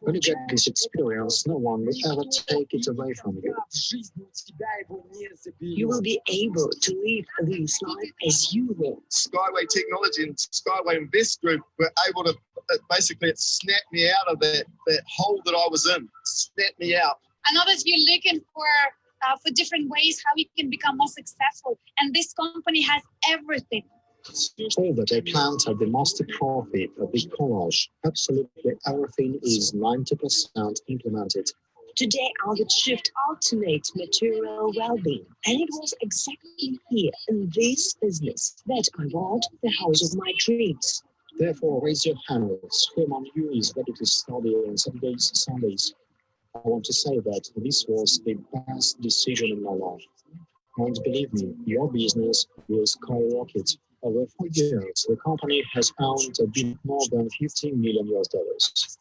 When you get this experience, no one will ever take it away from you. You will be able to live this life as you want. SkyWay Technology and SkyWay Invest Group were able to basically it snapped me out of that hole that I was in. Snapped me out. I know that you're looking for different ways how you can become more successful, and this company has everything. All that I count at the master profit of the collage. Absolutely everything is 90% implemented. Today, I would shift ultimate material well-being, and it was exactly here in this business that I bought the house of my dreams. Therefore, raise your hands. Who among you is ready to study on Saturdays, Sundays? I want to say that this was the best decision in my life. And believe me, your business will skyrocket. Over 4 years, the company has earned a bit more than $15 million.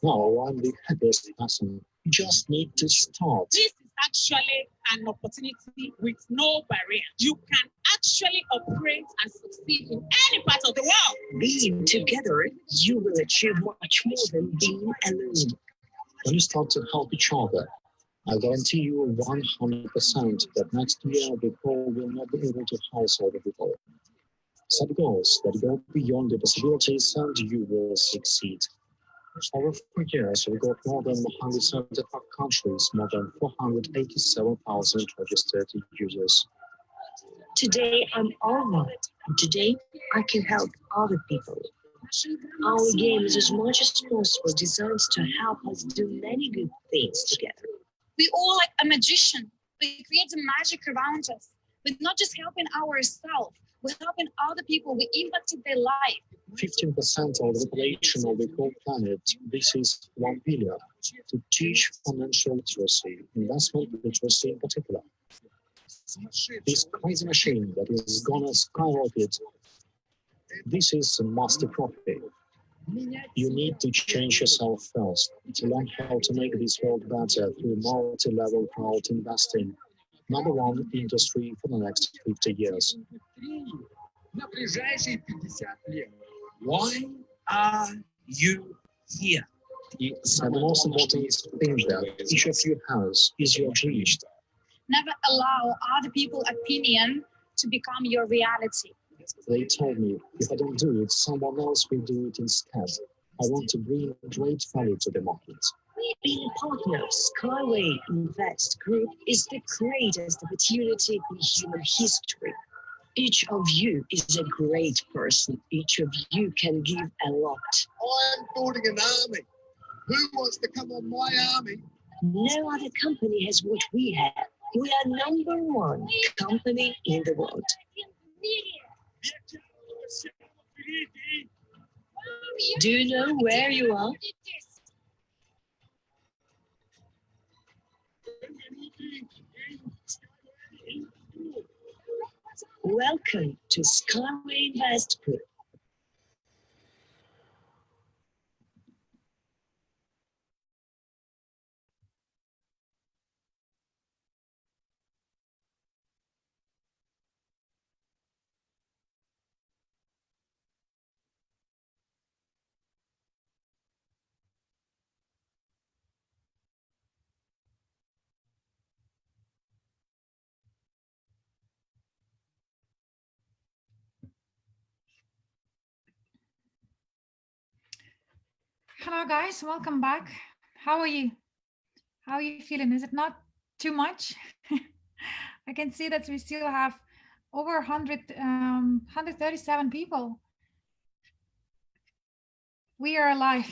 Now I'm the happiest person. You just need to start. This is actually an opportunity with no barrier. You can actually operate and succeed in any part of the world. Being together, you will achieve much more than being alone. When you start to help each other, I guarantee you 100% that next year the poor will not be able to house all the people. Set goals that go beyond the possibilities and you will succeed. Over 4 years, we got more than 175 countries, more than 487,000 registered users. Today, I'm honored. And today, I can help other people. Our game is as much as possible designed to help us do many good things together. We all like a magician. We create the magic around us. We're not just helping ourselves. We're helping other people. We impacted their life. 15% of the population of the whole planet, this is 1 billion, to teach financial literacy, investment literacy in particular. This crazy machine that is gonna skyrocket, this is a master profit. You need to change yourself first, to learn how to make this world better through multi-level crowd investing. Number one industry for the next 50 years. Why are you here? And the most important thing that each of you has is your dream. Never allow other people's opinion to become your reality. They told me, if I don't do it, someone else will do it instead. I want to bring great value to the market. Being a partner of SkyWay Invest Group is the greatest opportunity in human history. Each of you is a great person. Each of you can give a lot. I'm building an army. Who wants to come on my army? No other company has what we have. We are #1 company in the world. Do you know where you are? Welcome to SkyWay Invest Group. Hello guys, welcome back. How are you? How are you feeling? Is it not too much? I can see that we still have over 137 people. We are alive.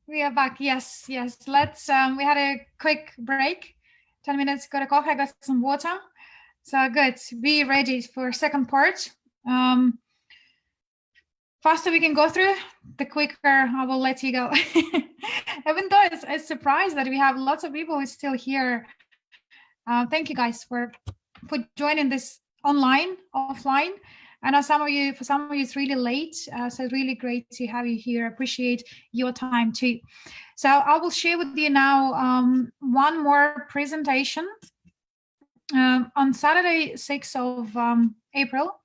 We are back. Yes, yes. Let's. We had a quick break. 10 minutes. Got a coffee. I got some water. So good. Be ready for second part. Faster we can go through, the quicker I will let you go. Even though it's a surprise that we have lots of people who are still here. Thank you guys for joining this online, offline. I know for some of you, it's really late, so it's really great to have you here. Appreciate your time too. So I will share with you now one more presentation. On Saturday, 6th of April,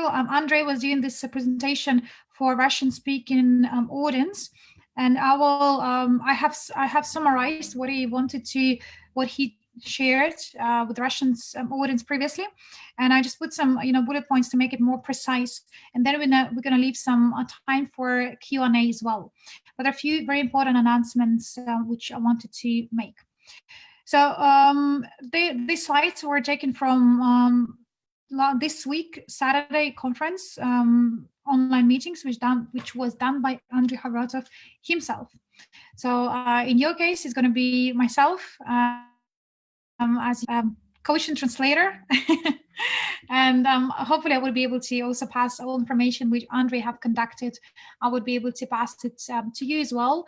Andre was doing this presentation for Russian-speaking audience, and I have summarized what he shared with Russian audience previously, and I just put some bullet points to make it more precise, and then we're gonna leave some time for Q&A as well. But a few very important announcements which I wanted to make. So these slides were taken from this week Saturday conference online meetings, which was done by Andrei Havratov himself. So in your case, it's going to be myself as coach and translator, and hopefully I will be able to also pass all information which Andrei have conducted. I would be able to pass it to you as well,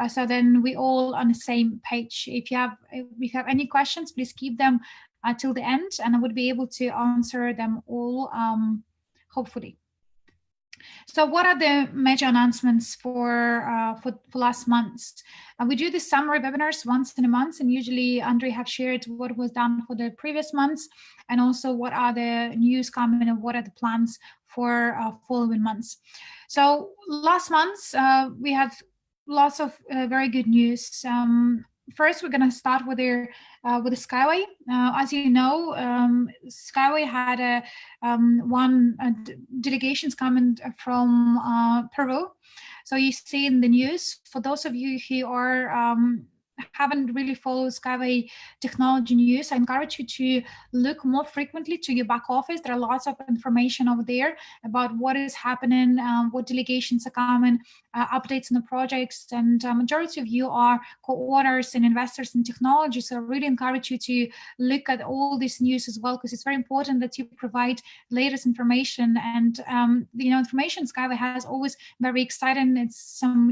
so then we all on the same page. If you have any questions, please keep them till the end, and I would be able to answer them all, hopefully. So what are the major announcements for last month? We do the summary webinars once in a month, and usually Andrei have shared what was done for the previous months, and also what are the news coming and what are the plans for following months. So last month we had lots of very good news. First, we're going to start with the SkyWay. As you know, SkyWay had delegations coming from Peru. So you see in the news. For those of you who are haven't really followed SkyWay technology news, I encourage you to look more frequently to your back office. There are lots of information over there about what is happening, what delegations are coming, updates on the projects, and majority of you are co-owners and investors in technology. So I really encourage you to look at all this news as well, because it's very important that you provide latest information. And information SkyWay has always very exciting. It's some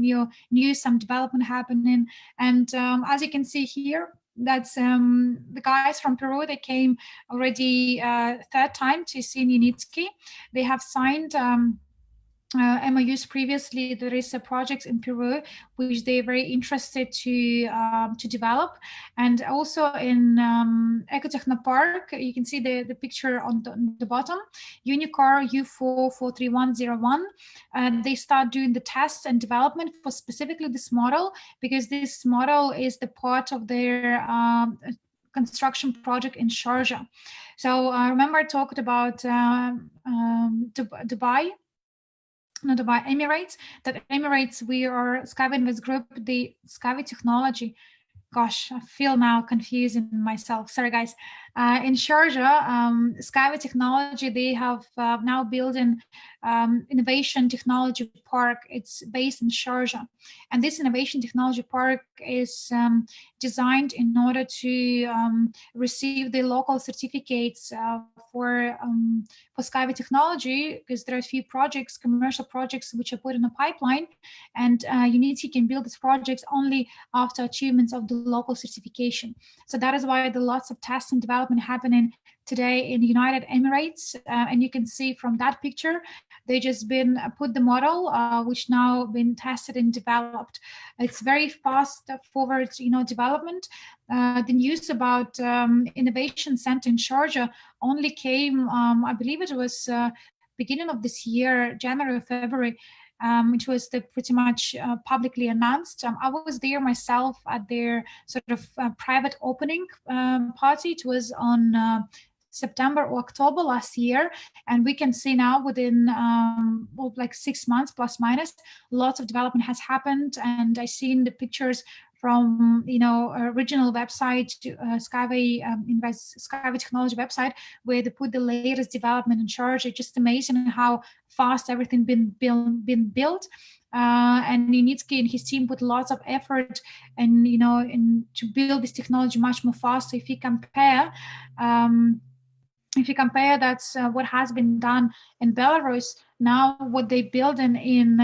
news, some development happening, and as you can see here, that's the guys from Peru. They came already third time to see Unitsky. They have signed MOUs previously. There is a project in Peru which they're very interested to develop, and also in Ecotechno Park. You can see the picture on the bottom. Unicar U4-43101. They start doing the tests and development for specifically this model, because this model is the part of their construction project in Sharjah. So remember I talked about Emirates. That Emirates, we are SkyWay Invest Group, the SkyWay technology. Gosh, I feel now confusing myself. Sorry, guys. In Sharjah, SkyWay Technology, they have now built an innovation technology park. It's based in Sharjah. And this innovation technology park is designed in order to receive the local certificates for SkyWay technology, because there are a few projects, commercial projects, which are put in a pipeline. And Unity can build these projects only after achievements of the local certification. So that is why there are lots of tests and development happening today in the United Emirates, and you can see from that picture they just been put the model which now been tested and developed. It's very fast forward development. The news about innovation center in Sharjah only came I believe it was beginning of this year, January or February, which was pretty much publicly announced. I was there myself at their sort of private opening party. It was on September or October last year, and we can see now within like 6 months plus minus, lots of development has happened. And I seen the pictures from original website to SkyWay SkyWay Technology website, where they put the latest development in charge. It's just amazing how fast everything been built. And Unitsky and his team put lots of effort and to build this technology much more faster. If you compare that's what has been done in Belarus, Now what they build in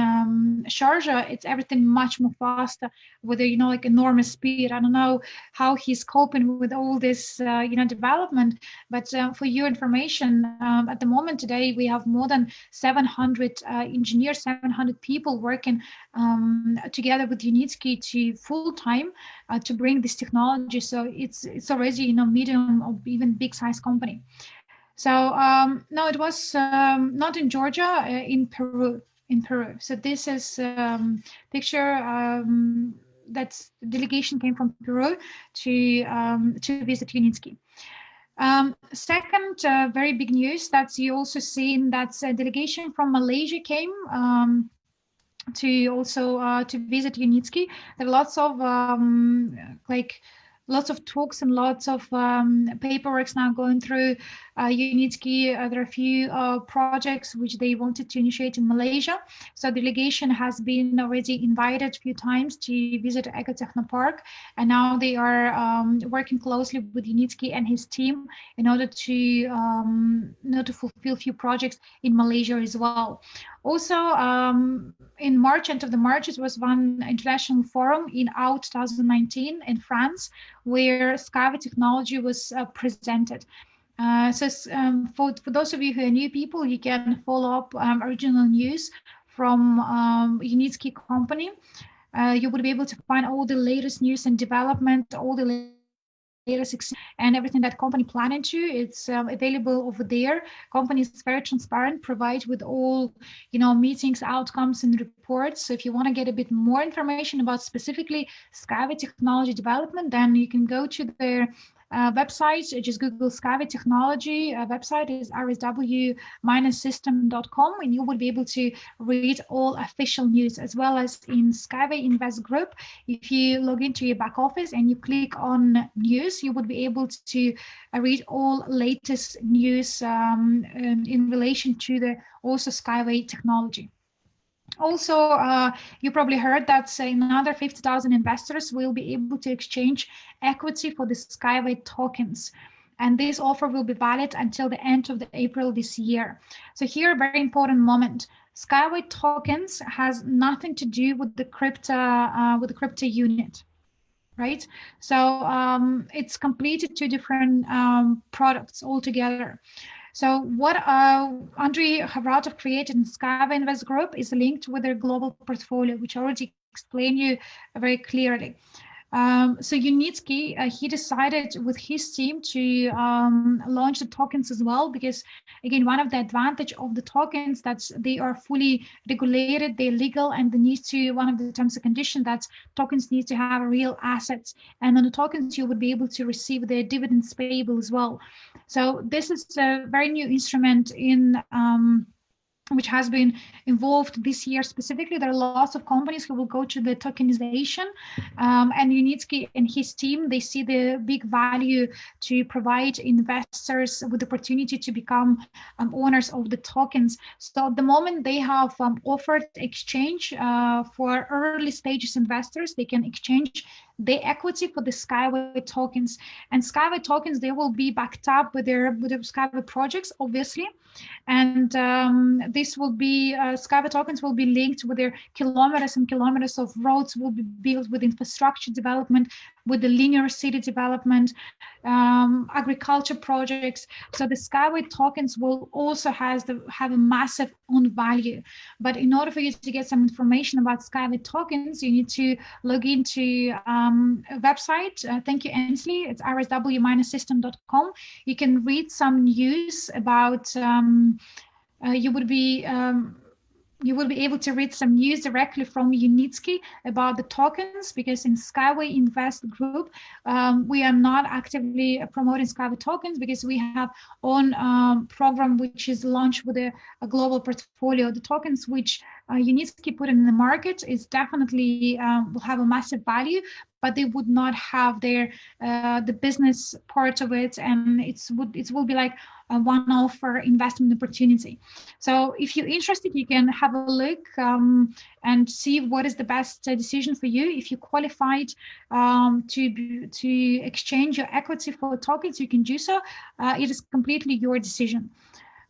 Sharjah, it's everything much more faster with like enormous speed. I don't know how he's coping with all this development, but for your information, at the moment today we have more than 700 engineers, 700 people working together with Unitsky to full time to bring this technology. So it's already medium or even big size company. So no, it was not in Georgia, in Peru. So this is picture that's the delegation came from Peru to visit Unitsky. Second, very big news that you also seen that a delegation from Malaysia came to also to visit Unitsky. There are lots of lots of talks and lots of paperwork now going through Unitsky. There are a few projects which they wanted to initiate in Malaysia. So the delegation has been already invited a few times to visit Ecotechno Park, and now they are working closely with Unitsky and his team in order to fulfill a few projects in Malaysia as well. Also, in March, end of the March, it was one international forum in Out 2019 in France, where SkyWay technology was presented. For those of you who are new people, you can follow up original news from Unitsky company. You will be able to find all the latest news and development, all the latest and everything that company planning to. It's available over there. Company is very transparent, provide with all meetings, outcomes, and reports. So if you want to get a bit more information about specifically SkyWay technology development, then you can go to their website. Just Google SkyWay technology. Website is rsw-systems.com, and you will be able to read all official news, as well as in SkyWay Invest Group. If you log into your back office and you click on news, you would be able to read all latest news in relation to the also SkyWay technology. Also, you probably heard that another 50,000 investors will be able to exchange equity for the SkyWay tokens. And this offer will be valid until the end of April this year. So here, a very important moment. SkyWay tokens has nothing to do with the CryptoUnit, right? So it's completely two different products altogether. So what Andrei Havratov created in SkyWay Invest Group is linked with their global portfolio, which I already explained you very clearly. So Unitsky, he decided with his team to launch the tokens as well, because again, one of the advantage of the tokens that they are fully regulated, they're legal, and they need to, one of the terms and conditions that tokens need to have real assets, and on the tokens you would be able to receive the dividends payable as well. So this is a very new instrument in which has been involved this year specifically. There are lots of companies who will go to the tokenization, and Unitsky and his team, they see the big value to provide investors with the opportunity to become owners of the tokens. So at the moment they have offered exchange for early stages investors. They can exchange the equity for the SkyWay tokens, and SkyWay tokens, they will be backed up with their SkyWay projects, obviously. And this will be, SkyWay tokens will be linked with their kilometers and kilometers of roads will be built with infrastructure development, with the linear city development, agriculture projects. So the SkyWay tokens will also have a massive own value. But in order for you to get some information about SkyWay tokens, you need to log into a website. Thank you, Ainsley. It's rsw-systems.com. You can read some news about, you would be able to read some news directly from Unitsky about the tokens, because in SkyWay Invest Group, we are not actively promoting SkyWay tokens because we have own program which is launched with a global portfolio. The tokens which Unitsky put in the market is definitely will have a massive value, but they would not have their the business part of it, and it will be like a one-off investment opportunity. So if you're interested, you can have a look and see what is the best decision for you. If you qualified to exchange your equity for tokens, you can do so. It is completely your decision.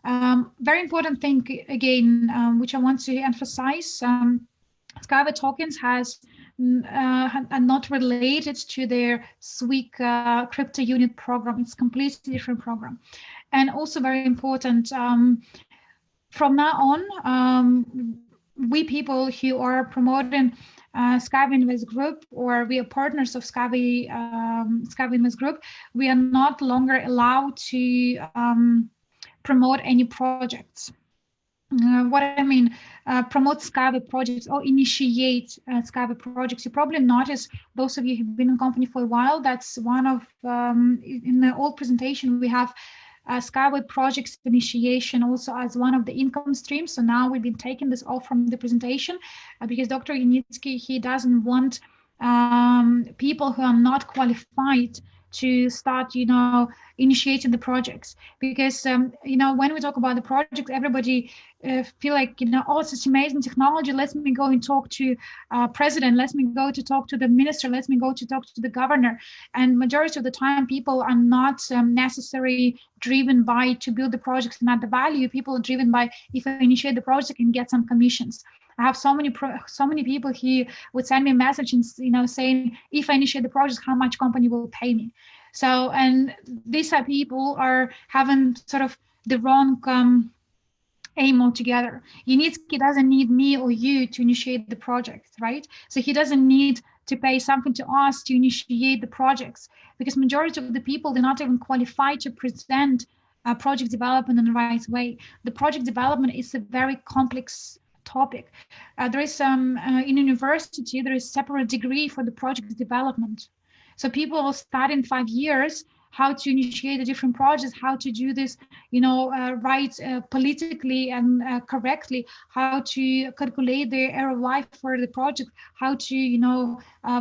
Very important thing again, which I want to emphasize, SkyWay Tokens are not related to their SWIG CryptoUnit program. It's a completely different program. And also very important, from now on, we people who are promoting SkyWay Invest Group, or we are partners of SkyWay Invest Group, we are not longer allowed to promote any projects. What I mean, promote SkyWay projects or initiate SkyWay projects. You probably notice, those of you who've been in the company for a while, that's one of, in the old presentation, we have SkyWay projects initiation also as one of the income streams. So now we've been taking this off from the presentation because Dr. Unitsky, he doesn't want people who are not qualified to start, initiating the projects, because when we talk about the project, everybody feel like, oh, it's this amazing technology, let me go and talk to president, let me go to talk to the minister, let me go to talk to the governor. And majority of the time, people are not necessarily driven by to build the projects and add the value. People are driven by, if I initiate the project and get some commissions. I have so many people who would send me a message and saying, if I initiate the project, how much company will pay me? So, and these are people are having sort of the wrong aim altogether. Unitsky doesn't need me or you to initiate the project, right? So he doesn't need to pay something to us to initiate the projects, because majority of the people, they're not even qualified to present project development in the right way. The project development is a very complex topic. There is in university, there is separate degree for the project development. So people will start in 5 years how to initiate the different projects, how to do this, right politically and correctly, how to calculate the ROI for the project, how to,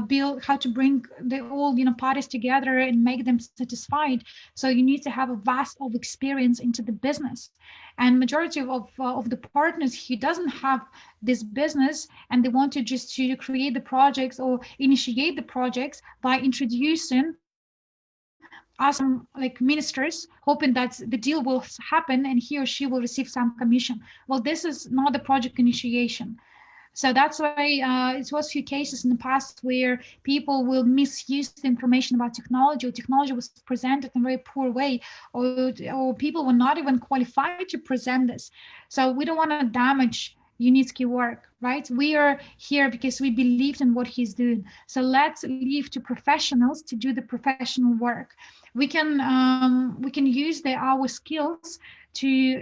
build, how to bring the all, parties together and make them satisfied. So you need to have a vast of experience into the business. And majority of the partners who doesn't have this business and they want to just to create the projects or initiate the projects by introducing us like ministers, hoping that the deal will happen and he or she will receive some commission. Well, this is not the project initiation. So that's why it was a few cases in the past where people will misuse the information about technology, or technology was presented in a very poor way, or people were not even qualified to present this. So we don't want to damage Unitsky work, right? We are here because we believed in what he's doing. So let's leave to professionals to do the professional work. We can use our skills to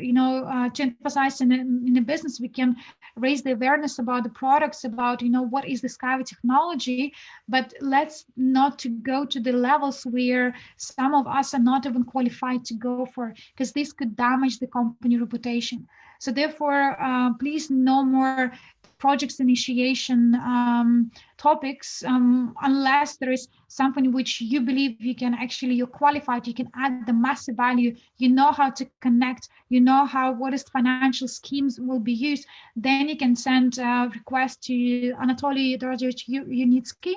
to emphasize in the business. We can raise the awareness about the products, about what is the SkyWay technology, but let's not to go to the levels where some of us are not even qualified to go for, because this could damage the company reputation. So therefore, please no more projects initiation topics unless there is something which you believe you can actually, you're qualified, you can add the massive value, you know how to connect, you know what is financial schemes will be used, then you can send a request to Anatoly Dorojevich Unitsky.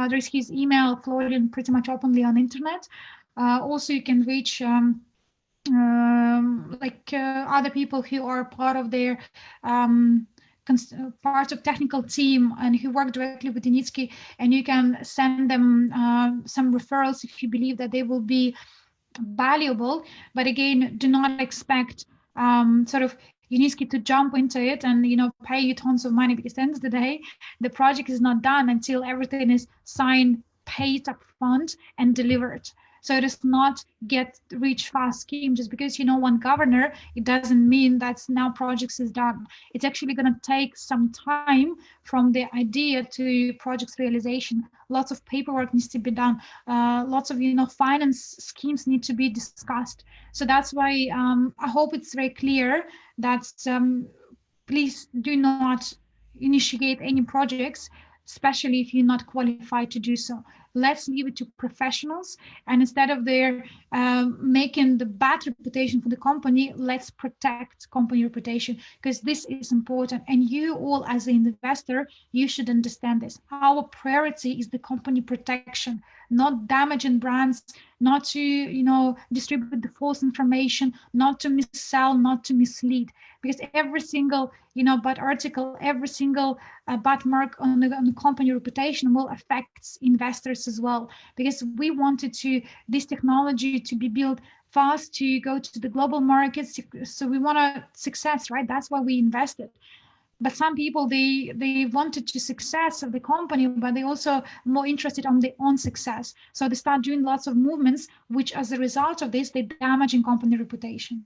There's his email floating pretty much openly on internet. Also, you can reach other people who are part of their part of technical team and who work directly with Unitsky, and you can send them some referrals if you believe that they will be valuable. But again, do not expect sort of Unitsky to jump into it and pay you tons of money, because at the end of the day, the project is not done until everything is signed, paid up front and delivered. So it is not get rich fast scheme. Just because one governor, it doesn't mean that now projects is done. It's actually going to take some time from the idea to project's realization. Lots of paperwork needs to be done. Lots of finance schemes need to be discussed. So that's why I hope it's very clear that please do not initiate any projects, especially if you're not qualified to do so. Let's leave it to professionals, and instead of their making the bad reputation for the company, let's protect company reputation, because this is important. And you all as an investor, you should understand this. Our priority is the company protection, not damaging brands, not to, you know, distribute the false information, not to missell, not to mislead. Because every single, you know, bad article, every single bad mark on the company reputation will affect investors as well. Because we wanted this technology to be built fast, to go to the global markets. So we want a success, right? That's why we invested. But some people, they wanted to success of the company, but they also more interested on their own success. So they start doing lots of movements, which as a result of this, they damaging company reputation.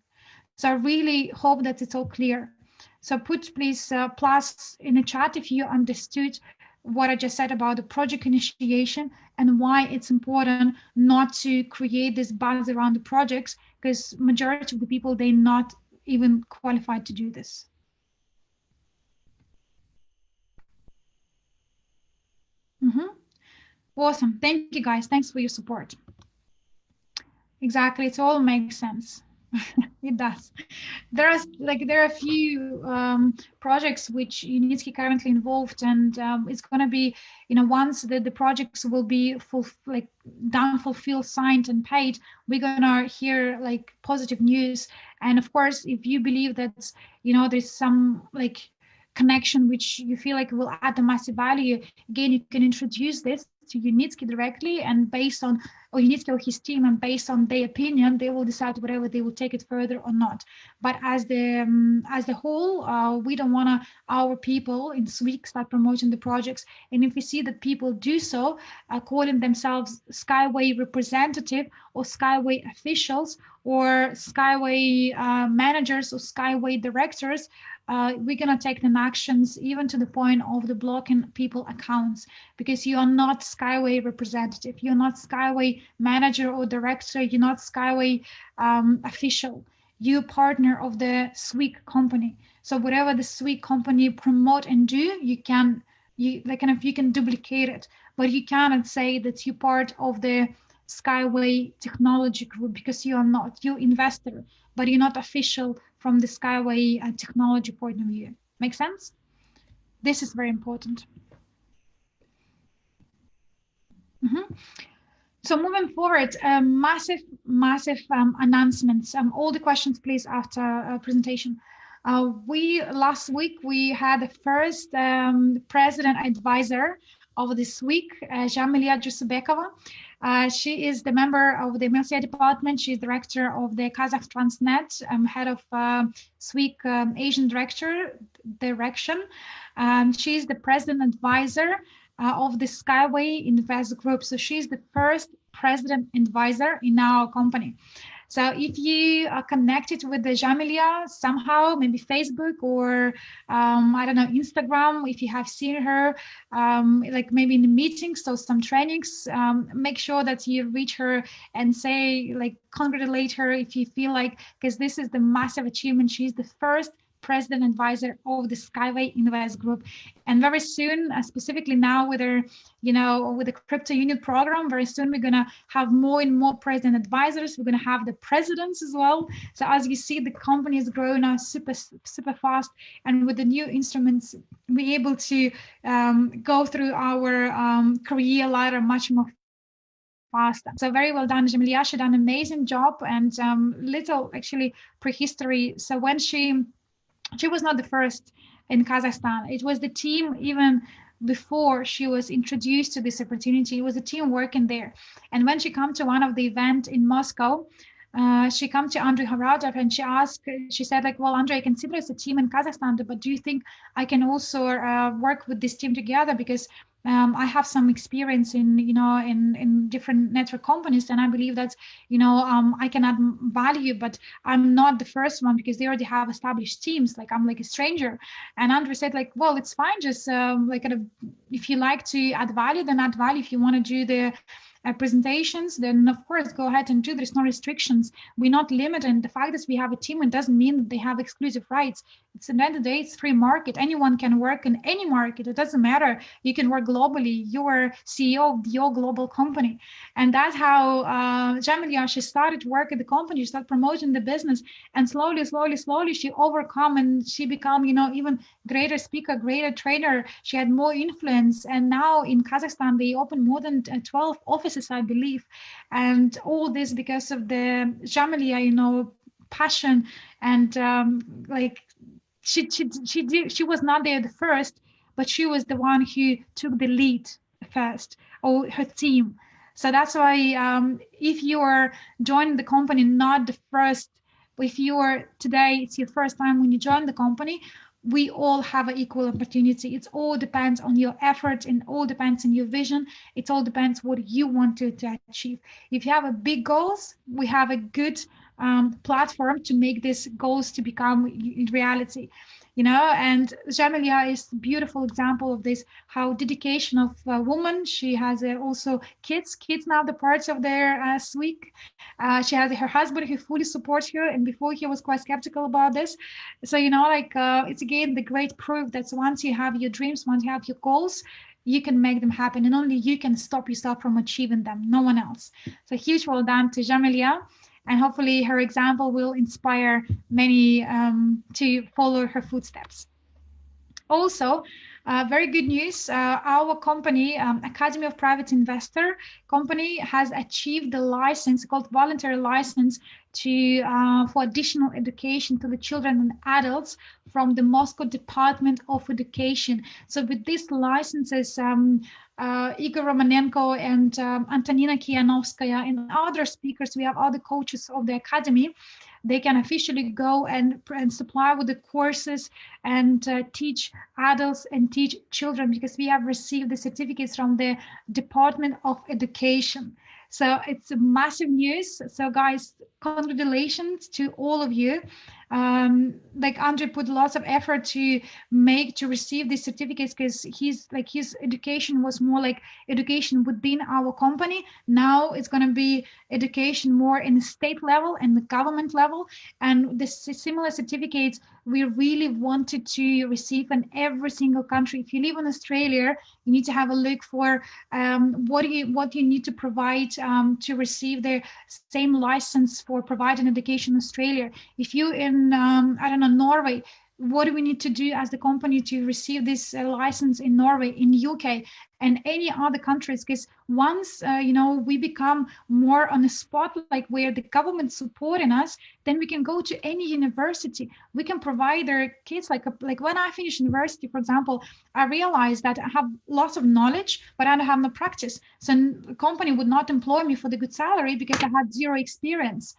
So I really hope that it's all clear. So put please plus in the chat if you understood what I just said about the project initiation and why it's important not to create this buzz around the projects, because majority of the people, they're not even qualified to do this. Awesome. Thank you, guys. Thanks for your support. Exactly. It all makes sense. It does. There are a few projects which Unitsky currently involved, and it's going to be, you know, once the projects will be done, fulfilled, signed, and paid, we're going to hear like positive news. And of course, if you believe that, you know, there's some like connection which you feel like will add a massive value, again, you can introduce this to Unitsky directly, and based on Unitsky or his team, and based on their opinion, they will decide whether they will take it further or not. But as the whole, we don't want our people in SWIG start promoting the projects. And if we see that people do so, calling themselves SkyWay representative or SkyWay officials or SkyWay managers or SkyWay directors, we're going to take them actions, even to the point of the blocking people accounts, because you are not SkyWay representative, you're not SkyWay manager or director, you're not SkyWay official, you're partner of the SWIG company. So whatever the SWIG company promote and do, you can duplicate it, but you cannot say that you're part of the SkyWay technology group, because you are not. You're investor, but you're not official from the SkyWay technology point of view. Make sense? This is very important. So moving forward, massive announcements. All the questions, please, after presentation. Last week we had the first president advisor of the SWIG, MILA Jusubekova. She is the member of the MILA department. She's director of the Kazakh TransNet, head of SWIG Asian direction. She's the president advisor of the SkyWay Invest Group. So she's the first president advisor in our company. So if you are connected with the Jamilia somehow, maybe Facebook or I don't know, Instagram, if you have seen her, like maybe in the meetings or some trainings, make sure that you reach her and say, like, congratulate her if you feel like, because this is the massive achievement. She's the first president advisor of the SkyWay Invest Group, and very soon, specifically now with her, you know, with the CryptoUnit program, very soon we're gonna have more and more president advisors. We're gonna have the presidents as well. So as you see, the company is growing now super fast, and with the new instruments, we're able to go through our career ladder much more faster. So very well done, Jamilia. She done an amazing job, and little actually prehistory. So when she was not the first in Kazakhstan. It was the team even before she was introduced to this opportunity. It was a team working there. And when she came to one of the events in Moscow, she came to Andrei Haradov and she said, like, well, Andrei, I consider it's a team in Kazakhstan, but do you think I can also work with this team together? Because I have some experience in different network companies, and I believe that, I can add value, but I'm not the first one because they already have established teams. Like, I'm like a stranger. And Andrei said, like, well, it's fine. Just if you like to add value, then add value. If you want to do the presentations, then of course go ahead and do. There's no restrictions. We're not limited. The fact that we have a team, it doesn't mean that they have exclusive rights. It's at the end of the day, it's free market. Anyone can work in any market. It doesn't matter. You can work globally. You're CEO of your global company. And that's how Jamilia, she started work at the company. She started promoting the business, and slowly she overcome, and she become, even greater speaker, greater trainer. She had more influence. And now in Kazakhstan, they open more than 12 offices choices, I believe. And all this because of the Jamilia, passion, and like she was not there the first, but she was the one who took the lead first, or her team. So that's why if you are joining the company, not the first, if you are today, it's your first time when you join the company, we all have an equal opportunity. It all depends on your effort, and all depends on your vision. It all depends what you want to achieve. If you have a big goals, we have a good platform to make these goals to become reality. And Jamilia is a beautiful example of this, how dedication of a woman. She has also kids now the parts of their SWIG. She has her husband who fully supports her, and before he was quite skeptical about this. So, it's again the great proof that once you have your dreams, once you have your goals, you can make them happen, and only you can stop yourself from achieving them, no one else. So huge well done to Jamilia. And hopefully her example will inspire many to follow her footsteps. Also, very good news, our company, Academy of Private Investor company, has achieved the license called voluntary license to for additional education to the children and adults from the Moscow Department of Education. So with these licenses, Igor Romanenko and Antonina Kianovskaya and other speakers, we have other coaches of the academy, they can officially go and supply with the courses and teach adults and teach children, because we have received the certificates from the Department of Education. So it's a massive news. So guys, congratulations to all of you. Like Andre put lots of effort to receive these certificates, because his education was more like education within our company. Now it's going to be education more in the state level and the government level. And the similar certificates we really wanted to receive in every single country. If you live in Australia, you need to have a look for what you need to provide to receive the same license for providing education in Australia. If you in Norway, what do we need to do as the company to receive this license in Norway, in UK, and any other countries? Because once we become more on the spot, like where the government supporting us, then we can go to any university. We can provide their kids, like when I finished university, for example, I realized that I have lots of knowledge, but I don't have no practice. So the company would not employ me for the good salary because I had zero experience,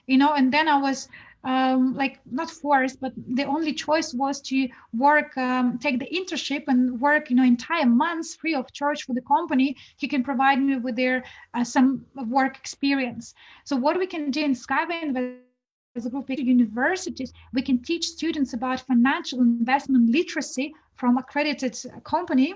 and then I was not forced, but the only choice was to work, take the internship and work, entire months free of charge for the company who can provide me with their some work experience. So what we can do in SkyWay Invest Group universities, we can teach students about financial investment literacy from accredited company.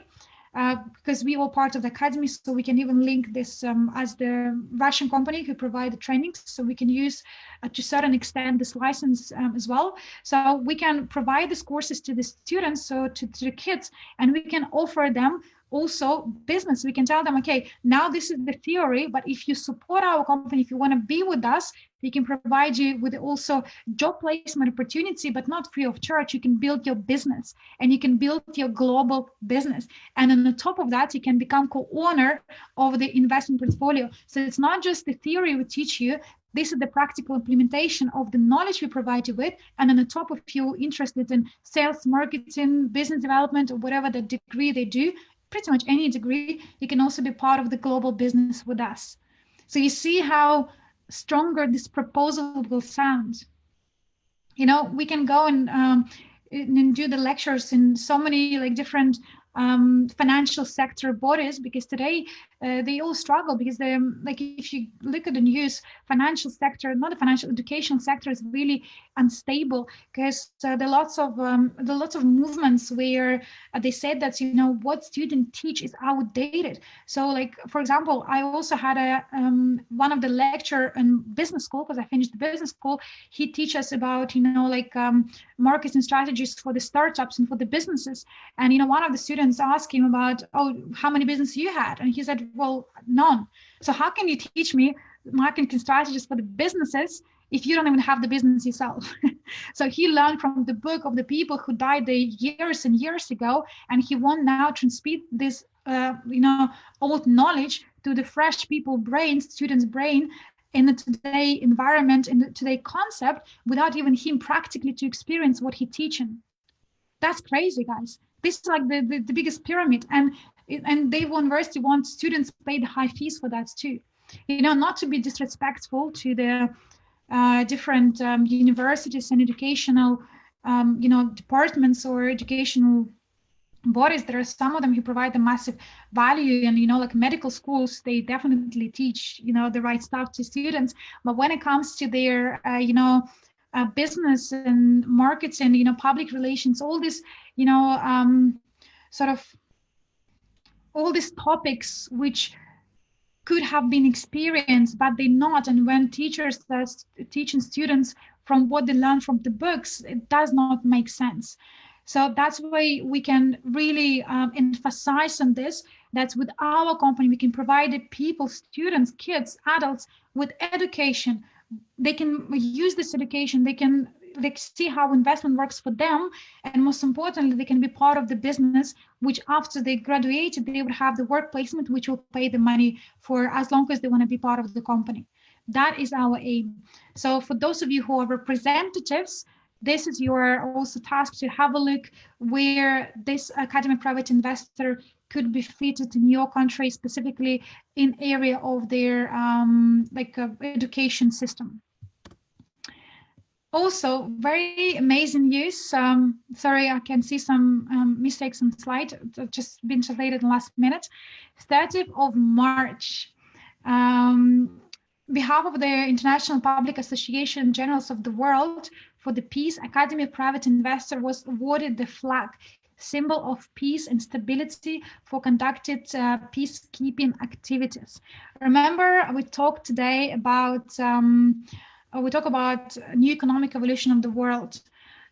Because we are part of the academy, so we can even link this as the Russian company who provide the training, so we can use to a certain extent this license as well. So we can provide these courses to the students, so to the kids, and we can offer them also business. We can tell them, okay, now this is the theory, but if you support our company, if you want to be with us, we can provide you with also job placement opportunity, but not free of charge. You can build your business and you can build your global business. And on the top of that, you can become co-owner of the investment portfolio. So it's not just the theory we teach you. This is the practical implementation of the knowledge we provide you with. And on the top, if you're interested in sales, marketing, business development, or whatever the degree they do, pretty much any degree, you can also be part of the global business with us. So you see how stronger this proposal will sound. We can go and do the lectures in so many different financial sector bodies, because today they all struggle, because they if you look at the news, financial sector, not the financial education sector, is really unstable, because there are lots of movements where they said that what students teach is outdated. So for example, I also had one of the lecture in business school, because I finished the business school. He teaches about marketing strategies for the startups and for the businesses, and one of the students asked him about, how many businesses you had, and he said, well, none. So how can you teach me marketing strategies for the businesses if you don't even have the business yourself? So he learned from the book of the people who died years and years ago, and he wants now transmit this old knowledge to the fresh people brain, students' brain, in the today environment, in the today concept, without even him practically to experience what he's teaching. That's crazy, guys. This is like the biggest pyramid, and Dave University wants students to pay the high fees for that too. You know, not to be disrespectful to the different universities and educational, you know, departments or educational bodies. There are some of them who provide a massive value, and, you know, like medical schools, they definitely teach, you know, the right stuff to students. But when it comes to their, you know, business and markets and, you know, public relations, all this, you know, sort of all these topics which could have been experienced, but they're not. And when teachers are teaching students from what they learn from the books, it does not make sense. So that's why we can really emphasize on this, that with our company, we can provide the people, students, kids, adults with education. They can use this education, they can see how investment works for them, and most importantly, they can be part of the business, which after they graduate, they would have the work placement, which will pay the money for as long as they want to be part of the company. That is our aim. So for those of you who are representatives, this is your also task to have a look where this Academy Private Investor could be fitted in your country, specifically in area of their education system. Also, very amazing news. Sorry, I can see some mistakes on the slide. It's just been translated in the last minute. 30th of March. Behalf of the International Public Association Generals of the World for the Peace, Academy of Private Investor was awarded the flag, symbol of peace and stability, for conducted peacekeeping activities. Remember, we talked today about we talk about new economic evolution of the world.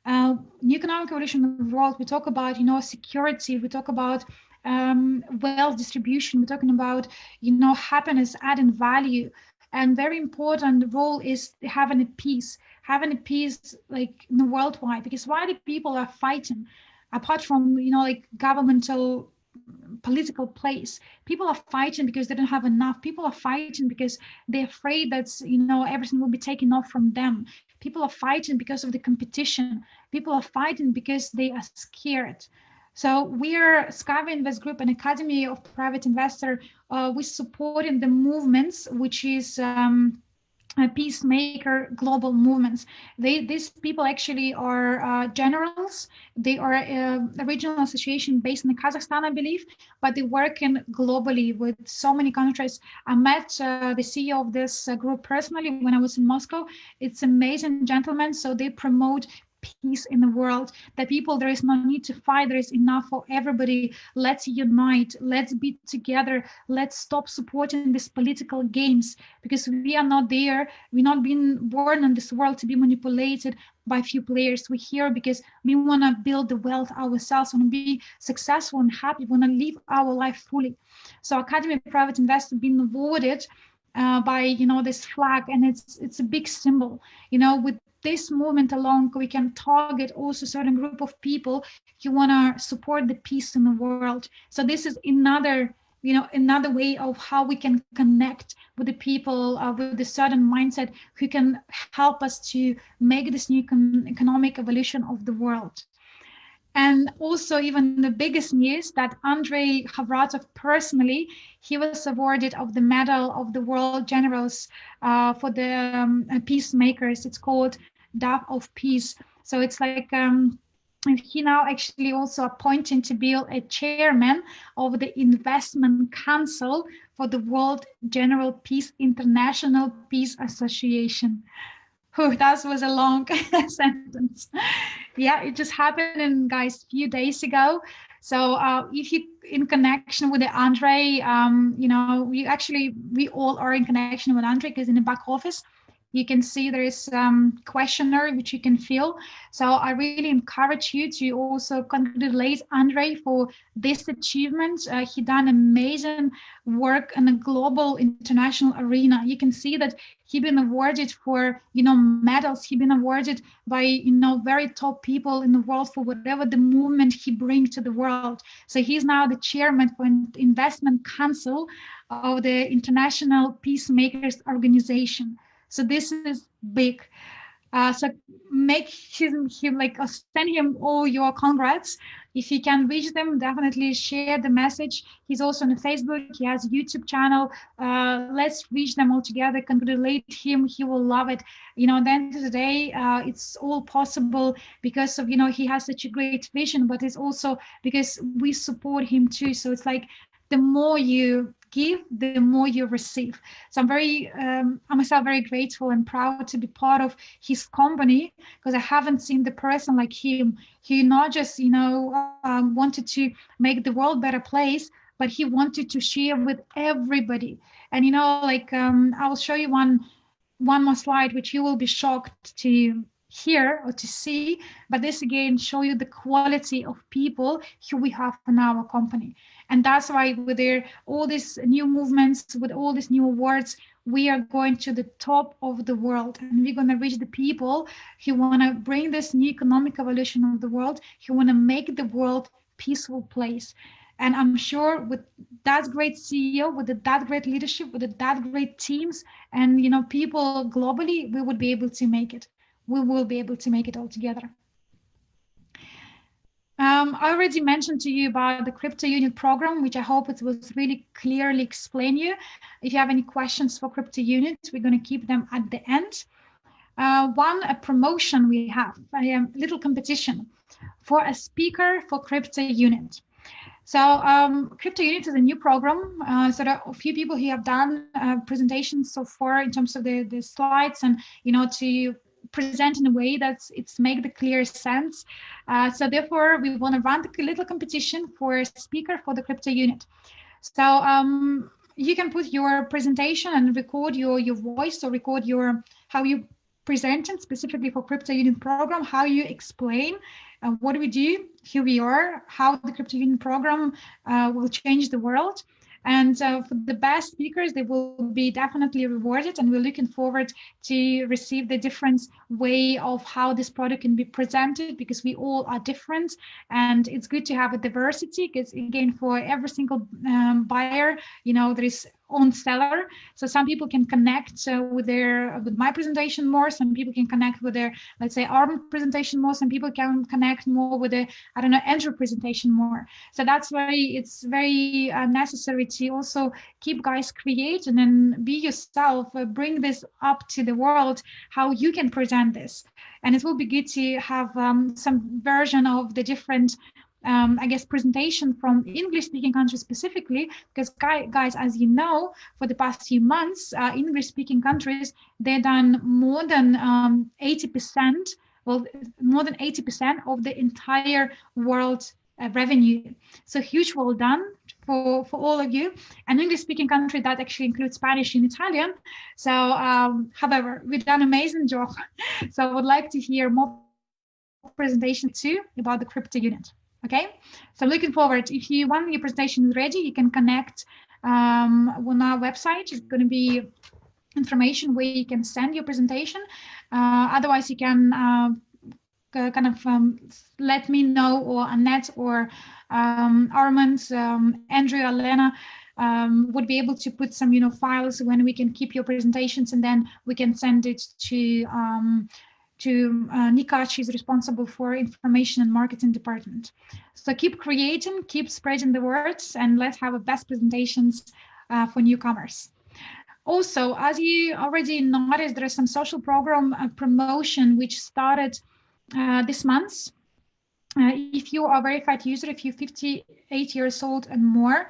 New economic evolution of the world, we talk about, you know, security, we talk about wealth distribution, we're talking about, you know, happiness, adding value. And very important role is having a peace like in the worldwide, because why the people are fighting, apart from, you know, like governmental political place, people are fighting because they don't have enough. People are fighting because they're afraid that, you know, everything will be taken off from them. People are fighting because of the competition. People are fighting because they are scared. So we're SkyWay Invest Group, an Academy of Private Investor. We're supporting the movements, which is peacemaker global movements. These people actually are generals. They are a regional association based in Kazakhstan, I believe, but they work in globally with so many countries. I met the CEO of this group personally when I was in Moscow. It's amazing gentlemen. So they promote peace in the world, that people, there is no need to fight, there is enough for everybody. Let's unite, let's be together, let's stop supporting these political games, because we are not there. We're not being born in this world to be manipulated by few players. We're here because we want to build the wealth ourselves, want to be successful and happy, want to live our life fully. So Academy of Private Investor being awarded by, you know, this flag, and it's a big symbol. You know, with this movement alone, we can target also a certain group of people who want to support the peace in the world. So this is another, you know, another way of how we can connect with the people with a certain mindset who can help us to make this new economic evolution of the world. And also even the biggest news that Andrei Havratov personally, he was awarded of the Medal of the World Generals for the peacemakers. It's called Dove of Peace. So it's like he now actually also appointed to be a chairman of the Investment Council for the World General Peace International Peace Association. Oh, that was a long sentence. Yeah, it just happened, guys, a few days ago. So if you in connection with the Andre, you know, we all are in connection with Andre, because in the back office, You can see there is questionnaire which you can fill. So I really encourage you to also congratulate Andre for this achievement. He done amazing work in a global international arena. You can see that he been awarded for, you know, medals. He been awarded by, you know, very top people in the world for whatever the movement he brings to the world. So he's now the chairman for Investment Council of the International Peacemakers Organization. So this is big. So make him like send him all your congrats. If you can reach them, definitely share the message. He's also on Facebook. He has a YouTube channel. Let's reach them all together. Congratulate him. He will love it. You know, at the end of the day, it's all possible because of, you know, he has such a great vision, but it's also because we support him too. So it's like the more you give, the more you receive. So I'm myself very grateful and proud to be part of his company, because I haven't seen the person like him. He not just, you know, wanted to make the world a better place, but he wanted to share with everybody. And, you know, like I will show you one more slide, which you will be shocked to hear or to see, but this again show you the quality of people who we have in our company. And that's why with all these new movements, with all these new awards, we are going to the top of the world, and we're going to reach the people who want to bring this new economic evolution of the world, who want to make the world peaceful place. And I'm sure with that great CEO, with that great leadership, with that great teams, and, you know, people globally, we would be able to make it. We will be able to make it all together. I already mentioned to you about the CryptoUnit program, which I hope it was really clearly explained you. If you have any questions for CryptoUnit, we're going to keep them at the end. A promotion we have, a little competition for a speaker for CryptoUnit. So CryptoUnit is a new program. So there are a few people who have done presentations so far in terms of the slides and, you know, to present in a way that it's make the clear sense. So therefore, we want to run a little competition for a speaker for the CryptoUnit. So you can put your presentation and record your voice, or record how you presented specifically for CryptoUnit program, how you explain what do we do, who we are, how the CryptoUnit program will change the world. And for the best speakers, they will be definitely rewarded, and we're looking forward to receive the different way of how this product can be presented, because we all are different, and it's good to have a diversity, because again, for every single buyer, you know, there is own seller. So some people can connect with my presentation more. Some people can connect with their, let's say, ARM presentation more. Some people can connect more with the, I don't know, Andrew presentation more. So that's why it's very necessary to also keep guys create and then be yourself, bring this up to the world, how you can present this. And it will be good to have some version of the different I guess, presentation from English-speaking countries specifically, because guys, as you know, for the past few months, English-speaking countries, they've done more than 80%, well, more than 80% of the entire world revenue. So huge well done for all of you. And English-speaking country, that actually includes Spanish and Italian. So, however, we've done an amazing job. So I would like to hear more presentation too about the CryptoUnit. Okay, so looking forward. If you want your presentation ready, you can connect on our website. It's going to be information where you can send your presentation. Otherwise, you can kind of let me know, or Annette, or Armand, Andrew, Elena would be able to put some, you know, files when we can keep your presentations, and then we can send it to Nika. She's responsible for information and marketing department. So keep creating, keep spreading the words, and let's have a best presentations for newcomers. Also, as you already noticed, there is some social program promotion which started this month. If you are a verified user, if you're 58 years old and more,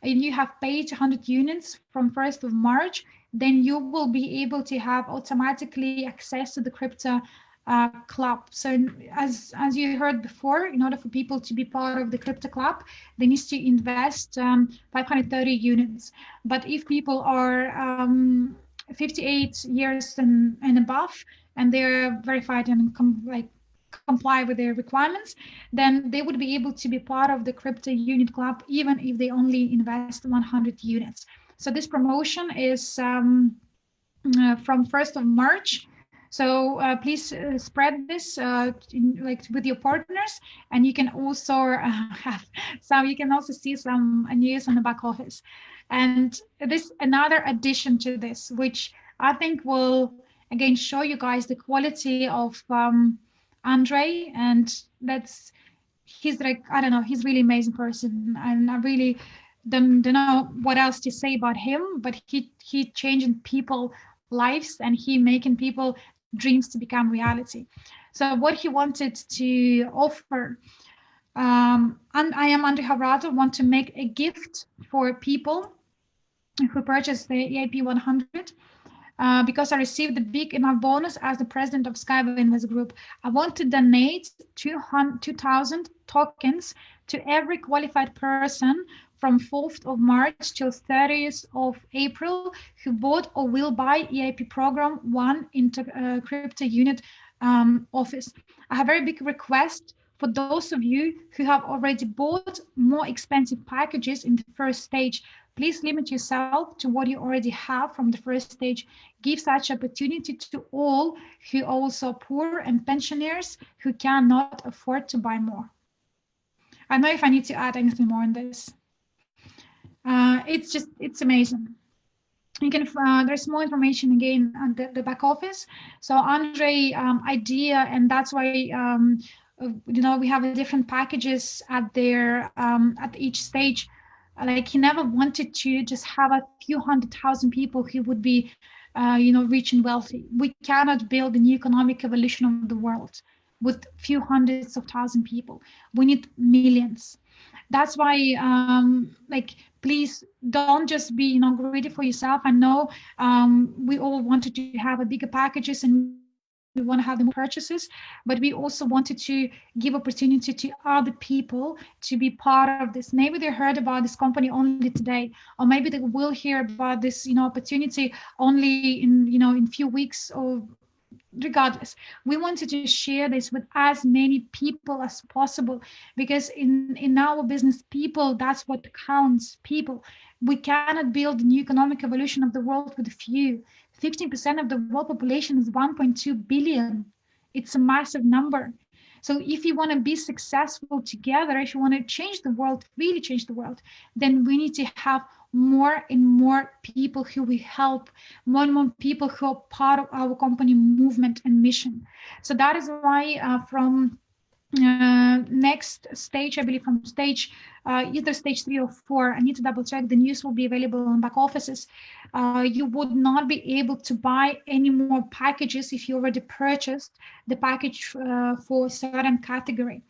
and you have paid 100 units from 1st of March, then you will be able to have automatically access to the crypto club. So as you heard before, in order for people to be part of the crypto club, they need to invest 530 units. But if people are 58 years and above, and they're verified and comply with their requirements, then they would be able to be part of the CryptoUnit club, even if they only invest 100 units. So this promotion is from 1st of March. So please spread this with your partners, and you can also you can also see some news on the back office. And this another addition to this, which I think will again show you guys the quality of Andre, and he's like, I don't know, he's really amazing person, and I really don't know what else to say about him, but he changing people lives, and he making people dreams to become reality. So what he wanted to offer, and I am Andre Havrado, want to make a gift for people who purchase the EIP 100. Because I received the big enough bonus as the president of SkyWay Invest Group. I want to donate 2,000 tokens to every qualified person from 4th of March till 30th of April who bought or will buy EIP program 1 into CryptoUnit office. I have a very big request for those of you who have already bought more expensive packages in the first stage. Please limit yourself to what you already have from the first stage. Give such opportunity to all who also poor and pensioners who cannot afford to buy more. I don't know if I need to add anything more on this. It's amazing. You can there's more information again on the back office. So Andre idea, and that's why we have different packages at their at each stage. Like he never wanted to just have a few 100,000 people who would be, rich and wealthy. We cannot build a new economic evolution of the world with few hundreds of thousand people. We need millions. That's why, please don't just be, greedy for yourself. I know we all wanted to have a bigger packages and we want to have the purchases, but we also wanted to give opportunity to other people to be part of this. Maybe they heard about this company only today, or maybe they will hear about this, opportunity only in few weeks, or regardless. We wanted to share this with as many people as possible, because in our business, people, that's what counts, people. We cannot build a new economic evolution of the world with a few. 15% of the world population is 1.2 billion. It's a massive number. So if you want to be successful together, if you want to change the world, really change the world, then we need to have more and more people who we help, more and more people who are part of our company movement and mission. So that is why from next stage, I believe from stage, either stage 3 or 4, I need to double check, the news will be available on back offices. You would not be able to buy any more packages if you already purchased the package for a certain category.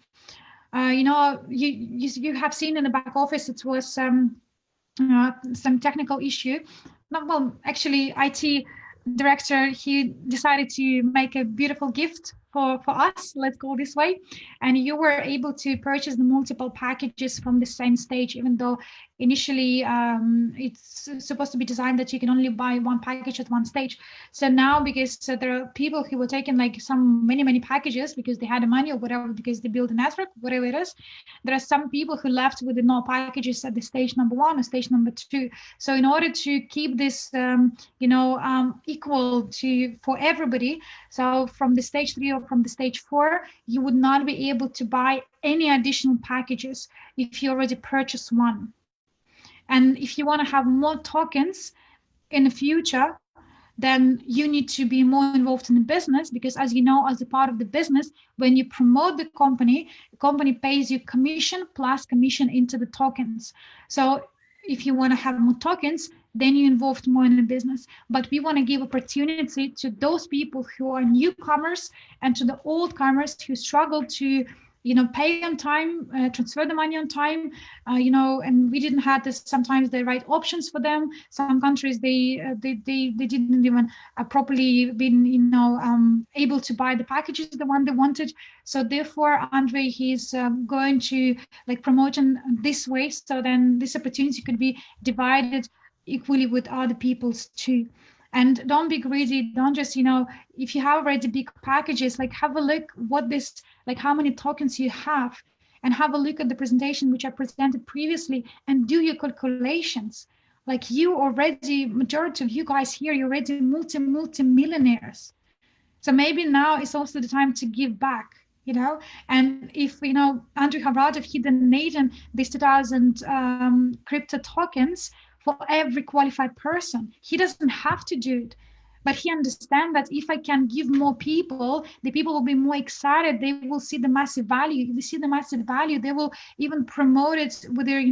You have seen in the back office, it was some technical issue. Well, actually, IT director, he decided to make a beautiful gift for us, let's go this way, and you were able to purchase the multiple packages from the same stage, even though initially it's supposed to be designed that you can only buy one package at one stage. So now, because there are people who were taking like many packages because they had the money or whatever, because they built a network, whatever it is, there are some people who left with no packages at the stage number 1 or stage number 2. So in order to keep this equal for everybody, so from the stage 3 or from the stage 4, you would not be able to buy any additional packages if you already purchased one. And if you want to have more tokens in the future, then you need to be more involved in the business, because as you know, as a part of the business, when you promote the company pays you commission plus commission into the tokens. So if you want to have more tokens, then you're involved more in the business. But we want to give opportunity to those people who are newcomers and to the old comers who struggle to pay on time, transfer the money on time, and we didn't have sometimes the right options for them. Some countries, they didn't even properly been, able to buy the packages, the one they wanted. So therefore, Andre, he's going to promote in this way. So then this opportunity could be divided equally with other people's too. And don't be greedy. Don't just, if you have already big packages, like have a look how many tokens you have, and have a look at the presentation which I presented previously, and do your calculations. Like you already, majority of you guys here, you're already multi-millionaires. So maybe now is also the time to give back, and if, Andrew Havradov, he donated these 2,000 crypto tokens for every qualified person. He doesn't have to do it, but he understands that if I can give more people, the people will be more excited. They will see the massive value. If they see the massive value, they will even promote it with their,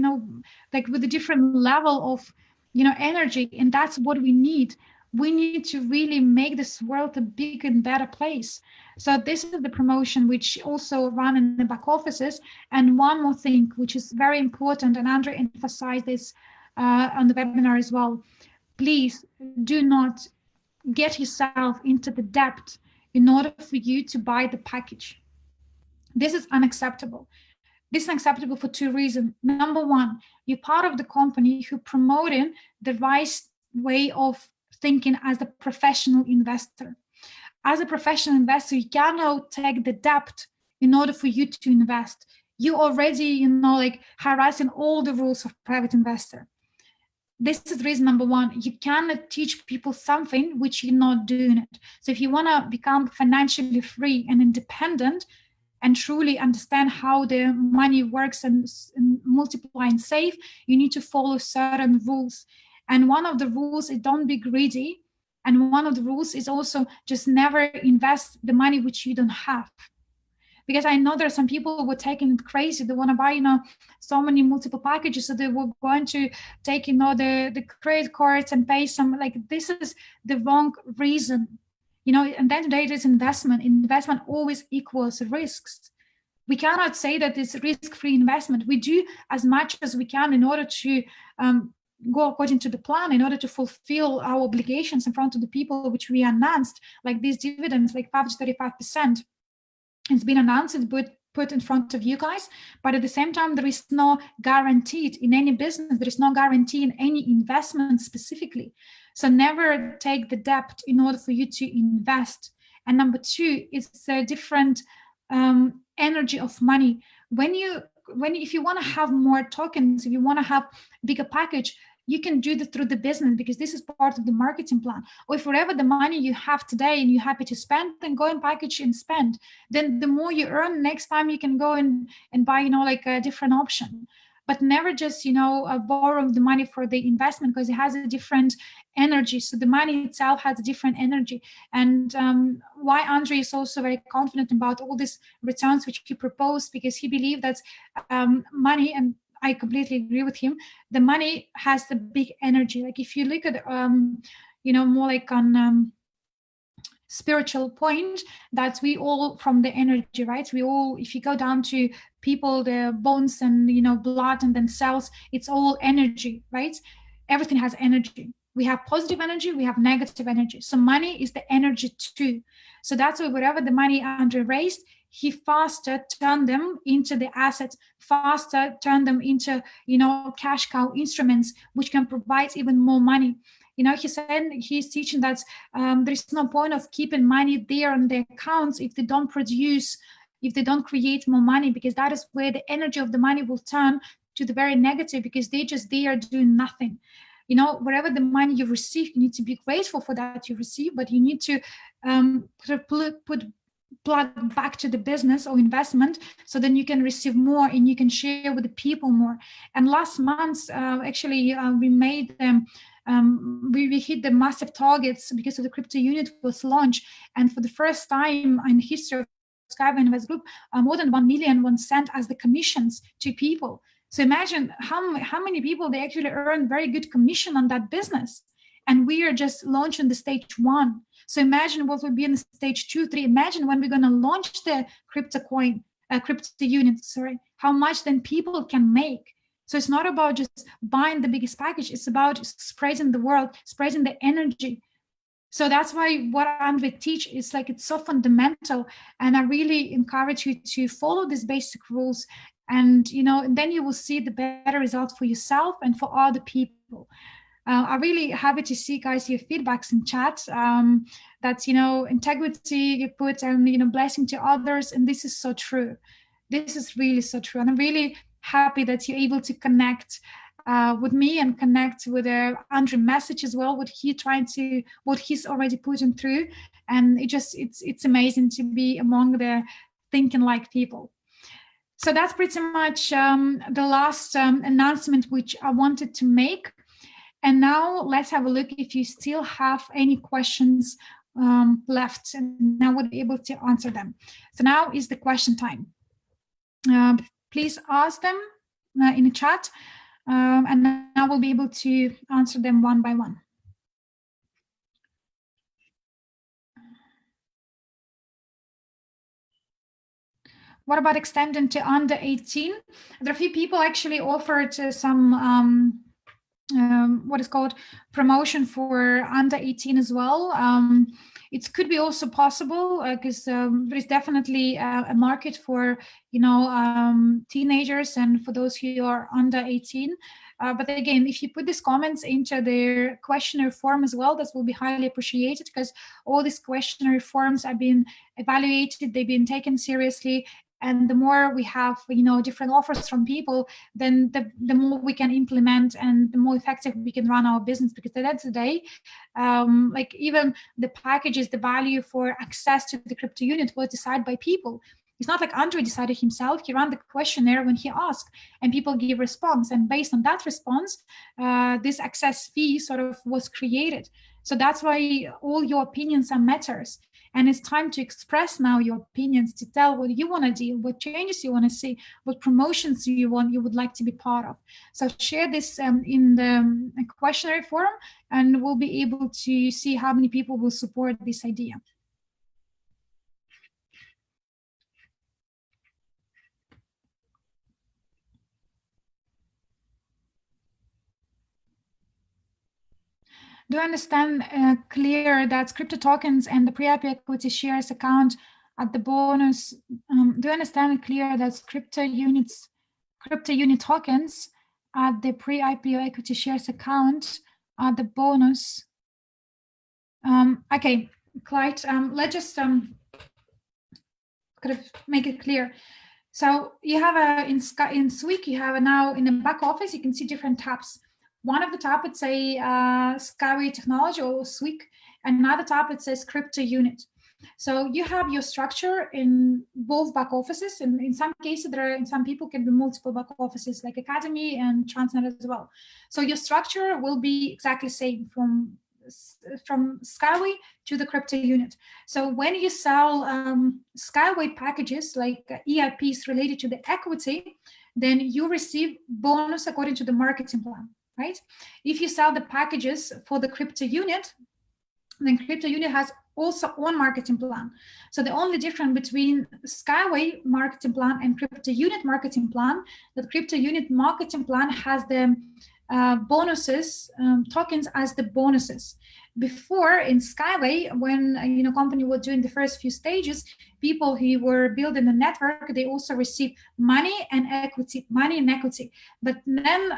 with a different level of, energy. And that's what we need. We need to really make this world a bigger and better place. So this is the promotion which also run in the back offices. And one more thing, which is very important, and Andrew emphasized this on the webinar as well. Please do not get yourself into the debt in order for you to buy the package. This is unacceptable. This is unacceptable for two reasons. Number one, you're part of the company who promoting the right way of thinking as a professional investor. As a professional investor, you cannot take the debt in order for you to invest. You already, harassing all the rules of private investor. This is reason number one. You cannot teach people something which you're not doing it. So if you want to become financially free and independent and truly understand how the money works and multiply and save, you need to follow certain rules. And one of the rules is don't be greedy. And one of the rules is also just never invest the money which you don't have. Because I know there are some people who were taking it crazy. They want to buy, so many multiple packages. So they were going to take, the credit cards and pay some, this is the wrong reason. And then today it is investment. Investment always equals risks. We cannot say that it's risk-free investment. We do as much as we can in order to go according to the plan, in order to fulfill our obligations in front of the people which we announced, like these dividends, like 5-35%. It's been announced, but put in front of you guys. But at the same time, there is no guaranteed in any business. There is no guarantee in any investment specifically. So never take the debt in order for you to invest. And number two, it's a different energy of money. If you want to have more tokens, if you want to have bigger package, you can do that through the business, because this is part of the marketing plan. Or if whatever the money you have today and you're happy to spend, then go and package and spend. Then the more you earn, next time you can go and buy, a different option. But never just, borrow the money for the investment, because it has a different energy. So the money itself has a different energy. And why Andre is also very confident about all these returns which he proposed, because he believed that money, and I completely agree with him, the money has the big energy. Like if you look at, more like on spiritual point, that we all from the energy, right? We all, if you go down to people, the bones and, blood and then cells, it's all energy, right? Everything has energy. We have positive energy, we have negative energy. So money is the energy too. So that's why whatever the money Andre raised, he faster turned them into the assets, faster turned them into, cash cow instruments, which can provide even more money. He said he's teaching that there is no point of keeping money there on the accounts if they don't produce, if they don't create more money, because that is where the energy of the money will turn to the very negative, because they just there doing nothing. Whatever the money you receive, you need to be grateful for that you receive, but you need to put plug back to the business or investment, so then you can receive more and you can share with the people more. And last month, we made them, we hit the massive targets because of the CryptoUnit was launched. And for the first time in the history of SkyWay Invest Group, more than 1 million was sent as the commissions to people. So imagine how many people they actually earn very good commission on that business. And we are just launching the stage 1. So imagine what will be in the stage 2, 3. Imagine when we're going to launch the CryptoUnit, how much then people can make. So it's not about just buying the biggest package. It's about spreading the world, spreading the energy. So that's why what Andre teach is it's so fundamental. And I really encourage you to follow these basic rules. And, and then you will see the better result for yourself and for other people. I'm really happy to see, guys, your feedbacks in chat. That's, integrity you put, and, blessing to others. And this is so true. This is really so true. And I'm really happy that you're able to connect with me and connect with Andrew message as well, what he's already putting through. And it's amazing to be among the thinking like people. So that's pretty much the last announcement which I wanted to make. And now let's have a look if you still have any questions left, and I would be able to answer them. So now is the question time. Please ask them in the chat, and I will be able to answer them one by one. What about extending to under 18? There are a few people actually offered some what is called promotion for under 18 as well. It could be also possible because there is definitely a market for teenagers and for those who are under 18. But again, if you put these comments into the questionnaire form as well, that will be highly appreciated, because all these questionnaire forms have been evaluated, they've been taken seriously. And the more we have, different offers from people, then the more we can implement and the more effective we can run our business. Because at the end of the day, like even the packages, the value for access to the crypto unit was decided by people. It's not like Andrew decided himself. He ran the questionnaire when he asked, and people give response. And based on that response, this access fee sort of was created. So that's why all your opinions are matters. And it's time to express now your opinions, to tell what you want to do, what changes you want to see, what promotions you would like to be part of. So share this in the questionnaire forum, and we'll be able to see how many people will support this idea. Do I understand clear that crypto tokens and the pre-IPO equity shares account at the bonus? Do I understand clear that CryptoUnit tokens at the pre-IPO equity shares account at the bonus? Okay, Clyde, let's just kind of make it clear. So you have in SWIG, you have now in the back office, you can see different tabs. One of the tab, it say SkyWay Technology or SWIG, and another tab, it says CryptoUnit. So you have your structure in both back offices, and in some cases, in some people can be multiple back offices like Academy and TransNet as well. So your structure will be exactly the same from SkyWay to the CryptoUnit. So when you sell SkyWay packages like EIPs related to the equity, then you receive bonus according to the marketing plan. Right? If you sell the packages for the CryptoUnit, then CryptoUnit has also own marketing plan. So the only difference between SkyWay marketing plan and CryptoUnit marketing plan, that CryptoUnit marketing plan has the bonuses, tokens as the bonuses. Before in SkyWay, when company was doing the first few stages, people who were building the network, they also received money and equity. But then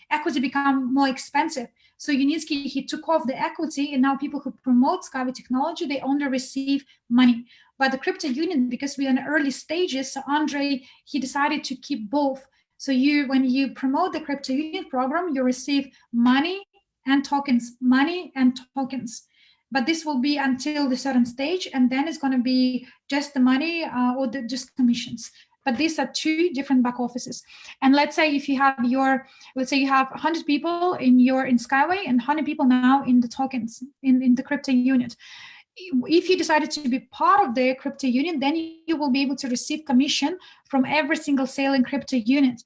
equity become more expensive. So Unitsky, he took off the equity, and now people who promote SkyWay technology, they only receive money. But the CryptoUnit, because we're in the early stages, so Andre, he decided to keep both. So when you promote the CryptoUnit program, you receive money and tokens, But this will be until the certain stage, and then it's going to be just the money or just commissions. But these are two different back offices. And let's say if you have let's say you have 100 people in SkyWay and 100 people now in the tokens, in the CryptoUnit. If you decided to be part of the CryptoUnit, then you will be able to receive commission from every single sale in CryptoUnit.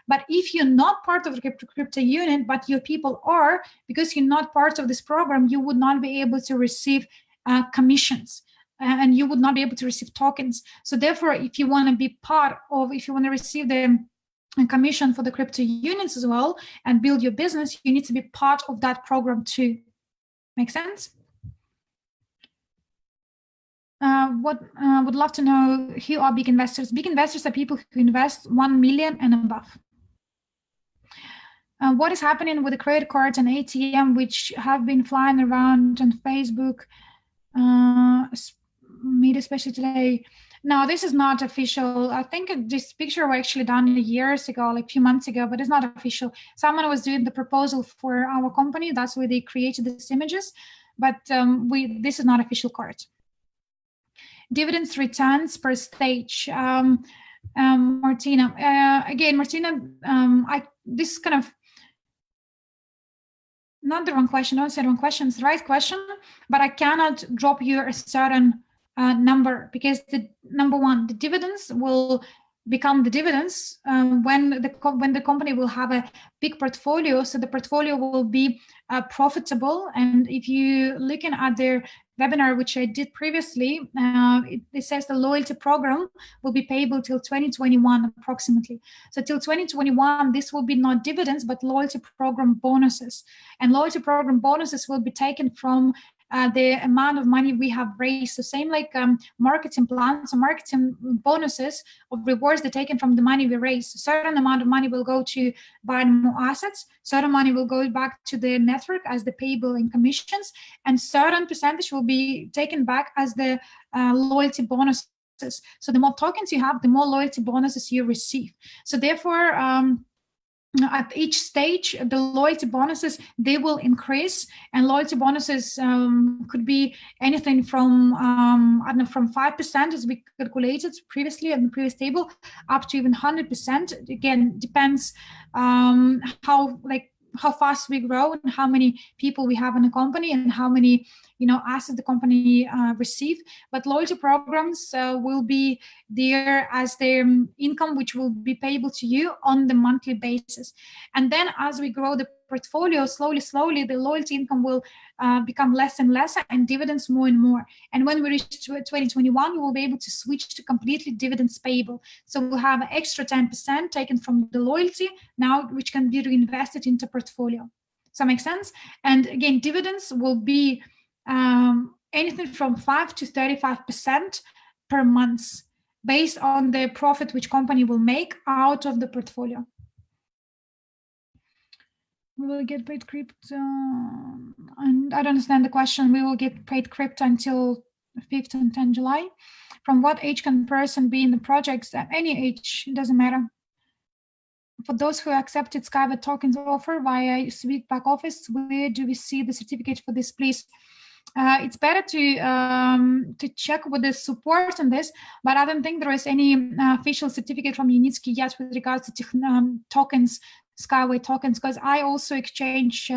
But if you're not part of the CryptoUnit, but your people are, because you're not part of this program, you would not be able to receive commissions, and you would not be able to receive tokens. So therefore, if you want to be part of, if you want to receive the commission for the CryptoUnits as well and build your business, you need to be part of that program too. Make sense? Would love to know who are big investors. Big investors are people who invest 1 million and above. what is happening with the credit cards and ATM, which have been flying around on Facebook, media especially today. No, this is not official. I think this picture was actually done years ago, like a few months ago, but it's not official. Someone was doing the proposal for our company. That's why they created these images, but this is not official card. Dividends returns per stage. Martina, again, Martina, this is kind of not the wrong question. Don't say the wrong question. It's the right question, but I cannot drop you a certain number, because number one, the dividends will become the dividends when the company will have a big portfolio, so the portfolio will be profitable. And if you looking at their webinar, which I did previously, it says the loyalty program will be payable till 2021 approximately. So till 2021, this will be not dividends, but loyalty program bonuses. And loyalty program bonuses will be taken from the amount of money we have raised. So same like marketing plans, so marketing bonuses of rewards, they're taken from the money we raised. A certain amount of money will go to buying more assets, certain money will go back to the network as the payable in commissions, and certain percentage will be taken back as the loyalty bonuses. So the more tokens you have, the more loyalty bonuses you receive. So therefore, at each stage, the loyalty bonuses, they will increase, and loyalty bonuses could be anything from, I don't know, from 5%, as we calculated previously in the previous table, up to even 100%. Again, depends how fast we grow and how many people we have in the company and how many assets the company receive. But loyalty programs will be there as their income, which will be payable to you on the monthly basis. And then as we grow the portfolio, slowly, the loyalty income will become less and less, and dividends more and more. And when we reach 2021, we will be able to switch to completely dividends payable. So we'll have an extra 10% taken from the loyalty now, which can be reinvested into portfolio. Does that make sense? And again, dividends will be anything from 5 to 35% per month, based on the profit which company will make out of the portfolio. We will get paid crypto, and I don't understand the question. We will get paid crypto until 5th and 10th July. From what age can a person be in the projects? At any age, it doesn't matter. For those who accepted SkyWay Tokens offer via SWIG back office, where do we see the certificate for this, please? It's better to check with the support on this, but I don't think there is any official certificate from Unitsky yet with regards to tokens, SkyWay tokens, because I also exchange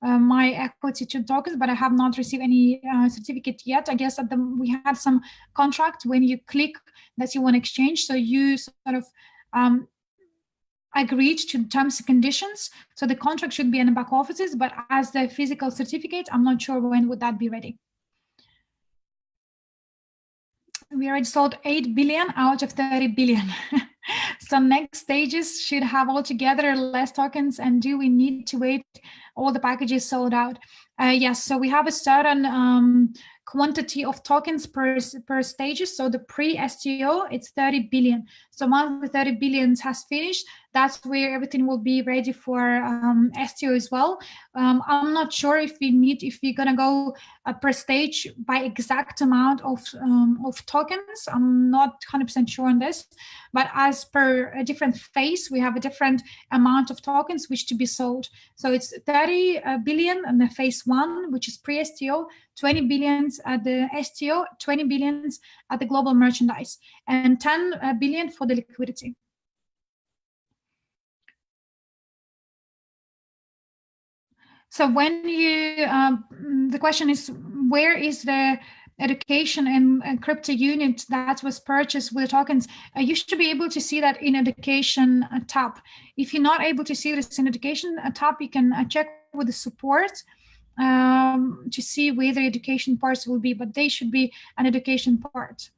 my equity to tokens, but I have not received any certificate yet. I guess that we had some contract when you click that you want to exchange, so you sort of agreed to terms and conditions. So the contract should be in the back offices, but as the physical certificate, I'm not sure when would that be ready. We already sold 8 billion out of 30 billion. So next stages should have altogether less tokens, and do we need to wait all the packages sold out? Yes, so we have a certain quantity of tokens per stages. So the pre-STO, it's 30 billion. So once the 30 billion has finished, that's where everything will be ready for STO as well. I'm not sure if we're gonna go per stage by exact amount of tokens. I'm not 100% sure on this, but as per a different phase, we have a different amount of tokens which to be sold. So it's 30 billion in the phase 1, which is pre-STO, 20 billions at the STO, 20 billions at the global merchandise, and 10 billion for the liquidity. So when you, the question is, where is the education and CryptoUnit that was purchased with tokens? You should be able to see that in education tab. If you're not able to see this in education tab, you can check with the support to see where the education parts will be, but they should be an education part.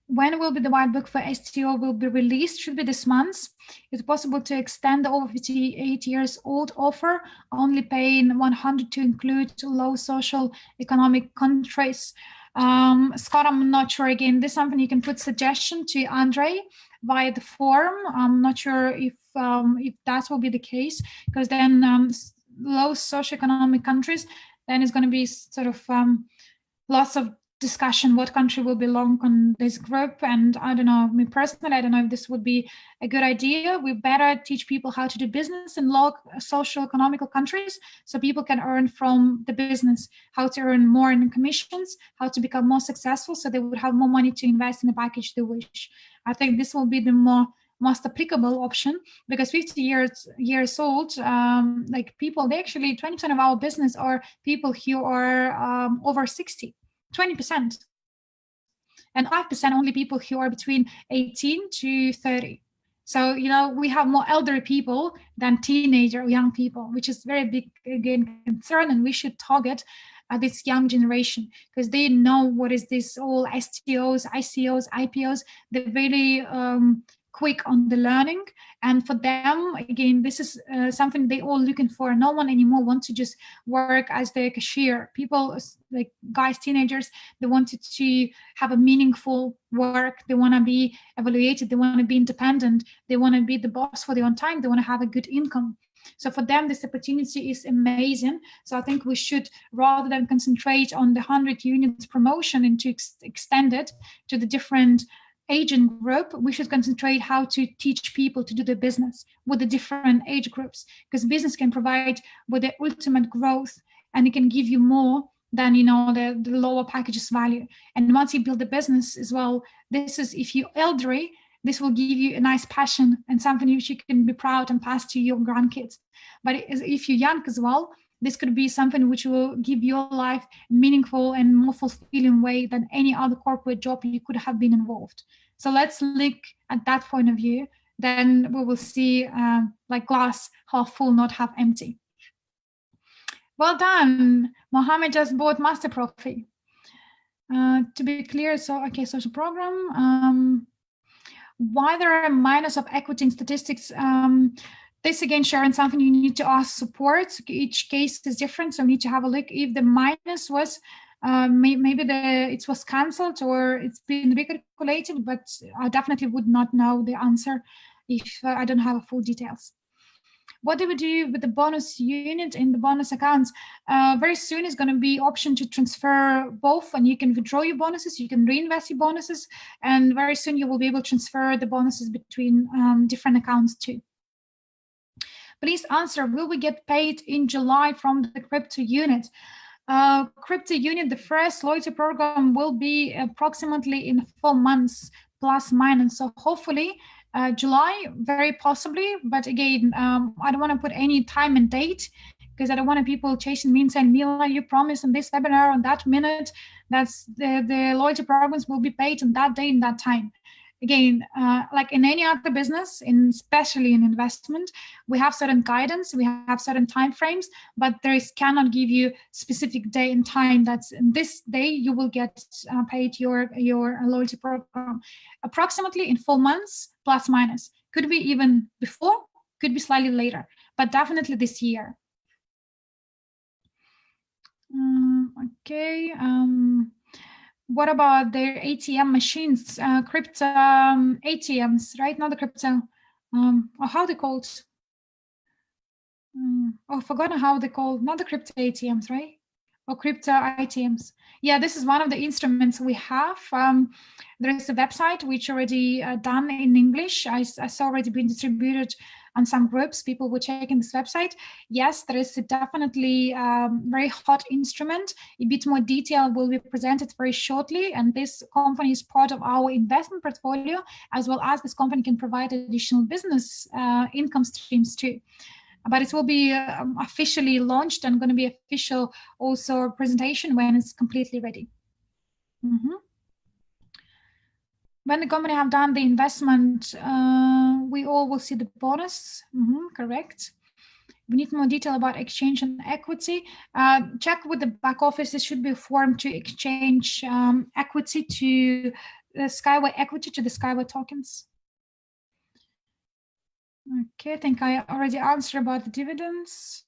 When will be the white book for STO will be released? Should be this month. It's possible to extend the over 58 years old offer, only paying 100 to include low social economic countries. Scott, I'm not sure. Again, this is something you can put suggestion to Andre via the forum. I'm not sure if if that will be the case, because then low socioeconomic countries, then it's going to be sort of lots of discussion what country will belong on this group. And I don't know, me personally, I don't know if this would be a good idea. We better teach people how to do business in low socio-economical countries, so people can earn from the business, how to earn more in commissions, how to become more successful, so they would have more money to invest in the package they wish. I think this will be the most applicable option, because 50 years old, like people, they actually 20% of our business are people who are over 60. 20%, and 5% only people who are between 18 to 30. So, you know, we have more elderly people than teenager or young people, which is very big, again, concern, and we should target this young generation, because they know what is this all STOs, ICOs, IPOs. They're very quick on the learning, and for them, again, this is something they all looking for. No one anymore wants to just work as the cashier. People, like guys, teenagers, they wanted to have a meaningful work. They want to be evaluated. They want to be independent. They want to be the boss for their own time. They want to have a good income. So for them, this opportunity is amazing. So I think we should, rather than concentrate on the 100 units promotion and to extend it to the different agent group, we should concentrate how to teach people to do the business with the different age groups, because business can provide with the ultimate growth, and it can give you more than, you know, the lower packages value. And once you build the business as well, this is, if you're elderly, this will give you a nice passion and something which you can be proud and pass to your grandkids. But if you're young as well, this could be something which will give your life a meaningful and more fulfilling way than any other corporate job you could have been involved. So let's look at that point of view. Then we will see like glass half full, not half empty. Well done. Mohammed just bought Master Profi. To be clear, so okay, social program. Why there are minus of equity in statistics? This again, Sharon, something you need to ask support. Each case is different, so you need to have a look if the minus was maybe it was cancelled or it's been recalculated, but I definitely would not know the answer if I don't have full details. What do we do with the bonus unit in the bonus accounts? Very soon is going to be option to transfer both, and you can withdraw your bonuses, you can reinvest your bonuses, and very soon you will be able to transfer the bonuses between different accounts too. Please answer, will we get paid in July from the CryptoUnit? CryptoUnit, the first loyalty program, will be approximately in 4 months, plus minus. So hopefully July, very possibly. But again, I don't want to put any time and date, because I don't want people chasing me and saying, Mila, you promised in this webinar on that minute, that's the loyalty programs will be paid on that day and that time. Again, like in any other business, especially in investment, we have certain guidance, we have certain time frames, but cannot give you specific day and time that's in this day you will get paid your loyalty program. Approximately in 4 months, plus minus. Could be even before, could be slightly later, but definitely this year. Okay. What about their ATM machines, crypto ATMs, right? Not the crypto, or how they called? Oh, forgotten how they called, not the crypto ATMs, right? Or crypto ATMs. Yeah, this is one of the instruments we have. There is a website which already done in English. I saw already been distributed on some groups. People were checking this website. Yes, there is definitely very hot instrument. A bit more detail will be presented very shortly. And this company is part of our investment portfolio, as well as this company can provide additional business income streams too. But it will be officially launched and going to be official also presentation when it's completely ready. When the company have done the investment, we all will see the bonus. Correct. We need more detail about exchange and equity. Check with the back office. This should be a form to exchange equity to the SkyWay equity to the SkyWay tokens. Okay, I think I already answered about the dividends.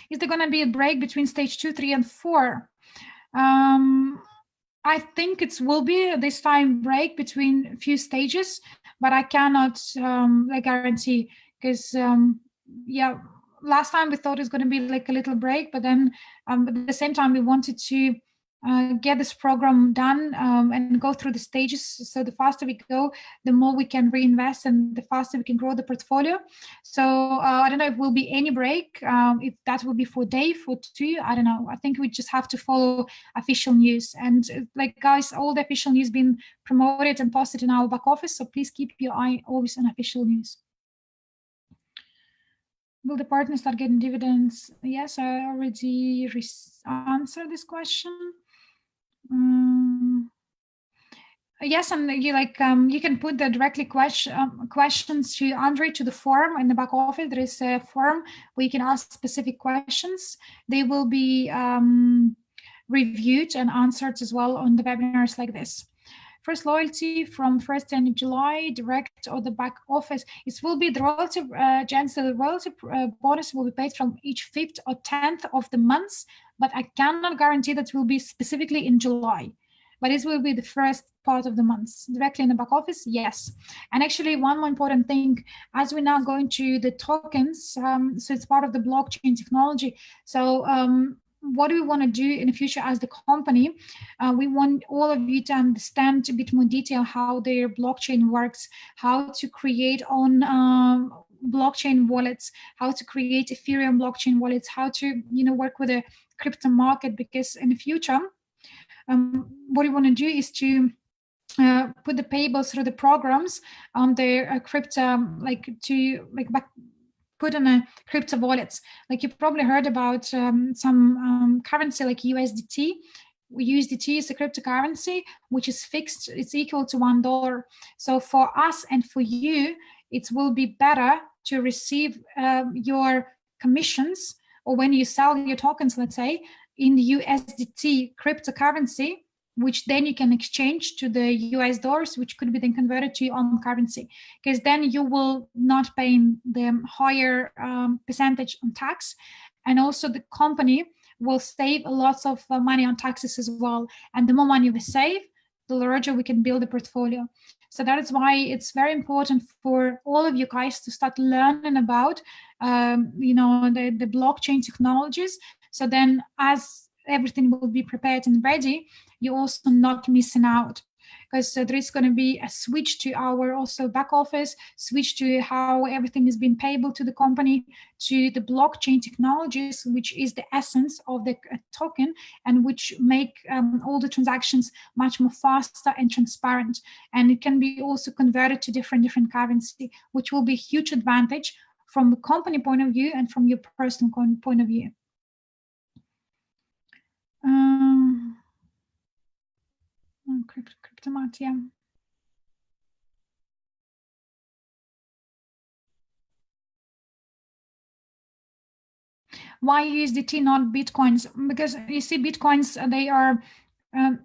Is there going to be a break between stage 2, 3, and 4? I think it will be this time break between a few stages, but I cannot like guarantee, because yeah, last time we thought it was going to be like a little break, but then at the same time we wanted to get this program done and go through the stages. So the faster we go, the more we can reinvest and the faster we can grow the portfolio. So I don't know if will be any break, if that will be for a day, for two, I don't know. I think we just have to follow official news. And like guys, all the official news been promoted and posted in our back office. So please keep your eye always on official news. Will the partners start getting dividends? Yes, I already answered this question. Yes, and you like you can put the directly questions to Andre to the forum in the back office. There is a forum where you can ask specific questions. They will be reviewed and answered as well on the webinars like this. First loyalty from 1st of July, direct or the back office. It will be the royalty, Jens, the royalty bonus will be paid from each 5th or 10th of the month, but I cannot guarantee that it will be specifically in July. But this will be the first part of the month. Directly in the back office, yes. And actually, one more important thing, as we're now going to the tokens, so it's part of the blockchain technology. So what do we want to do in the future as the company? We want all of you to understand a bit more detail how their blockchain works, how to create on blockchain wallets, how to create Ethereum blockchain wallets, how to work with the crypto market, because in the future, what we want to do is to put the payables through the programs on their crypto, put in a crypto wallets. Like you probably heard about some currency like USDT. USDT is a cryptocurrency which is fixed. It's equal to $1. So for us and for you, it will be better to receive your commissions, or when you sell your tokens, let's say, in the USDT cryptocurrency, which then you can exchange to the US dollars, which could be then converted to your own currency, because then you will not pay the higher percentage on tax. And also the company will save a lot of money on taxes as well. And the more money we save, the larger we can build a portfolio. So that is why it's very important for all of you guys to start learning about, the blockchain technologies. So then as everything will be prepared and ready, you're also not missing out. Because there is going to be a switch to our also back office, switch to how everything is being payable to the company, to the blockchain technologies, which is the essence of the token, and which make all the transactions much more faster and transparent. And it can be also converted to different currency, which will be a huge advantage from the company point of view and from your personal point of view. CryptoMat, yeah. Why USDT, not Bitcoins? Because you see, Bitcoins, they are,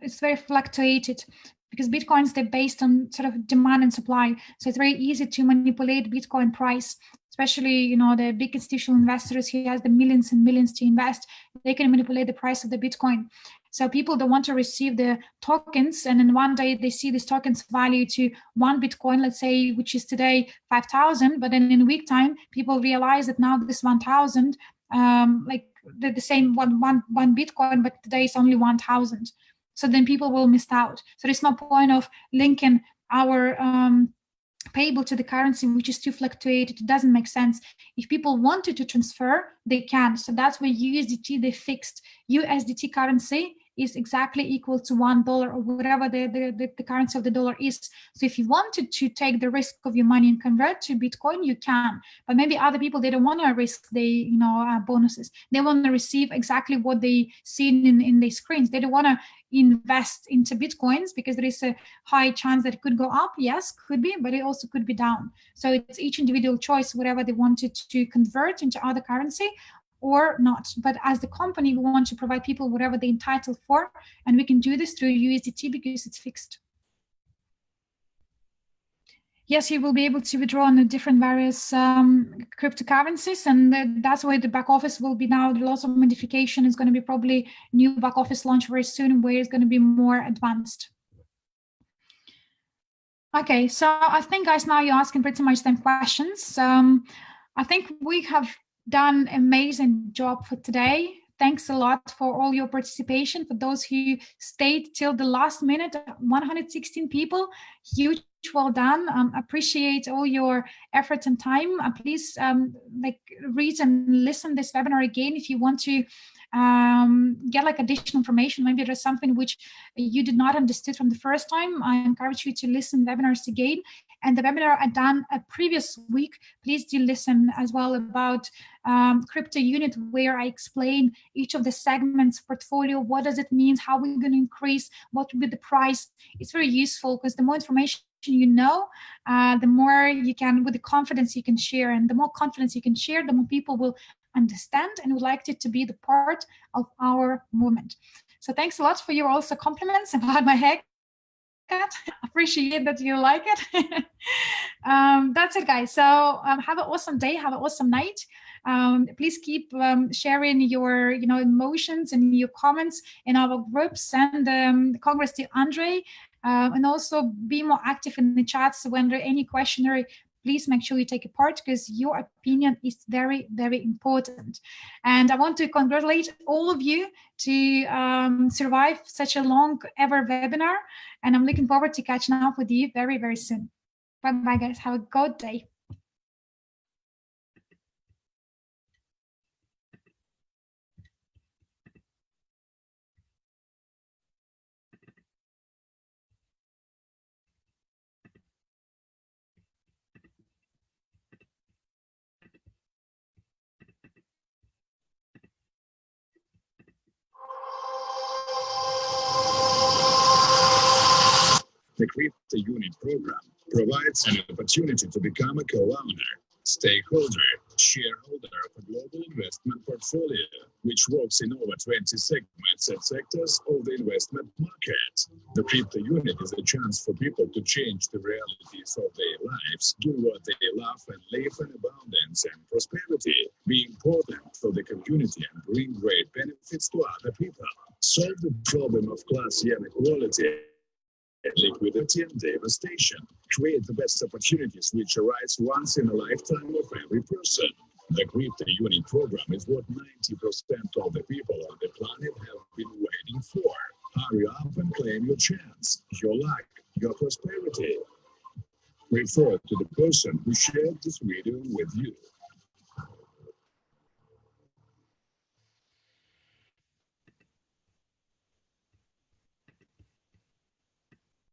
it's very fluctuated, because Bitcoins, they're based on sort of demand and supply. So it's very easy to manipulate Bitcoin price, especially, the big institutional investors who has the millions and millions to invest. They can manipulate the price of the Bitcoin. So people don't want to receive the tokens, and then one day they see this token's value to 1 Bitcoin, let's say, which is today 5,000, but then in a week time, people realize that now this 1,000, like the same one Bitcoin, but today it's only 1,000. So then people will miss out. So there's no point of linking our payable to the currency, which is too fluctuated. It doesn't make sense. If people wanted to transfer, they can. So that's where USDT, they fixed. USDT currency is exactly equal to $1 or whatever the currency of the dollar is. So if you wanted to take the risk of your money and convert to Bitcoin, you can. But maybe other people, they don't want to risk the bonuses. They want to receive exactly what they see in their screens. They don't want to invest into Bitcoins because there is a high chance that it could go up. Yes, could be, but it also could be down. So it's each individual choice, whatever they wanted to convert into other currency or not. But as the company, we want to provide people whatever they're entitled for, and we can do this through USDT because it's fixed. yes, you will be able to withdraw on the different various cryptocurrencies, and that's why the back office will be now lots of modification. It's going to be probably new back office launch very soon, where it's going to be more advanced. Okay, so I think, guys, now you're asking pretty much them questions. I think we have done an amazing job for today. Thanks a lot for all your participation. For those who stayed till the last minute, 116 people, huge well done. Appreciate all your effort and time. Please read and listen this webinar again if you want to get like additional information. Maybe there's something which you did not understood from the first time. I encourage you to listen webinars again. And the webinar I done a previous week, please do listen as well about CryptoUnit, where I explain each of the segments portfolio. What does it mean? How we're going to increase? What will be the price? It's very useful because the more information you know, the more you can, with the confidence you can share, and the more confidence you can share, the more people will understand and would like it to be the part of our movement. So thanks a lot for your also compliments about my haircut. Appreciate that you like it. That's it, guys. So have an awesome day, have an awesome night. Please keep sharing your emotions and your comments in our groups. Send congrats to Andre, and also be more active in the chats. So when there are any questionnaire, please make sure you take a part, because your opinion is very, very important. And I want to congratulate all of you to survive such a long ever webinar. And I'm looking forward to catching up with you very, very soon. Bye-bye, guys. Have a good day. The CryptoUnit program provides an opportunity to become a co-owner, stakeholder, shareholder of a global investment portfolio, which works in over 20 segments and sectors of the investment market. The CryptoUnit is a chance for people to change the realities of their lives, do what they love, and live in abundance and prosperity, be important for the community and bring great benefits to other people. Solve the problem of class inequality, liquidity and devastation. Create the best opportunities which arise once in a lifetime of every person. The CryptoUnit program is what 90% of the people on the planet have been waiting for. Hurry up and claim your chance, your luck, your prosperity. Refer to the person who shared this video with you.